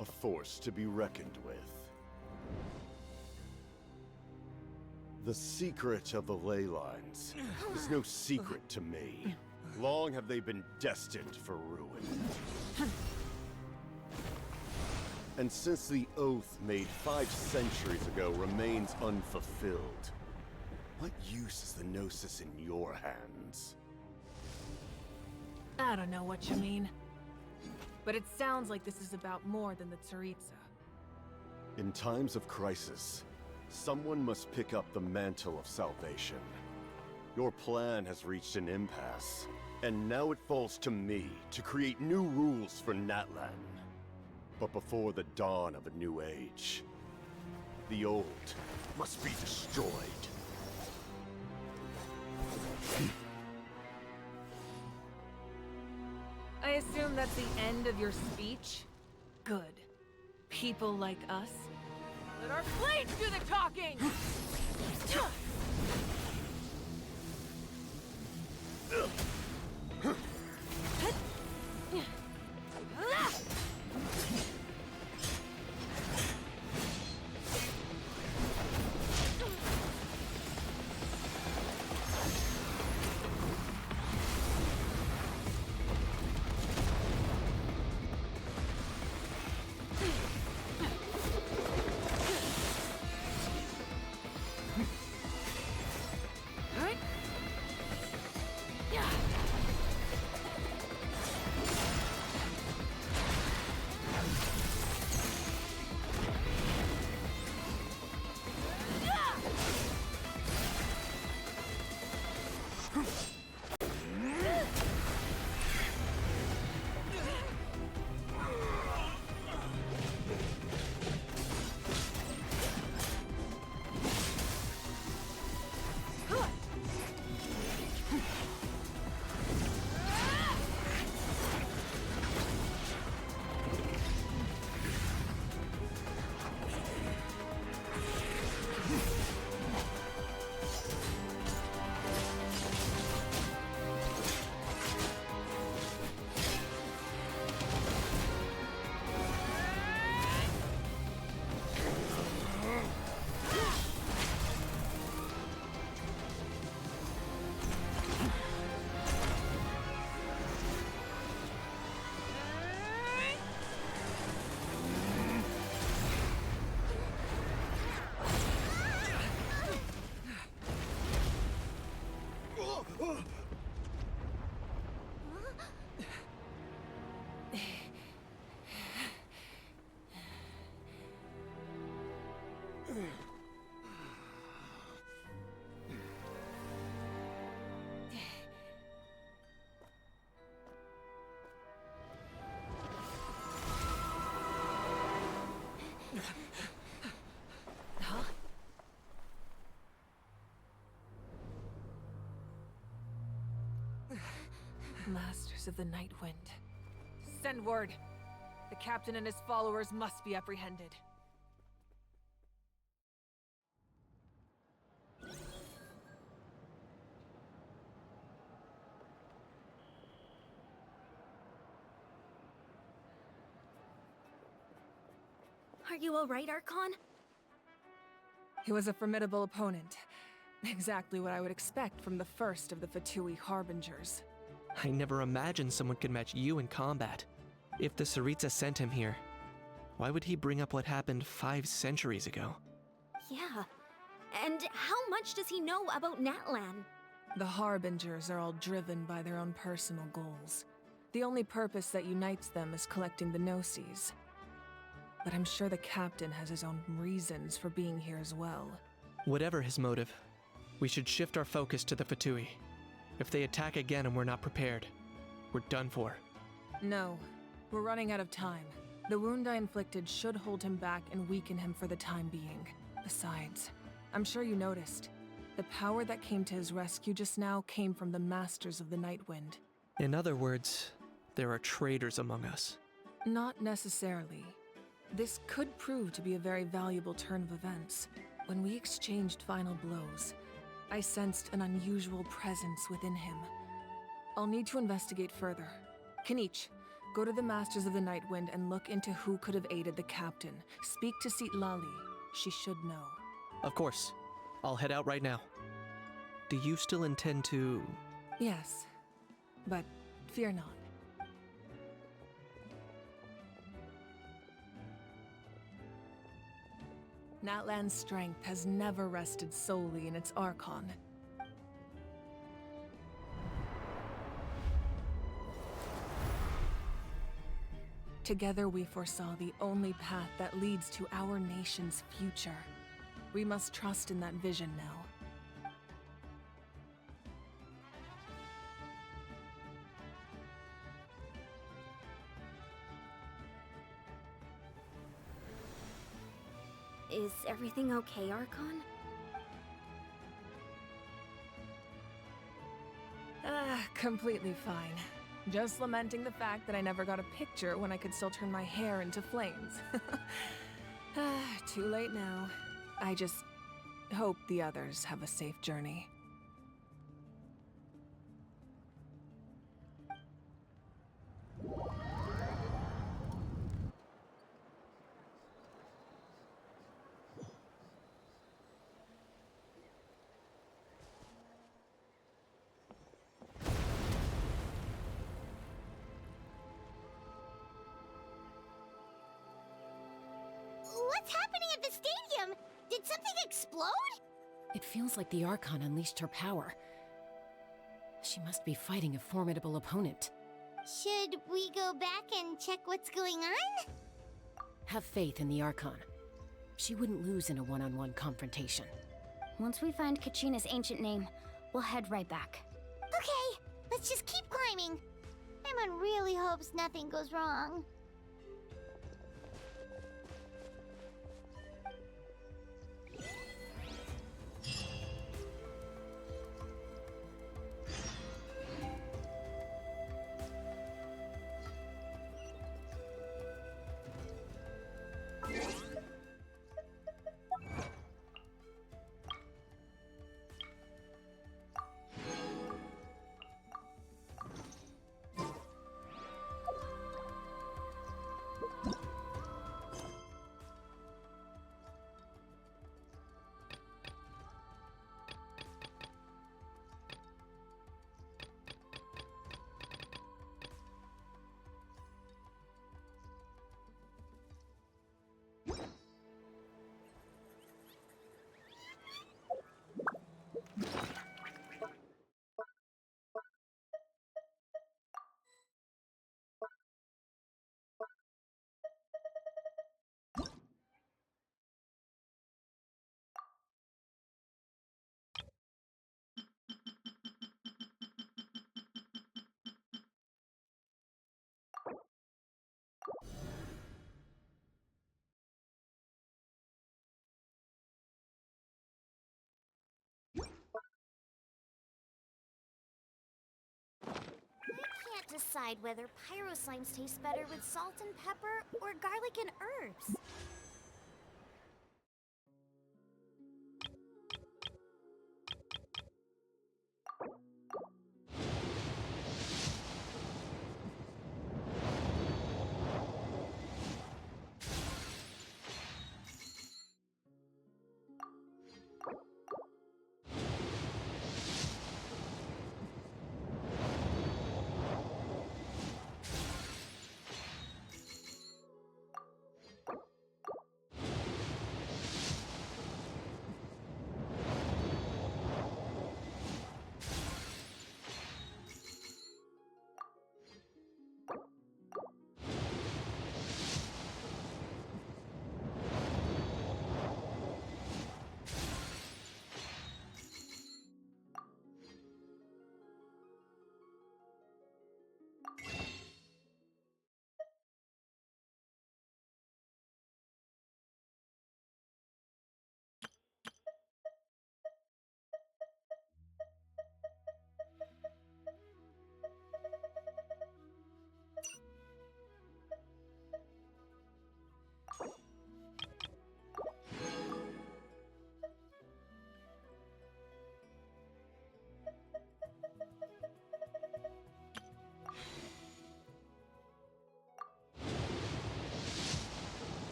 [SPEAKER 18] A force to be reckoned with. The secret of the ley lines is no secret to me. Long have they been destined for ruin. And since the oath made 5 centuries ago remains unfulfilled, what use is the Gnosis in your hands?
[SPEAKER 15] I don't know what you mean. But it sounds like this is about more than the Tsaritsa.
[SPEAKER 18] In times of crisis, someone must pick up the mantle of salvation. Your plan has reached an impasse, and now it falls to me to create new rules for Natlan. But before the dawn of a new age, the old must be destroyed.
[SPEAKER 15] I assume that's the end of your speech? Good. People like us? Let our blades do the talking! Masters of the Night Wind. Send word. The captain and his followers must be apprehended.
[SPEAKER 19] Are you alright, Archon?
[SPEAKER 15] He was a formidable opponent. Exactly what I would expect from the first of the Fatui Harbingers.
[SPEAKER 9] I never imagined someone could match you in combat. If the Tsaritsa sent him here, why would he bring up what happened 5 centuries ago?
[SPEAKER 19] Yeah. And how much does he know about Natlan?
[SPEAKER 15] The Harbingers are all driven by their own personal goals. The only purpose that unites them is collecting the Gnosis. But I'm sure the captain has his own reasons for being here as well.
[SPEAKER 9] Whatever his motive, we should shift our focus to the Fatui. If they attack again and we're not prepared, we're done for.
[SPEAKER 15] No, we're running out of time. The wound I inflicted should hold him back and weaken him for the time being. Besides, I'm sure you noticed, the power that came to his rescue just now came from the Masters of the Nightwind.
[SPEAKER 9] In other words, there are traitors among us.
[SPEAKER 15] Not necessarily. This could prove to be a very valuable turn of events. When we exchanged final blows, I sensed an unusual presence within him. I'll need to investigate further. Kinich, go to the Masters of the Nightwind and look into who could have aided the captain. Speak to Lali. She should know.
[SPEAKER 9] Of course. I'll head out right now. Do you still intend to...
[SPEAKER 15] Yes, but fear not. Natlan's strength has never rested solely in its Archon. Together we foresaw the only path that leads to our nation's future. We must trust in that vision now.
[SPEAKER 19] Is everything okay, Archon?
[SPEAKER 15] Completely fine. Just lamenting the fact that I never got a picture when I could still turn my hair into flames. Too late now. I just hope the others have a safe journey.
[SPEAKER 1] What's happening at the stadium? Did something explode?
[SPEAKER 16] It feels like the Archon unleashed her power. She must be fighting a formidable opponent.
[SPEAKER 1] Should we go back and check what's going on?
[SPEAKER 16] Have faith in the Archon. She wouldn't lose in a one-on-one confrontation.
[SPEAKER 8] Once we find Kachina's ancient name, we'll head right back.
[SPEAKER 1] Okay, let's just keep climbing. Paimon really hopes nothing goes wrong. I can't decide whether pyro slimes taste better with salt and pepper or garlic and herbs.